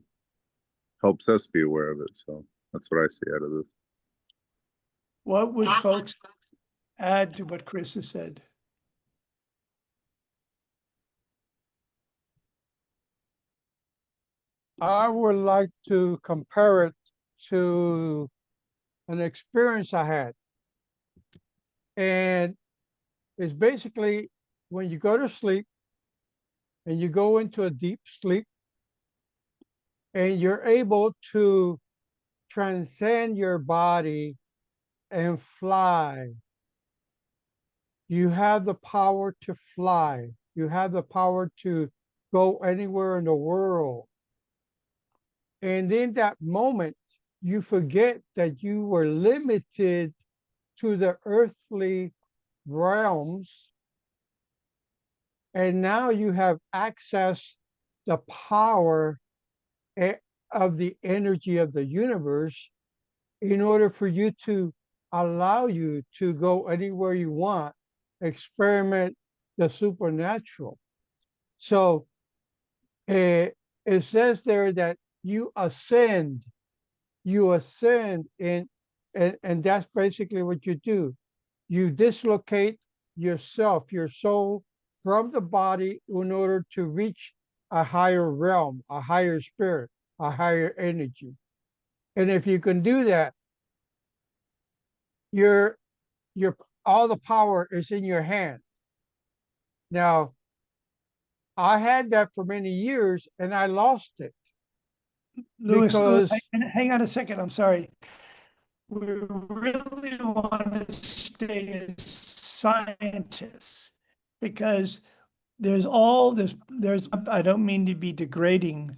helps us be aware of it. So that's what I see out of this. What would folks add to what Chris has said? I would like to compare it to an experience I had. And it's basically when you go to sleep and you go into a deep sleep and you're able to transcend your body and fly. You have the power to fly. You have the power to go anywhere in the world. And in that moment, you forget that you were limited to the earthly realms. And now you have access the power of the energy of the universe in order for you to allow you to go anywhere you want, experiment the supernatural. So it says there that you ascend, and that's basically what you do. You dislocate yourself, your soul, from the body in order to reach a higher realm, a higher spirit, a higher energy. And if you can do that, your all the power is in your hand. Now, I had that for many years and I lost it. Louis, because hang on a second. I'm sorry. We really want to stay as scientists, because there's I don't mean to be degrading,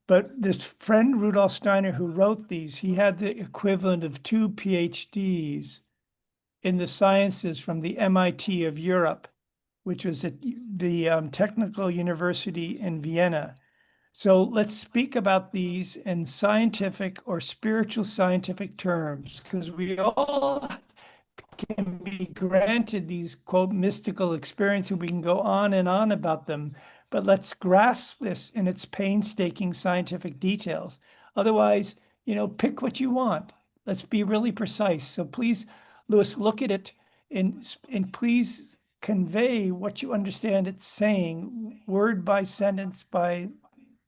but this friend Rudolf Steiner who wrote these, he had the equivalent of 2 PhDs in the sciences from the MIT of Europe, which was at the Technical University in Vienna. So let's speak about these in scientific or spiritual scientific terms, because we all can be granted these, quote, mystical experiences. We can go on and on about them, but let's grasp this in its painstaking scientific details. Otherwise, pick what you want. Let's be really precise. So please, Louis, look at it and please convey what you understand it's saying, word by sentence by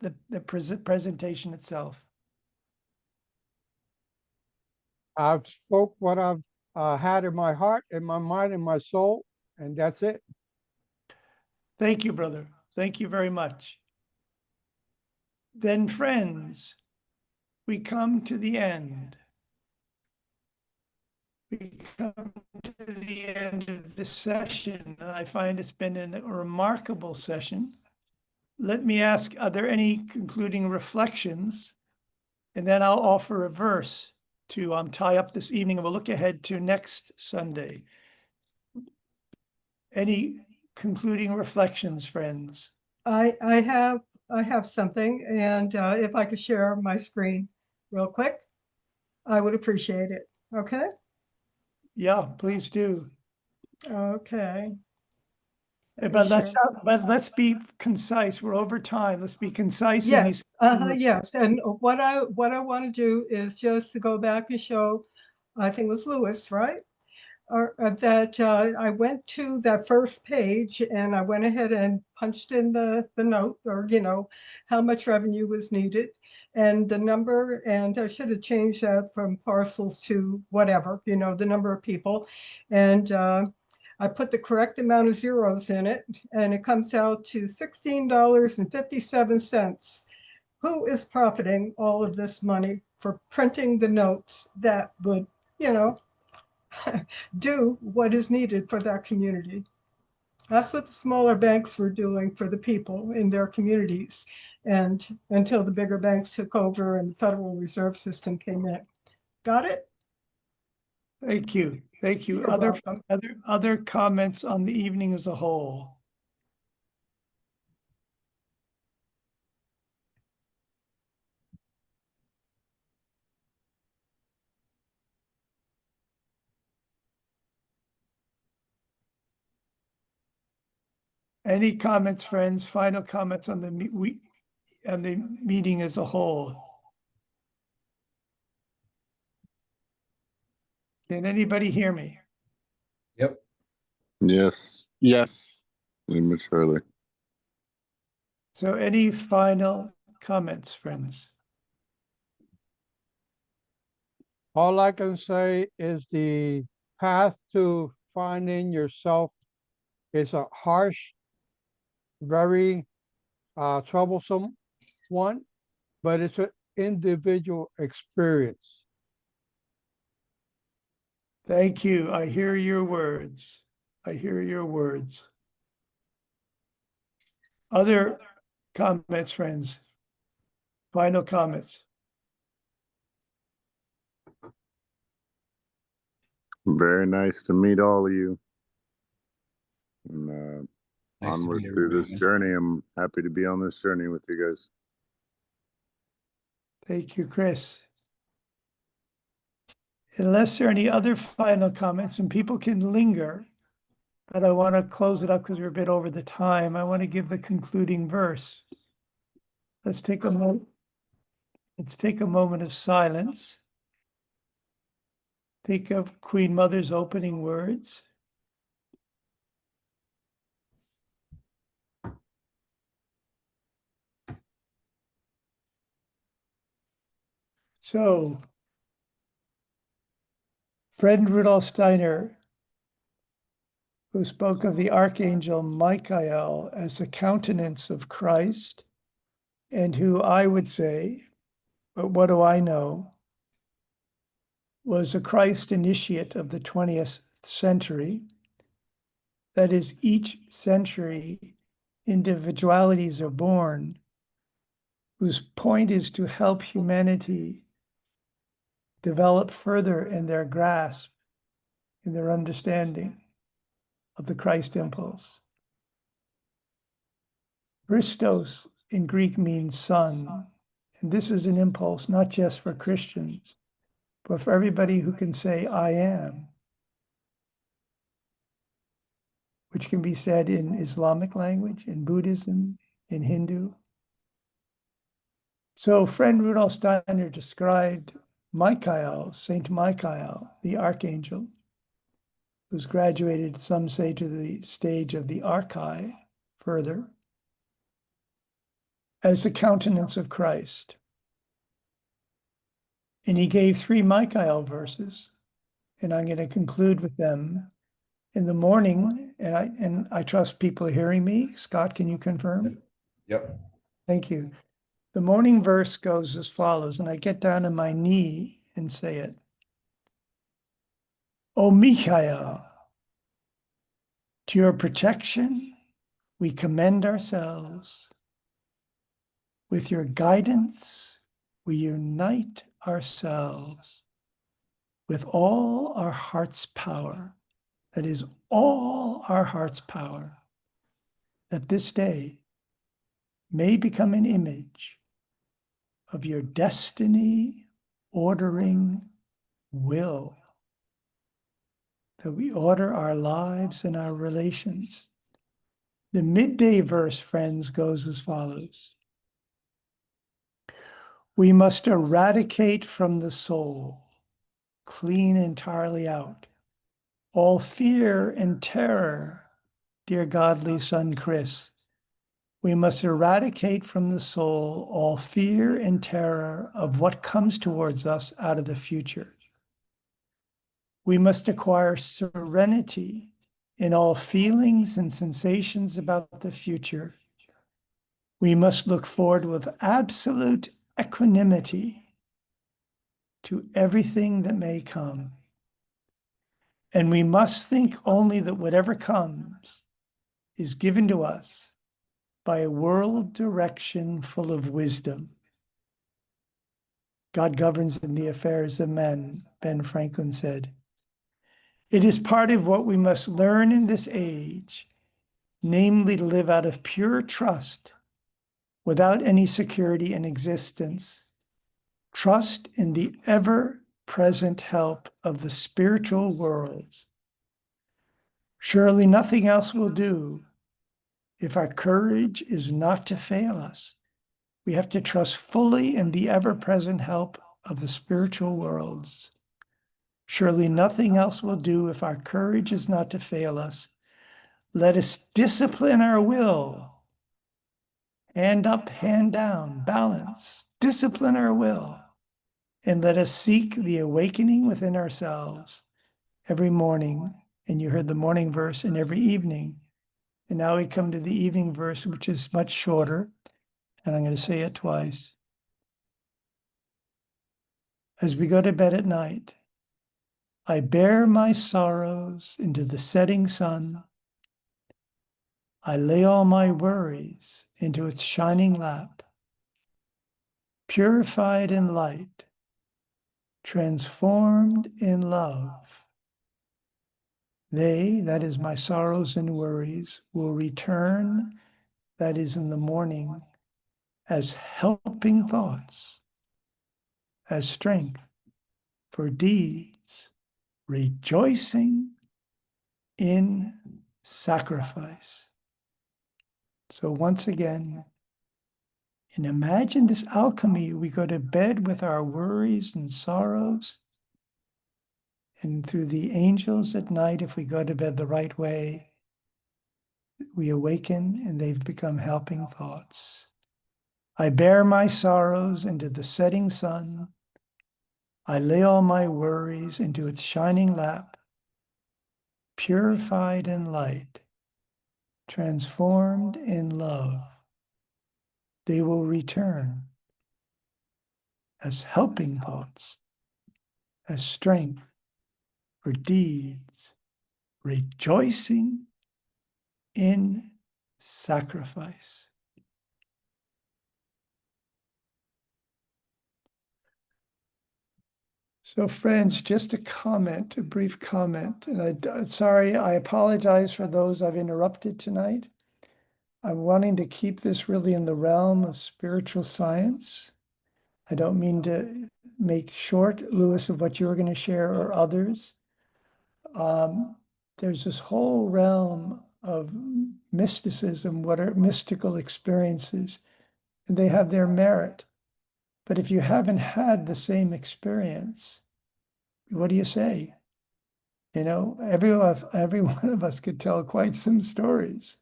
the presentation itself. I've spoke what I've had in my heart, in my mind, in my soul, and that's it. Thank you, brother. Thank you very much. Then, friends, we come to the end. We come to the end of this session, and I find it's been a remarkable session. Let me ask, are there any concluding reflections? And then I'll offer a verse to tie up this evening, and we'll look ahead to next Sunday. Any concluding reflections, friends? I have something, and if I could share my screen real quick, I would appreciate it. Okay? Yeah, please do. Okay. Let me But share. let's be concise. We're over time. Let's be concise in Yes, these. yes. And what I want to do is just to go back and show, I think it was Louis, right? Or that I went to that first page and I went ahead and punched in the note, or how much revenue was needed and the number, and I should have changed that from parcels to whatever, the number of people. And I put the correct amount of zeros in it, and it comes out to $16.57. Who is profiting all of this money for printing the notes that would, do what is needed for that community? That's what the smaller banks were doing for the people in their communities, and until the bigger banks took over and the Federal Reserve System came in. Got it? Thank you. Thank you. You're welcome. Other comments on the evening as a whole? Any comments, friends? Final comments on the meeting as a whole? Can anybody hear me? Yep. Yes. Yes. Miss Shirley. So any final comments, friends? All I can say is the path to finding yourself is a harsh, very troublesome one, but it's an individual experience. Thank you. I hear your words. I hear your words. Other comments, friends? Final comments? Very nice to meet all of you. And Nice to onward meet through everybody. this journey. I'm happy to be on this journey with you guys. Thank you, Chris. Unless there are any other final comments, and people can linger, but I want to close it up because we're a bit over the time. I want to give the concluding verse. Let's take a moment. Let's take a moment of silence. Think of Queen Mother's opening words. So, Fred Rudolf Steiner, who spoke of the Archangel Michael as the countenance of Christ, and who I would say, but what do I know, was a Christ initiate of the 20th century. That is, each century, individualities are born whose point is to help humanity develop further in their grasp, in their understanding of the Christ impulse. Christos in Greek means son, and this is an impulse not just for Christians, but for everybody who can say, I am, which can be said in Islamic language, in Buddhism, in Hindu. So friend Rudolf Steiner described Michael, Saint Michael, the archangel, who's graduated, some say, to the stage of the archai further, as the countenance of Christ. And he gave 3 Michael verses, and I'm going to conclude with them. In the morning, and I trust people are hearing me. Scott, can you confirm? Yep. Thank you. The morning verse goes as follows, and I get down on my knee and say it. O Michael, to your protection we commend ourselves. With your guidance we unite ourselves with all our heart's power. That is all our heart's power, that this day may become an image of your destiny ordering will, that we order our lives and our relations. The midday verse, friends, goes as follows. We must eradicate from the soul, clean entirely out, all fear and terror, dear godly son Chris. We must eradicate from the soul all fear and terror of what comes towards us out of the future. We must acquire serenity in all feelings and sensations about the future. We must look forward with absolute equanimity to everything that may come. And we must think only that whatever comes is given to us by a world direction full of wisdom. God governs in the affairs of men, Ben Franklin said. It is part of what we must learn in this age, namely to live out of pure trust, without any security in existence. Trust in the ever-present help of the spiritual worlds. Surely nothing else will do if our courage is not to fail us. We have to trust fully in the ever-present help of the spiritual worlds. Surely nothing else will do if our courage is not to fail us. Let us discipline our will. Hand up, hand down, balance. Discipline our will. And let us seek the awakening within ourselves every morning. And you heard the morning verse, and every evening. And now we come to the evening verse, which is much shorter. And I'm going to say it twice. As we go to bed at night, I bear my sorrows into the setting sun. I lay all my worries into its shining lap, purified in light, transformed in love. They, that is my sorrows and worries, will return, that is in the morning, as helping thoughts, as strength for deeds, rejoicing in sacrifice. So once again, and imagine this alchemy. We go to bed with our worries and sorrows. And through the angels at night, if we go to bed the right way, we awaken and they've become helping thoughts. I bear my sorrows into the setting sun. I lay all my worries into its shining lap, purified in light, transformed in love. They will return as helping thoughts, as strength for deeds, rejoicing in sacrifice. So friends, just a comment, a brief comment. And I apologize for those I've interrupted tonight. I'm wanting to keep this really in the realm of spiritual science. I don't mean to make short, Lewis, of what you're going to share or others. There's this whole realm of mysticism, what are mystical experiences, and they have their merit. But if you haven't had the same experience, what do you say? You know, every one of us could tell quite some stories.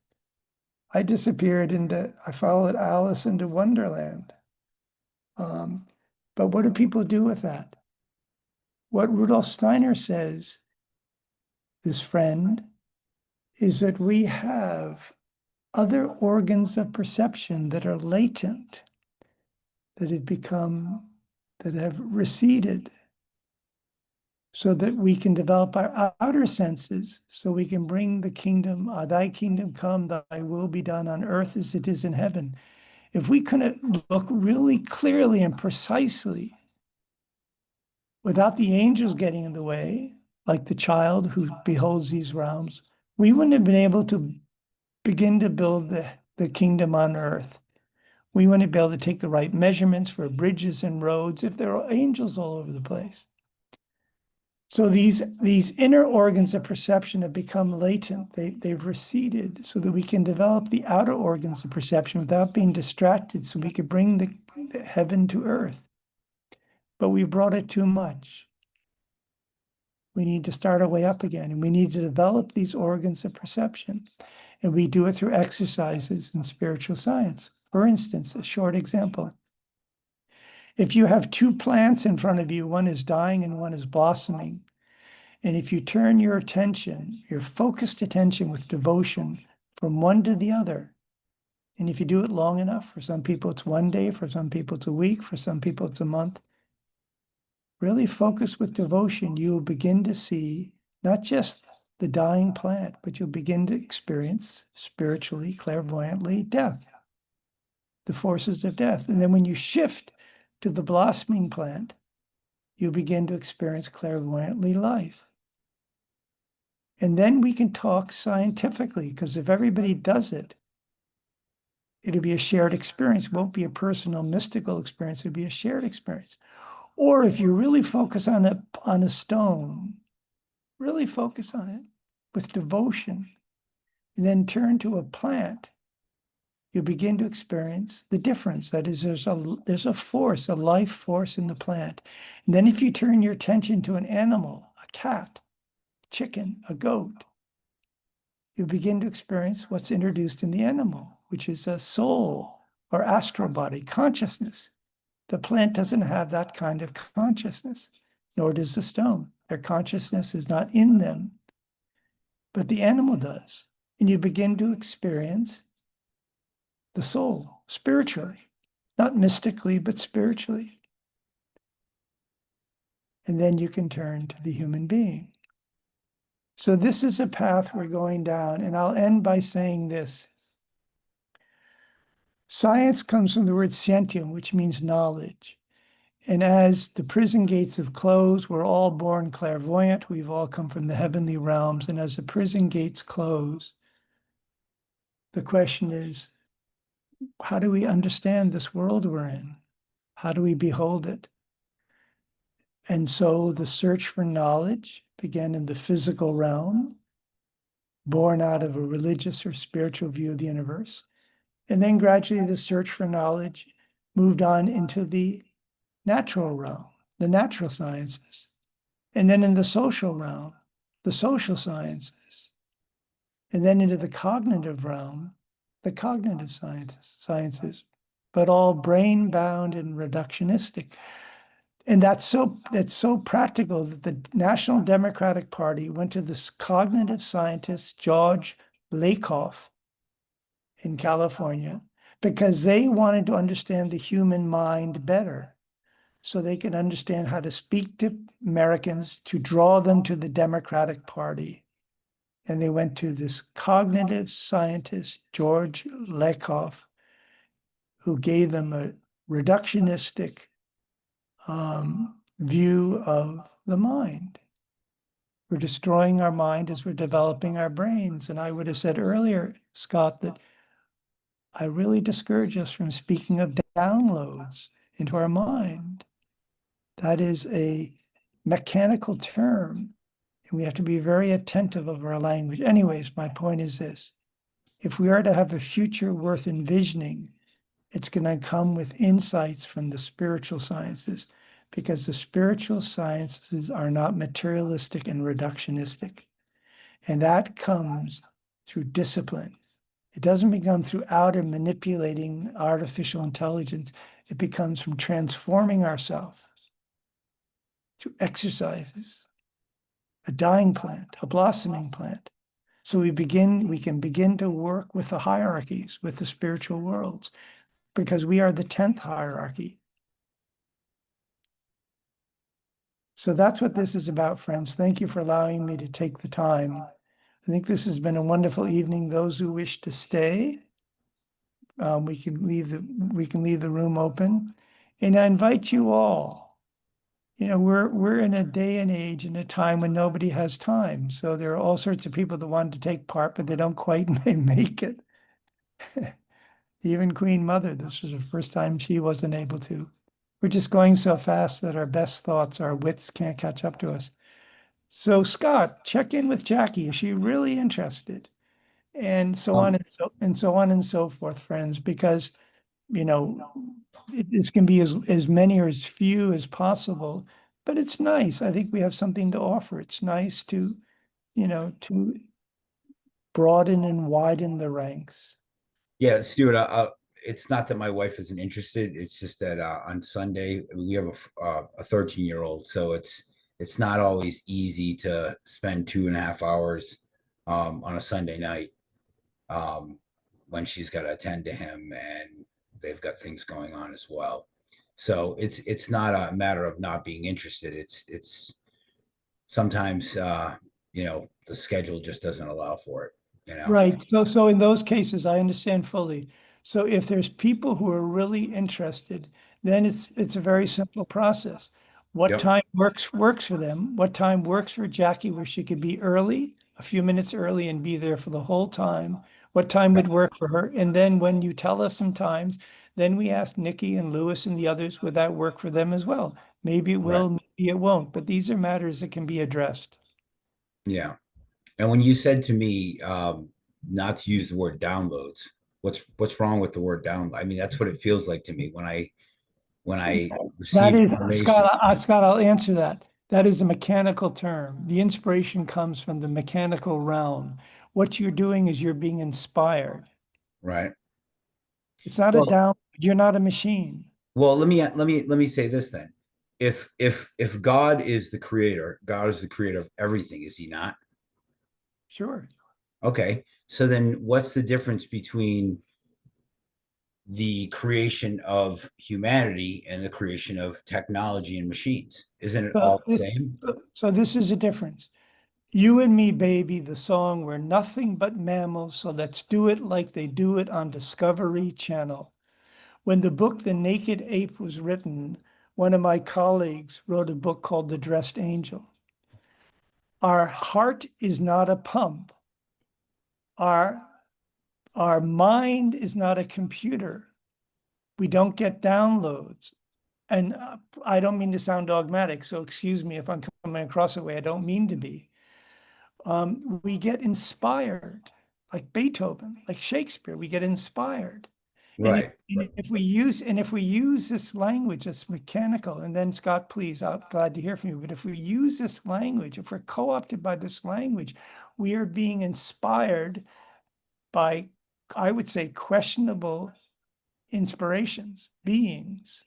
I followed Alice into Wonderland. But what do people do with that? What Rudolf Steiner says, this friend, is that we have other organs of perception that are latent, that have receded, so that we can develop our outer senses, so we can bring the kingdom, thy kingdom come, thy will be done on earth as it is in heaven. If we couldn't look really clearly and precisely without the angels getting in the way, like the child who beholds these realms, we wouldn't have been able to begin to build the kingdom on earth. We wouldn't be able to take the right measurements for bridges and roads if there are angels all over the place. So these inner organs of perception have become latent. They've receded so that we can develop the outer organs of perception without being distracted, so we could bring the heaven to earth. But we've brought it too much. We need to start our way up again, and we need to develop these organs of perception. And we do it through exercises in spiritual science. For instance, a short example. If you have two plants in front of you, one is dying and one is blossoming, and if you turn your attention, your focused attention with devotion from one to the other, and if you do it long enough, for some people it's one day, for some people it's a week, for some people it's a month, really focus with devotion, you will begin to see not just the dying plant, but you'll begin to experience spiritually, clairvoyantly, death, the forces of death. And then when you shift to the blossoming plant, you begin to experience clairvoyantly life. And then we can talk scientifically, because if everybody does it, it'll be a shared experience. It won't be a personal, mystical experience. It'll be a shared experience. Or if you really focus on a stone, really focus on it with devotion, and then turn to a plant, you begin to experience the difference. That is, there's a force, a life force in the plant. And then if you turn your attention to an animal, a cat, chicken, a goat, you begin to experience what's introduced in the animal, which is a soul or astral body, consciousness. The plant doesn't have that kind of consciousness, nor does the stone. Their consciousness is not in them, but the animal does. And you begin to experience the soul spiritually, not mystically, but spiritually. And then you can turn to the human being. So this is a path we're going down, and I'll end by saying this. Science comes from the word scientium, which means knowledge. And as the prison gates have closed, we're all born clairvoyant. We've all come from the heavenly realms. And as the prison gates close, the question is, how do we understand this world we're in? How do we behold it? And so the search for knowledge began in the physical realm, born out of a religious or spiritual view of the universe. And then gradually the search for knowledge moved on into the natural realm, the natural sciences. And then in the social realm, the social sciences. And then into the cognitive realm, the cognitive sciences, but all brain-bound and reductionistic. And that's so practical that the National Democratic Party went to this cognitive scientist, George Lakoff, in California, because they wanted to understand the human mind better, so they could understand how to speak to Americans to draw them to the Democratic Party. And they went to this cognitive scientist, George Lakoff, who gave them a reductionistic view of the mind. We're destroying our mind as we're developing our brains. And I would have said earlier, Scott, that I really discourage us from speaking of downloads into our mind. That is a mechanical term. And we have to be very attentive of our language. Anyways, my point is this. If we are to have a future worth envisioning, it's going to come with insights from the spiritual sciences, because the spiritual sciences are not materialistic and reductionistic. And that comes through discipline. It doesn't become through outer manipulating artificial intelligence. It becomes from transforming ourselves through exercises, a dying plant, a blossoming plant. So we can begin to work with the hierarchies, with the spiritual worlds, because we are the 10th hierarchy. So that's what this is about, friends. Thank you for allowing me to take the time. I think this has been a wonderful evening. Those who wish to stay, we can leave the room open. And I invite you all. You know, we're in a day and age and a time when nobody has time. So there are all sorts of people that want to take part, but they don't quite make it. Even Queen Mother, this was the first time she wasn't able to. We're just going so fast that our best thoughts, our wits can't catch up to us. So Scott, check in with Jackie. Is she really interested? And so on and so forth, friends, because, you know, this can be as many or as few as possible, but it's nice. I think we have something to offer. It's nice to, you know, to broaden and widen the ranks. Yeah, Stuart, it's not that my wife isn't interested. It's just that on Sunday we have a 13-year-old, so it's not always easy to spend 2.5 hours on a Sunday night when she's got to attend to him, and they've got things going on as well. So it's not a matter of not being interested. It's sometimes you know, the schedule just doesn't allow for it. You know? Right. So in those cases, I understand fully. So if there's people who are really interested, then it's a very simple process. What Yep. time works for them? What time works for Jackie where she could be early, a few minutes early, and be there for the whole time? What time would work for her? And then when you tell us some times, then we ask Nikki and Lewis and the others, would that work for them as well? Maybe it will, maybe it won't, but these are matters that can be addressed. Yeah. And when you said to me not to use the word downloads, what's wrong with the word download? I mean, that's what it feels like to me when I That receive is, information. Scott, I'll answer that. That is a mechanical term. The inspiration comes from the mechanical realm. What you're doing is you're being inspired. Right. It's not a down, you're not a machine. Well, let me say this then. If God is the creator, God is the creator of everything, is he not? Sure. Okay. So then what's the difference between the creation of humanity and the creation of technology and machines? Isn't it all the same? So this is a difference. You and Me, Baby, the song, we're nothing but mammals, so let's do it like they do it on Discovery Channel. When the book The Naked Ape was written, one of my colleagues wrote a book called The Dressed Angel. Our heart is not a pump. Our mind is not a computer. We don't get downloads. And I don't mean to sound dogmatic, so excuse me if I'm coming across that way. I don't mean to be. We get inspired, like Beethoven, like Shakespeare. We get inspired. Right. And if we use this language that's mechanical, and then Scott, please, I'm glad to hear from you. But if we use this language, if we're co-opted by this language, we are being inspired by, I would say, questionable inspirations, beings.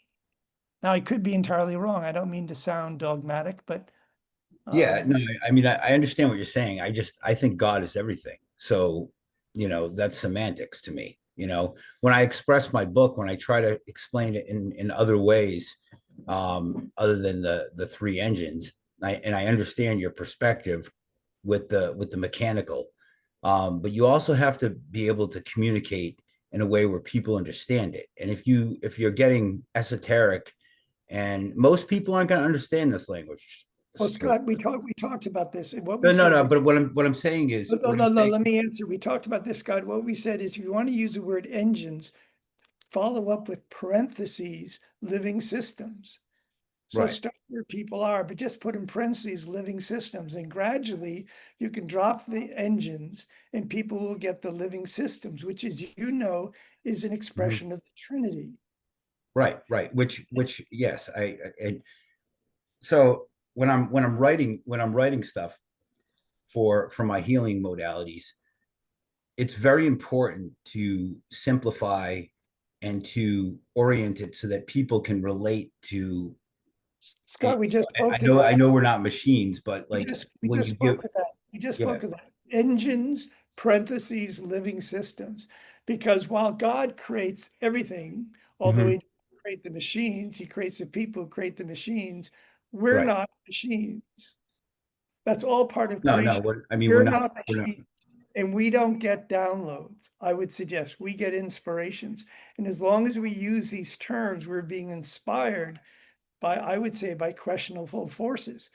Now, I could be entirely wrong. I don't mean to sound dogmatic, but yeah, no, I mean, I understand what you're saying. I think God is everything. So, you know, that's semantics to me. You know, when I express my book, when I try to explain it in other ways, other than the three engines, I understand your perspective with the mechanical, but you also have to be able to communicate in a way where people understand it. And if you're getting esoteric, and most people aren't going to understand this language. well, Scott, we talked about this. And what we No, said, no. But what I'm saying is, no. Let me answer. We talked about this, Scott. What we said is, if you want to use the word engines, follow up with parentheses, living systems. So Right. start where people are, but just put in parentheses living systems, and gradually you can drop the engines and people will get the living systems, which is, is an expression of the Trinity. Right, right. Which, yes, and so when I'm writing stuff for my healing modalities, it's very important to simplify and to orient it so that people can relate to. Scott, we just spoke to I that. know we're not machines, but We like just when you spoke give, of that. We just yeah, spoke of that. Engines, parentheses, living systems. Because while God creates everything, although Mhm. he doesn't create the machines, he creates the people who create the machines. We're Right. not machines. That's all part of No, creation. we're We're not, not machines. And we don't get downloads. I would suggest we get inspirations. And as long as we use these terms, we're being inspired by, I would say, by questionable forces.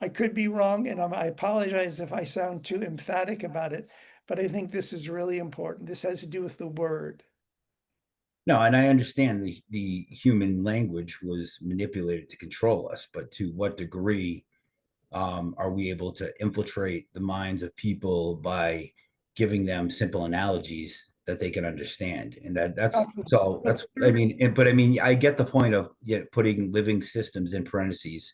I could be wrong, and I apologize if I sound too emphatic about it, but I think this is really important. This has to do with the word. no, and I understand the human language was manipulated to control us, but to what degree are we able to infiltrate the minds of people by giving them simple analogies that they can understand? And that's all. That's, I mean, but I mean, I get the point of putting living systems in parentheses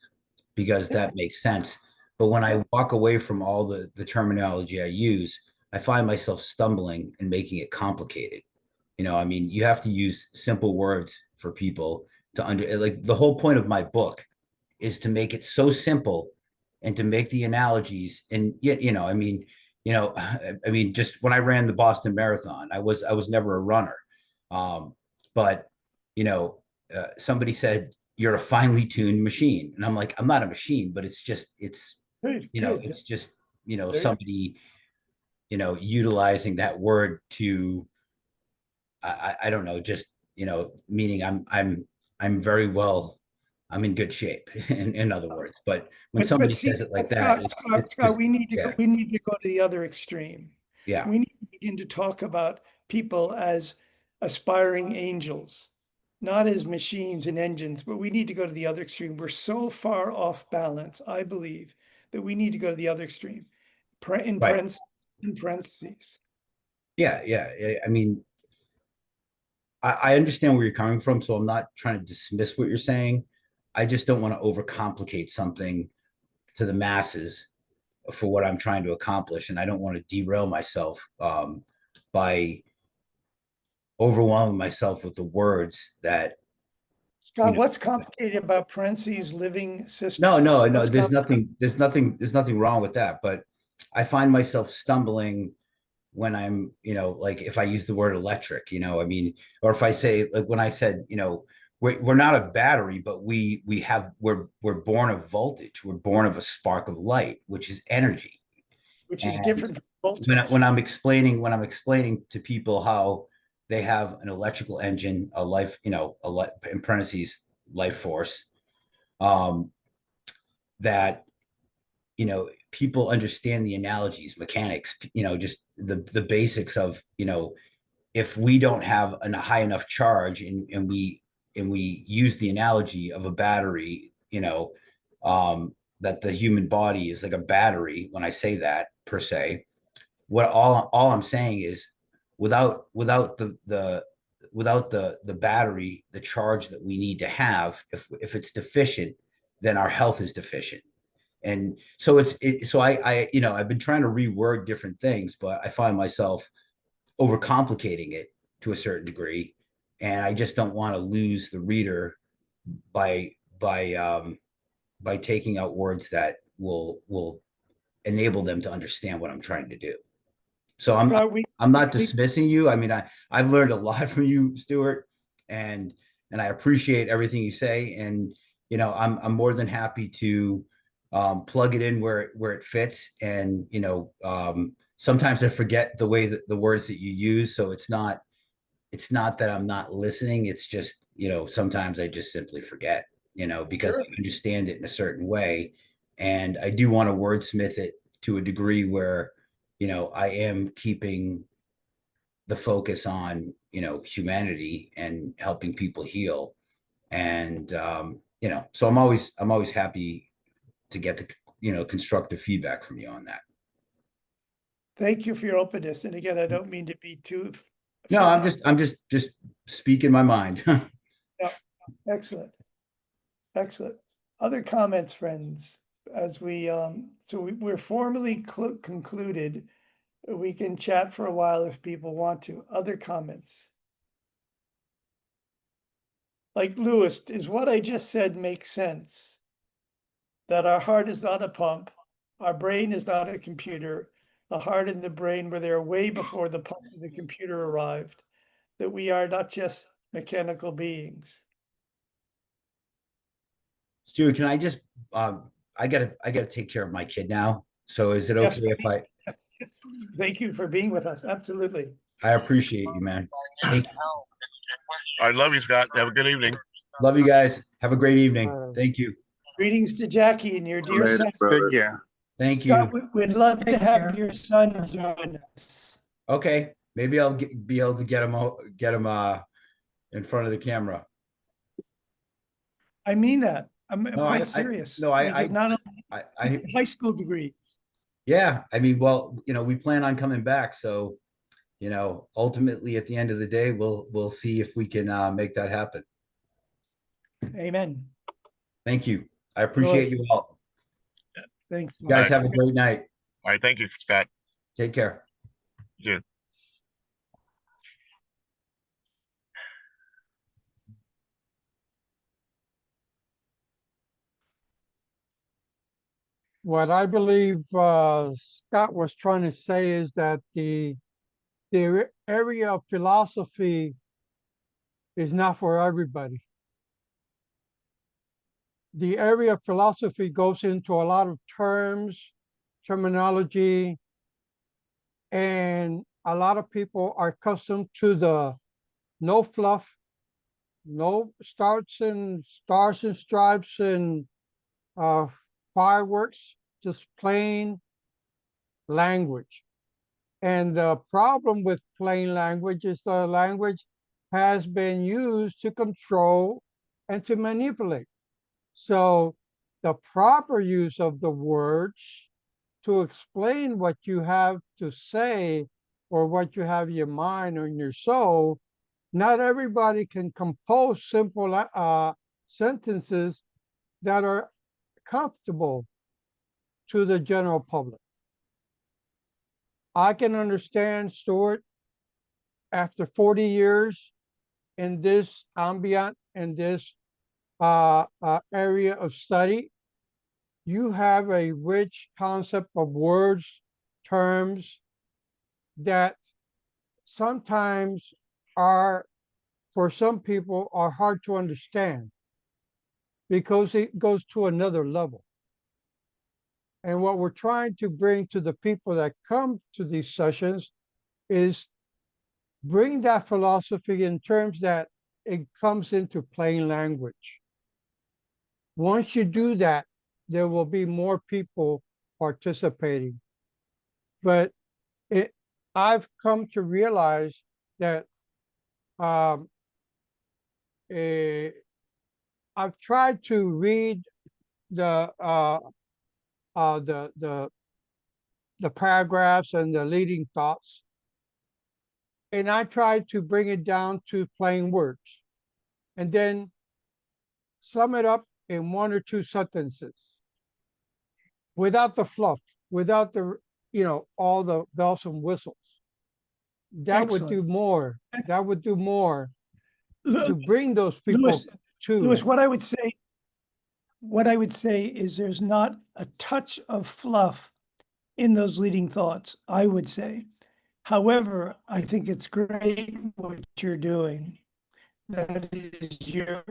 because that makes sense. But when I walk away from all the terminology I use, I find myself stumbling and making it complicated. I mean, you have to use simple words for people to like the whole point of my book is to make it so simple and to make the analogies. And yet, I mean, just when I ran the Boston Marathon, I was never a runner. But somebody said, you're a finely tuned machine. And I'm like, I'm not a machine, but it's just, it's just, somebody, utilizing that word to, I don't know, just, meaning I'm very well, I'm in good shape in other words. But when somebody see, says it like that, Scott, we need to yeah. go, we need to go to the other extreme. Yeah. We need to begin to talk about people as aspiring angels, not as machines and engines, but we need to go to the other extreme. We're so far off balance, I believe, that we need to go to the other extreme. In Right. parentheses. Yeah. I mean, I understand where you're coming from, so I'm not trying to dismiss what you're saying. I just don't want to overcomplicate something to the masses for what I'm trying to accomplish, and I don't want to derail myself by overwhelming myself with the words that. Scott, what's complicated about parentheses living systems? No. What's There's nothing wrong with that. But I find myself stumbling when I'm, like if I use the word electric, I mean, or if I say, like when I said, we're not a battery, but we're born of voltage. We're born of a spark of light, which is energy. Which is And different from voltage. when I'm explaining to people how they have an electrical engine, a life, in parentheses, life force, that people understand the analogies, mechanics, just the basics of, if we don't have a high enough charge and we use the analogy of a battery, that the human body is like a battery. When I say that per se, what all I'm saying is without the battery, the charge that we need to have, if it's deficient, then our health is deficient. And so I've been trying to reword different things, but I find myself overcomplicating it to a certain degree, and I just don't want to lose the reader by taking out words that will enable them to understand what I'm trying to do. So I'm not dismissing you. I mean, I've learned a lot from you, Stuart, and I appreciate everything you say. And I'm more than happy to plug it in where it fits. And sometimes I forget the way that the words that you use. So it's not that I'm not listening. It's just sometimes I just simply forget. Because I understand it in a certain way, and I do want to wordsmith it to a degree where I am keeping the focus on humanity and helping people heal. And you know, so I'm always happy to get the, you know, constructive feedback from you on that. Thank you for your openness. And again, I don't mean to be too. No, I'm just speaking my mind. Excellent. Excellent. Other comments, friends, as we're formally concluded. We can chat for a while if people want to. Other comments? Like Lewis, does what I just said make sense? That our heart is not a pump, our brain is not a computer, the heart and the brain were there way before the pump and the computer arrived, that we are not just mechanical beings. Stu, can I just I gotta take care of my kid now. So is it okay if I Thank you for being with us. Absolutely. I appreciate you, man. Thank you. I love you, Scott. Have a good evening. Love you guys. Have a great evening. Thank you. Greetings to Jackie and your dear Later, son. brother. Take care. Thank Scott, you. we'd love to have your son join us. Okay, maybe I'll be able to get him in front of the camera. I mean that. I'm No, quite serious. no, Like, not I a high school degree. yeah, I mean, well, you know, we plan on coming back, so you know, ultimately at the end of the day, we'll see if we can make that happen. Amen. Thank you. I appreciate you all. Thanks. You guys have a great night. All right. Thank you, Scott. Take care. Yeah. What I believe Scott was trying to say is that the area of philosophy is not for everybody. The area of philosophy goes into a lot of terms, terminology, and a lot of people are accustomed to the no fluff, no stars and stripes and fireworks, just plain language. And the problem with plain language is the language has been used to control and to manipulate. So the proper use of the words to explain what you have to say or what you have in your mind or in your soul, not everybody can compose simple sentences that are comfortable to the general public. I can understand, Stuart, after 40 years in this ambient, in this area of study, you have a rich concept of words, terms that sometimes are, for some people, are hard to understand because it goes to another level. And what we're trying to bring to the people that come to these sessions is bring that philosophy in terms that it comes into plain language. Once you do that, there will be more people participating. But I've come to realize that I've tried to read the paragraphs and the leading thoughts, and I tried to bring it down to plain words, and then sum it up in one or two sentences, without the fluff, without the all the bells and whistles. That would do more. That would do more to bring those people to. Lewis, what I would say is there's not a touch of fluff in those leading thoughts, I would say. However, I think it's great what you're doing. That is you're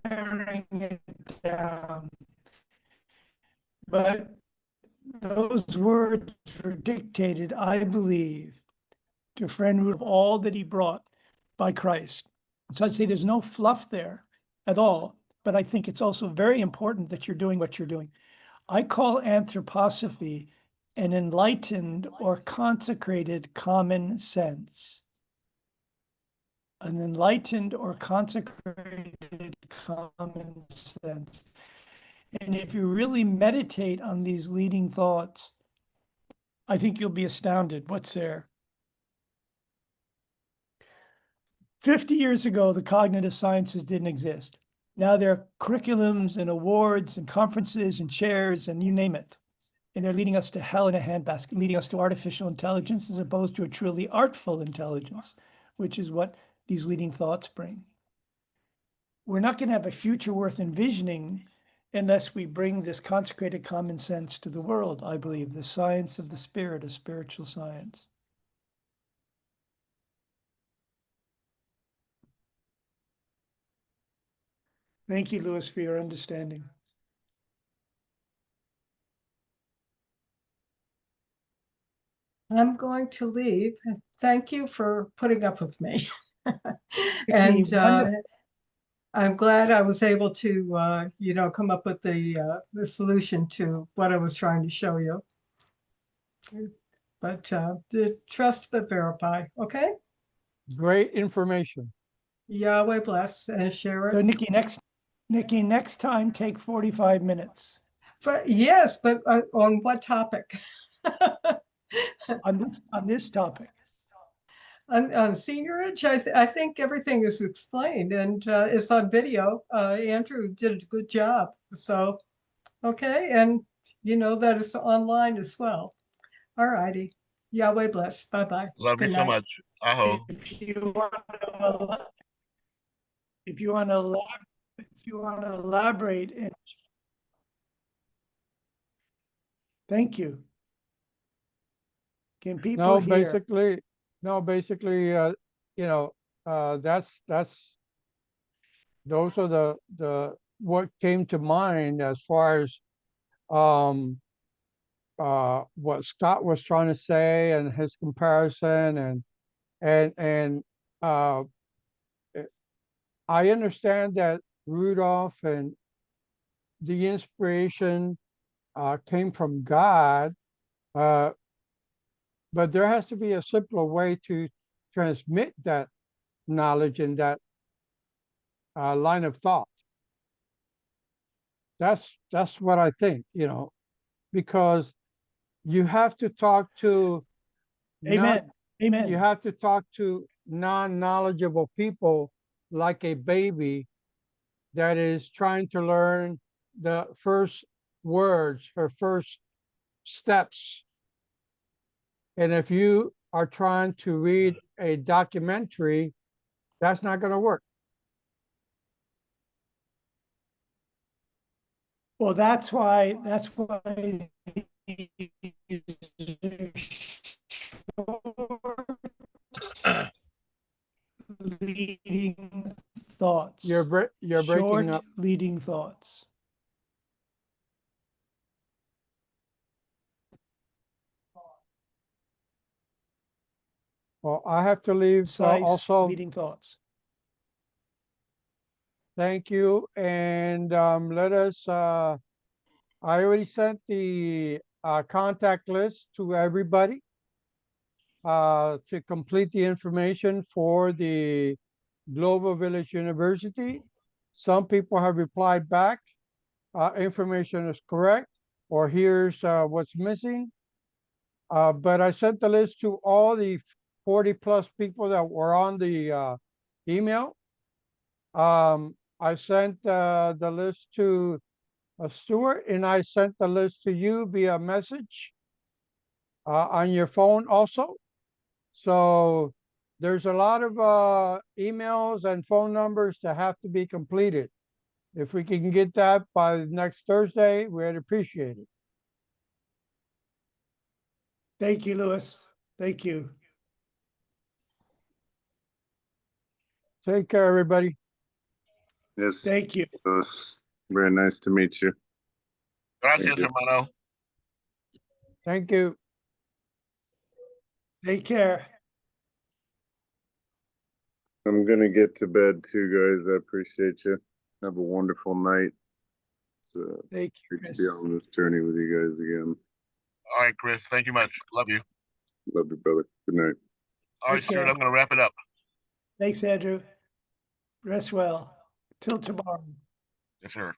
paring it down. But those words were dictated, I believe, to a friend of all that he brought by Christ. So I'd say there's no fluff there at all, but I think it's also very important that you're doing what you're doing. I call anthroposophy an enlightened or consecrated common sense. An enlightened or consecrated common sense. And if you really meditate on these leading thoughts, I think you'll be astounded what's there. 50 years ago, the cognitive sciences didn't exist. Now there are curriculums and awards and conferences and chairs and you name it. And they're leading us to hell in a handbasket, leading us to artificial intelligence as opposed to a truly artful intelligence, which is what these leading thoughts bring. We're not going to have a future worth envisioning unless we bring this consecrated common sense to the world, I believe, the science of the spirit, a spiritual science. Thank you, Louis, for your understanding. I'm going to leave. Thank you for putting up with me. Vicky, And I'm glad I was able to, come up with the solution to what I was trying to show you. But trust but verify, okay? Great information. Yahweh bless and share So it. Nikki, next time take 45 minutes But yes, but on what topic? on this topic. On seniorage, I think everything is explained and it's on video. Andrew did a good job. So, okay. And you know that it's online as well. All righty. Yahweh bless. Bye-bye. Love Good you so night. much. Aho. If you want to elaborate, and thank you. Can people No, hear? basically, that's those are the what came to mind as far as what Scott was trying to say and his comparison and I understand that Rudolph and the inspiration came from God, but there has to be a simpler way to transmit that knowledge and that line of thought. That's what I think, because you have to talk to Amen. Amen. you have to talk to non-knowledgeable people like a baby that is trying to learn the first words, her first steps. And if you are trying to read a documentary, that's not going to work. Well, that's why leading thoughts. You're breaking Short up. leading thoughts. Well, I have to leave Concise also. leading thoughts. Thank you. And let us, I already sent the contact list to everybody to complete the information for the Global Village University. Some people have replied back, information is correct, or here's what's missing. But I sent the list to all the 40 plus people that were on the email. I sent the list to Stuart, and I sent the list to you via message on your phone also. So there's a lot of emails and phone numbers that have to be completed. If we can get that by next Thursday, we'd appreciate it. Thank you, Louis. Thank you. Take care, everybody. Yes. Thank you. Very nice to meet you. Gracias, Thank you. hermano. Thank you. Take care. I'm gonna get to bed too, guys. I appreciate you. Have a wonderful night. It's Thank you, great to Chris. be on this journey with you guys again. All right, Chris. Thank you much. Love you. Love you, brother. Good night. All right, Take Stuart, care. I'm going to wrap it up. Thanks, Andrew. Rest well. Till tomorrow. Yes, sir.